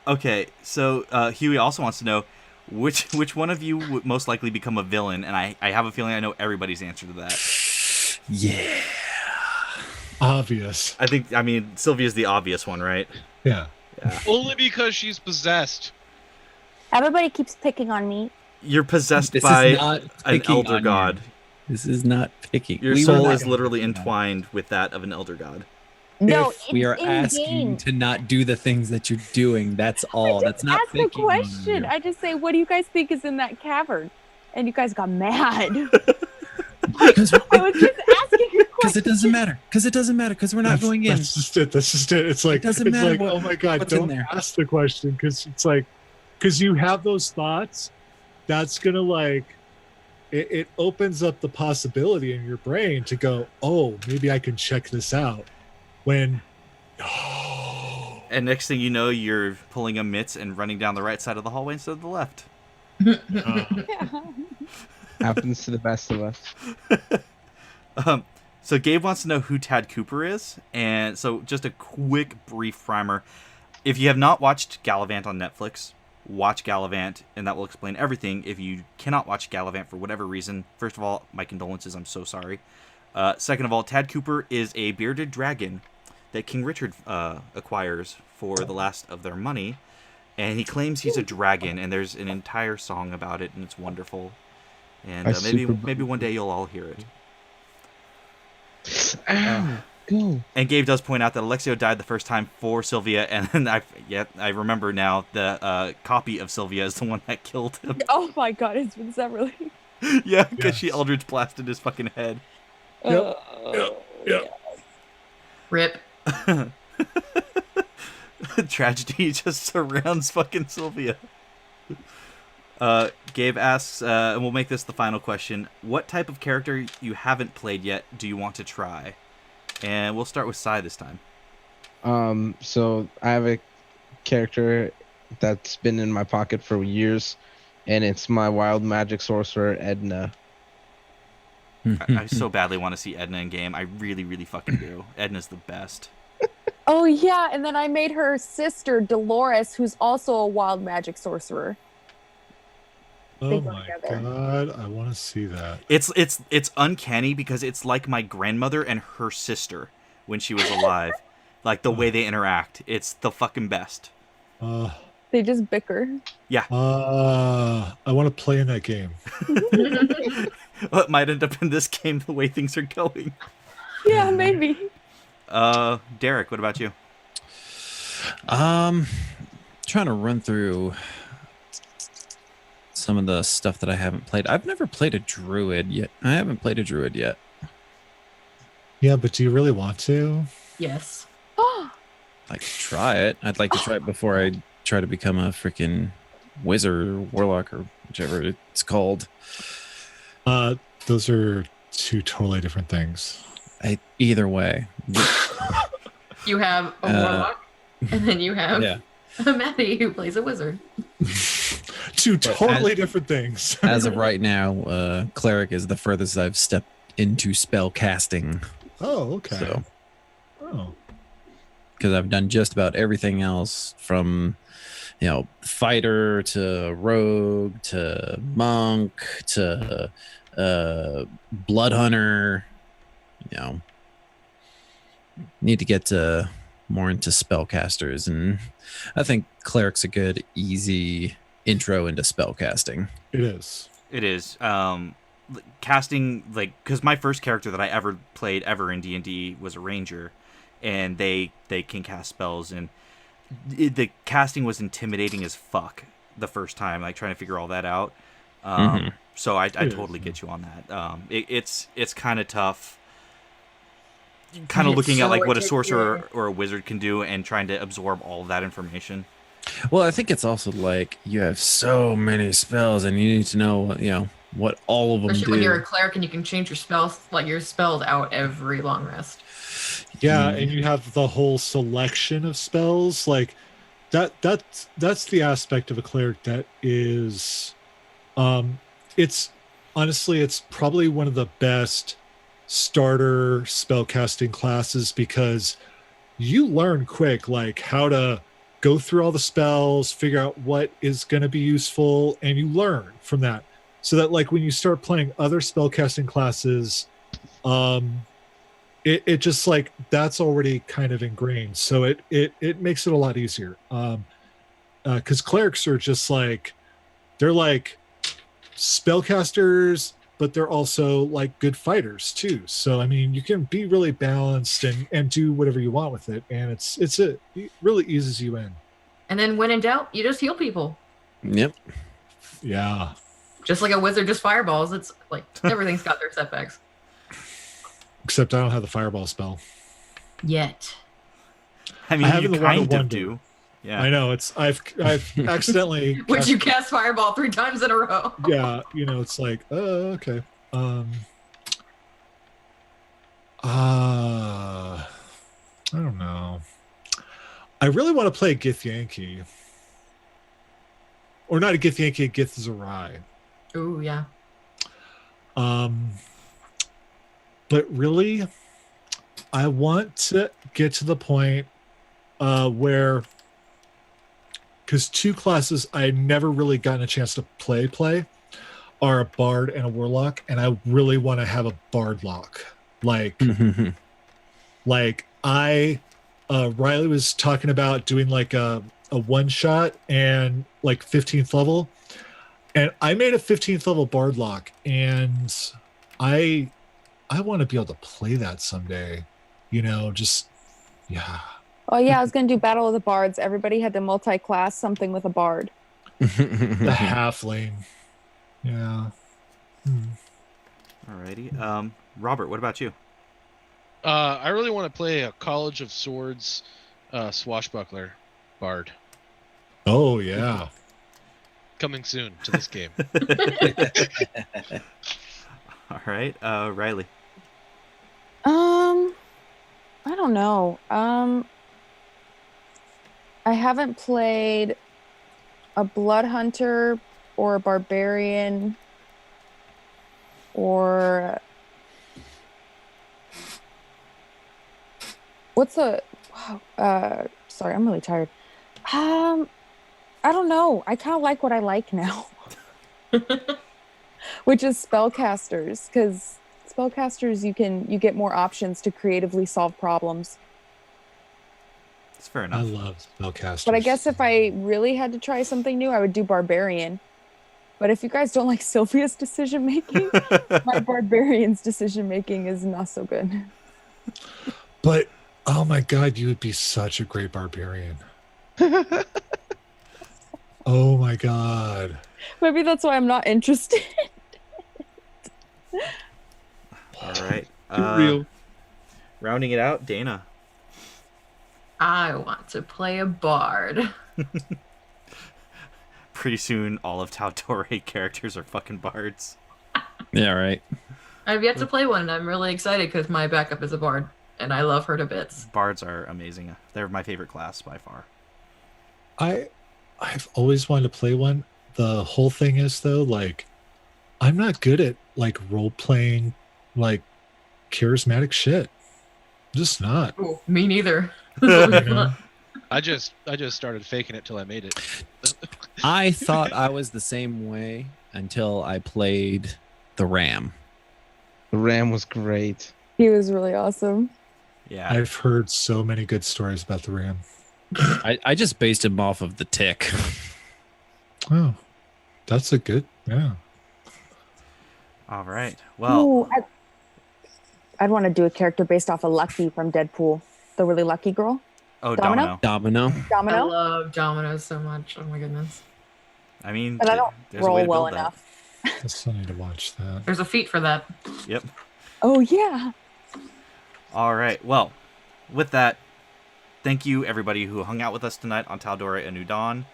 Speaker 1: Okay, so Huey also wants to know which one of you would most likely become a villain, and I have a feeling I know everybody's answer to that.
Speaker 5: Yeah.
Speaker 4: Obvious.
Speaker 1: I mean, Sylvia's the obvious one, right?
Speaker 4: Yeah.
Speaker 2: Only because she's possessed.
Speaker 8: Everybody keeps picking on me.
Speaker 1: You're possessed
Speaker 5: This
Speaker 1: by
Speaker 5: is not
Speaker 1: an
Speaker 5: picking
Speaker 1: elder
Speaker 5: on
Speaker 1: god.
Speaker 5: you. This is not picking.
Speaker 1: Your
Speaker 5: We were
Speaker 1: soul
Speaker 5: not
Speaker 1: is
Speaker 5: gonna
Speaker 1: literally
Speaker 5: pick on you.
Speaker 1: entwined with that of an elder god.
Speaker 8: No,
Speaker 5: If we are
Speaker 8: it's
Speaker 5: asking you
Speaker 8: in-game.
Speaker 5: to not do the things that you're doing, that's all. That's not
Speaker 3: Ask a
Speaker 5: picking on
Speaker 3: question.
Speaker 5: you.
Speaker 3: I just say, what do you guys think is in that cavern? And you guys got mad.
Speaker 5: Because
Speaker 3: I was just asking a
Speaker 5: it
Speaker 3: question.
Speaker 5: doesn't matter. Because it doesn't matter. Because we're not going in.
Speaker 4: That's just it. That's just it. It's like
Speaker 5: doesn't
Speaker 4: it's
Speaker 5: matter
Speaker 4: like,
Speaker 5: what-
Speaker 4: oh my god,
Speaker 5: what's in
Speaker 4: don't
Speaker 5: there.
Speaker 4: ask the question because it's like because you have those thoughts. That's gonna like it opens up the possibility in your brain to go, oh, maybe I can check this out. When
Speaker 1: And next thing you know, you're pulling a mitts and running down the right side of the hallway instead of the left.
Speaker 7: Happens to the best of us.
Speaker 1: So Gabe wants to know who Tad Cooper is, and so just a quick brief primer. If you have not watched Gallivant on Netflix, watch Gallivant, and that will explain everything. If you cannot watch Gallivant for whatever reason, first of all, my condolences, I'm so sorry. Second of all, Tad Cooper is a bearded dragon that King Richard acquires for the last of their money, and he claims he's a dragon, and there's an entire song about it, and it's wonderful. And
Speaker 7: I
Speaker 1: maybe
Speaker 7: super-
Speaker 1: one day you'll all hear it.
Speaker 7: Ow, go.
Speaker 1: And Gabe does point out that Alexio died the first time for Sylvia, and then I remember now the copy of Sylvia is the one that killed him.
Speaker 3: Oh my god, is that really?
Speaker 1: Yeah, because she
Speaker 4: Yes.
Speaker 1: Eldritch blasted his fucking head.
Speaker 4: Yep.
Speaker 6: Rip.
Speaker 1: Tragedy just surrounds fucking Sylvia. Gabe asks, and we'll make this the final question, what type of character you haven't played yet do you want to try? And we'll start with Sai this time.
Speaker 7: So I have a character that's been in my pocket for years, and it's my wild magic sorcerer Edna.
Speaker 1: I so badly want to see Edna in game. I really, really fucking do. Edna's the best.
Speaker 3: Oh yeah, and then I made her sister Dolores, who's also a wild magic sorcerer.
Speaker 4: oh
Speaker 3: They go
Speaker 4: my
Speaker 3: together.
Speaker 4: god, I want to see that.
Speaker 1: It's uncanny because it's like my grandmother and her sister when she was alive. Like the way they interact. It's the fucking best.
Speaker 4: Uh,
Speaker 3: They just bicker.
Speaker 4: I want to play in that game.
Speaker 1: Well, it might end up in this game the way things are going.
Speaker 3: Yeah, maybe.
Speaker 1: Derek, what about you?
Speaker 5: Trying to run through some of the stuff that I haven't played. I've never played a druid yet. I haven't played a druid yet.
Speaker 4: Yeah, but do you really want to?
Speaker 6: Yes.
Speaker 3: Oh,
Speaker 5: I'd like to try it. I'd like to try it before I try to become a freaking wizard or warlock or whichever it's called.
Speaker 4: Those are two totally different things.
Speaker 5: Either way.
Speaker 6: You have a warlock, and then you have
Speaker 5: Yeah.
Speaker 6: a Maddie who plays a wizard.
Speaker 4: Two
Speaker 5: But
Speaker 4: totally different things.
Speaker 5: As of right now, cleric is the furthest I've stepped into spell casting.
Speaker 4: Oh, okay.
Speaker 5: So,
Speaker 4: Oh,
Speaker 5: because I've done just about everything else from, fighter to rogue to monk to blood hunter. Need to get more into spellcasters, and I think cleric's a good, easy intro into spellcasting.
Speaker 4: it is.
Speaker 1: It is. casting, like, because my first character that I ever played ever in D&D was a ranger, and they can cast spells, and the casting was intimidating as fuck the first time, like trying to figure all that out. So I totally get you on that. It's kind of tough, kind of looking at like what a sorcerer or a wizard can do and trying to absorb all of that information.
Speaker 5: Well, I think it's also like you have so many spells, and you need to know, what all of them
Speaker 6: Especially
Speaker 5: do.
Speaker 6: when you're a cleric and you can change your spells, like your spells out every long rest.
Speaker 4: Yeah, and you have the whole selection of spells. Like that's the aspect of a cleric that is, it's honestly, it's probably one of the best starter spellcasting classes, because you learn quick, like how to go through all the spells, figure out what is going to be useful, and you learn from that. So that like when you start playing other spellcasting classes, it just like that's already kind of ingrained. So it makes it a lot easier. Because clerics are just like, they're like spellcasters, but they're also like good fighters too. So I mean, you can be really balanced and do whatever you want with it, and it really eases you in.
Speaker 6: And then when in doubt, you just heal people.
Speaker 5: Yep.
Speaker 4: Yeah.
Speaker 6: Just like a wizard just fireballs. It's like everything's got their setbacks.
Speaker 4: Except I don't have the fireball spell.
Speaker 6: Yet.
Speaker 1: I mean, you kind of do. Yeah.
Speaker 4: I know. I've accidentally
Speaker 6: Which you cast fireball 3 times in a row.
Speaker 4: Yeah, it's like, oh, okay. I don't know. I really want to play Githyanki. Or not a Githyanki, a Githzerai.
Speaker 6: Ooh, yeah.
Speaker 4: But really, I want to get to the point where, because 2 classes I never really gotten a chance to play are a bard and a warlock, and I really want to have a bard lock. Like Riley was talking about doing like a one shot and like 15th level, and I made a 15th level bard lock, and I want to be able to play that someday. Just yeah.
Speaker 3: Oh yeah, I was gonna do Battle of the Bards. Everybody had to multi-class something with a bard.
Speaker 4: The halfling. Yeah.
Speaker 1: Alrighty. Robert, what about you?
Speaker 2: I really want to play a College of Swords swashbuckler bard.
Speaker 4: Oh yeah.
Speaker 2: Coming soon to this game.
Speaker 1: All right, Riley.
Speaker 3: I don't know. I haven't played a blood hunter or a barbarian or what's the sorry, I'm really tired. I don't know. I kind of like what I like now. Which is spellcasters, because spellcasters you get more options to creatively solve problems.
Speaker 1: It's fair enough.
Speaker 4: I love spellcasters.
Speaker 3: But I guess if I really had to try something new, I would do barbarian. But if you guys don't like Sylvia's decision making, my barbarian's decision making is not so good.
Speaker 4: But oh my god, you would be such a great barbarian. Oh my god.
Speaker 3: Maybe that's why I'm not interested.
Speaker 1: All right.
Speaker 5: Real.
Speaker 1: Rounding it out, Dana.
Speaker 6: I want to play a bard.
Speaker 1: Pretty soon, all of Tal'Dorei characters are fucking bards.
Speaker 5: Yeah, right.
Speaker 6: I've yet to play one, and I'm really excited because my backup is a bard, and I love her to bits.
Speaker 1: Bards are amazing. They're my favorite class by far.
Speaker 4: I've always wanted to play one. The whole thing is though, like, I'm not good at like role playing, like charismatic shit. I'm just not.
Speaker 6: Ooh, me neither.
Speaker 2: I just started faking it till I made it.
Speaker 5: I thought I was the same way until I played the Ram.
Speaker 7: The Ram was great.
Speaker 3: He was really awesome.
Speaker 1: Yeah.
Speaker 4: I've heard so many good stories about the Ram.
Speaker 5: I just based him off of the Tick.
Speaker 4: Oh, that's a good, yeah.
Speaker 1: All right. Well,
Speaker 3: Ooh, I'd want to do a character based off of Lucky from Deadpool, the really lucky girl.
Speaker 1: oh,
Speaker 3: Domino?
Speaker 1: Domino.
Speaker 5: Domino.
Speaker 6: I
Speaker 3: Domino,
Speaker 6: love dominoes so much. Oh my goodness.
Speaker 1: I mean,
Speaker 3: but I don't
Speaker 1: there's a way
Speaker 3: roll
Speaker 1: to
Speaker 3: well
Speaker 1: build that.
Speaker 3: enough.
Speaker 4: I still need to watch that.
Speaker 6: There's a feat for that.
Speaker 1: Yep.
Speaker 3: Oh yeah.
Speaker 1: All right. Well, with that, thank you everybody who hung out with us tonight on Tal'Dorei: A New Dawn.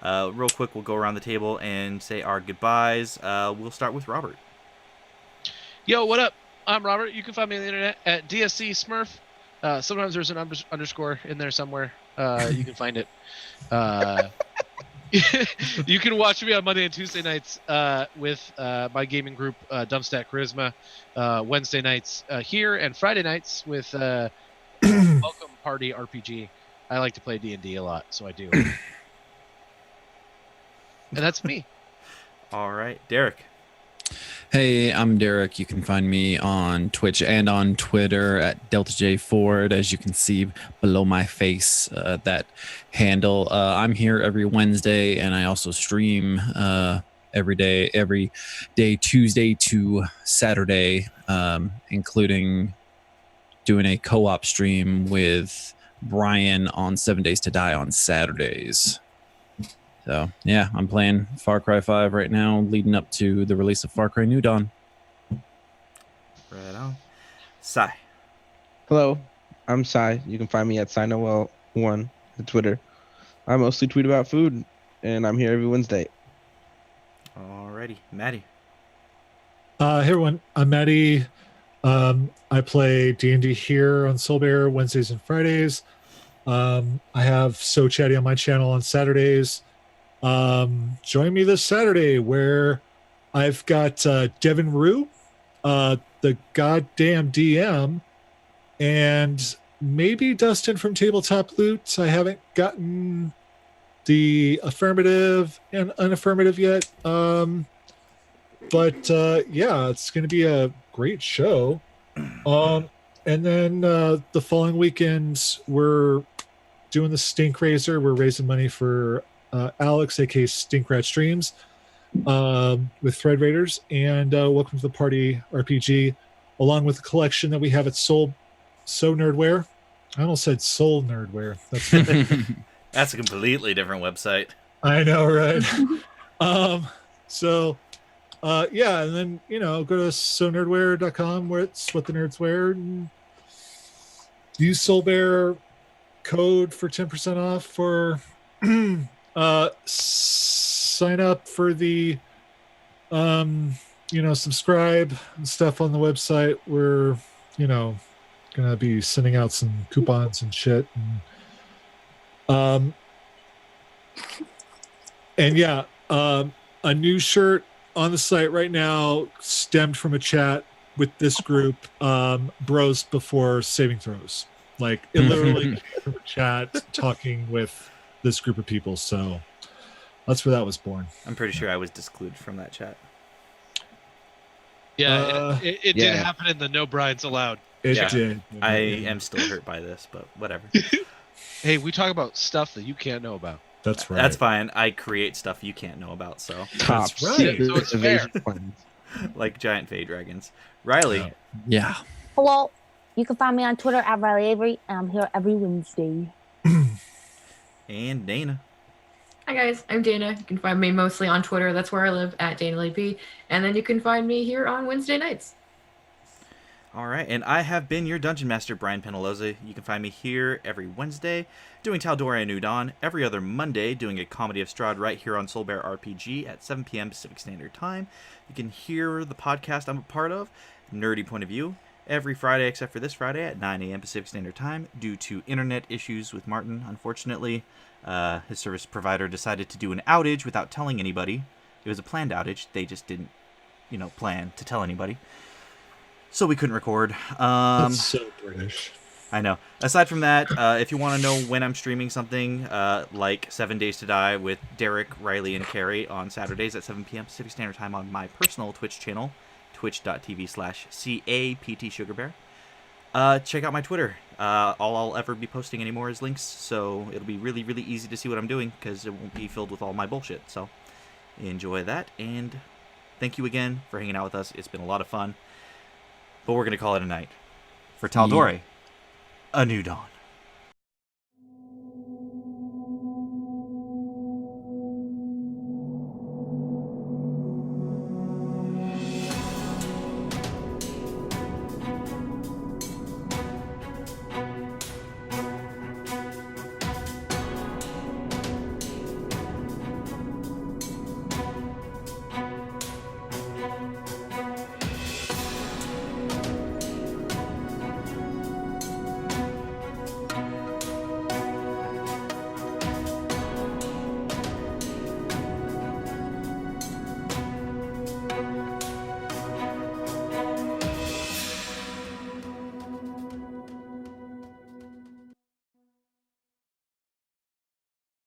Speaker 1: Real quick, we'll go around the table and say our goodbyes. We'll start with Robert.
Speaker 2: Yo, what up? I'm Robert. You can find me on the internet at DSC Smurf. Sometimes there's an underscore in there somewhere. You can find it. You can watch me on Monday and Tuesday nights with my gaming group, Dumpstat Charisma. Wednesday nights here, and Friday nights with Welcome Party RPG. I like to play D&D a lot, so I do. And that's me.
Speaker 1: All right, Derek.
Speaker 5: Hey, I'm Derek. You can find me on Twitch and on Twitter at Delta J Ford, as you can see below my face, that handle. I'm here every Wednesday, and I also stream every day, Tuesday to Saturday, including doing a co-op stream with Brian on 7 Days to Die on Saturdays. So, yeah, I'm playing Far Cry 5 right now, leading up to the release of Far Cry New Dawn.
Speaker 1: Right on. Sai.
Speaker 7: Hello, I'm Sai. You can find me at SaiNoel1 on Twitter. I mostly tweet about food, and I'm here every Wednesday.
Speaker 1: Alrighty, Maddie.
Speaker 4: Hey everyone, I'm Maddie. I play D&D here on Soul Bear Wednesdays and Fridays. I have So Chatty on my channel on Saturdays. Join me this Saturday where I've got Devin Rue, the goddamn DM, and maybe Dustin from Tabletop Loot. I haven't gotten the affirmative and unaffirmative yet. But yeah, it's going to be a great show. And then the following weekend, we're doing the Stink Raiser. We're raising money for Alex, aka Stinkrat Streams, with Thread Raiders, and Welcome to the Party RPG, along with the collection that we have at So Nerdware. I almost said Soul Nerdware.
Speaker 1: That's a completely different website.
Speaker 4: I know, right? Yeah, and then go to sonerdwear.com where it's what the nerds wear, and use Soul Bear code for 10% off for sign up for the subscribe and stuff on the website. We're gonna be sending out some coupons and shit, and yeah, a new shirt on the site right now stemmed from a chat with this group, Bros Before Saving Throws. Like, it literally came from a chat talking with this group of people. So that's where that was born.
Speaker 1: I'm pretty sure I was discluded from that chat.
Speaker 2: Yeah, it did happen in the No Brides Allowed.
Speaker 4: It
Speaker 1: Yeah.
Speaker 4: did.
Speaker 1: I am still hurt by this, but whatever.
Speaker 2: Hey, we talk about stuff that you can't know about.
Speaker 4: That's right.
Speaker 1: That's fine. I create stuff you can't know about, so
Speaker 7: Top
Speaker 4: That's right.
Speaker 7: secret
Speaker 2: So it's
Speaker 7: evasion plans.
Speaker 1: like giant fey dragons. Riley.
Speaker 5: Yeah.
Speaker 8: Hello. You can find me on Twitter at Riley Avery, and I'm here every Wednesday.
Speaker 1: And Dana.
Speaker 6: Hi guys, I'm Dana. You can find me mostly on Twitter. That's where I live, at DanaLP. And then you can find me here on Wednesday nights.
Speaker 1: All right, and I have been your Dungeon Master, Brian Penaloza. You can find me here every Wednesday, doing Tal'Dorei: A New Dawn, every other Monday, doing a Comedy of Strahd right here on Soul Bear RPG at 7 p.m. Pacific Standard Time. You can hear the podcast I'm a part of, Nerdy Point of View, every Friday except for this Friday at 9 a.m. Pacific Standard Time due to internet issues with Martin, unfortunately. His service provider decided to do an outage without telling anybody. It was a planned outage. They just didn't, plan to tell anybody. So we couldn't record.
Speaker 4: That's so British.
Speaker 1: I know. Aside from that, if you want to know when I'm streaming something, like 7 Days to Die with Derek, Riley, and Carrie on Saturdays at 7 p.m. Pacific Standard Time on my personal Twitch channel, twitch.tv/CAPTSugarBear. Check out my Twitter. All I'll ever be posting anymore is links, so it'll be really, really easy to see what I'm doing, because it won't be filled with all my bullshit. So enjoy that, and thank you again for hanging out with us. It's been a lot of fun. But we're going to call it a night. For Tal'Dorei, a new dawn.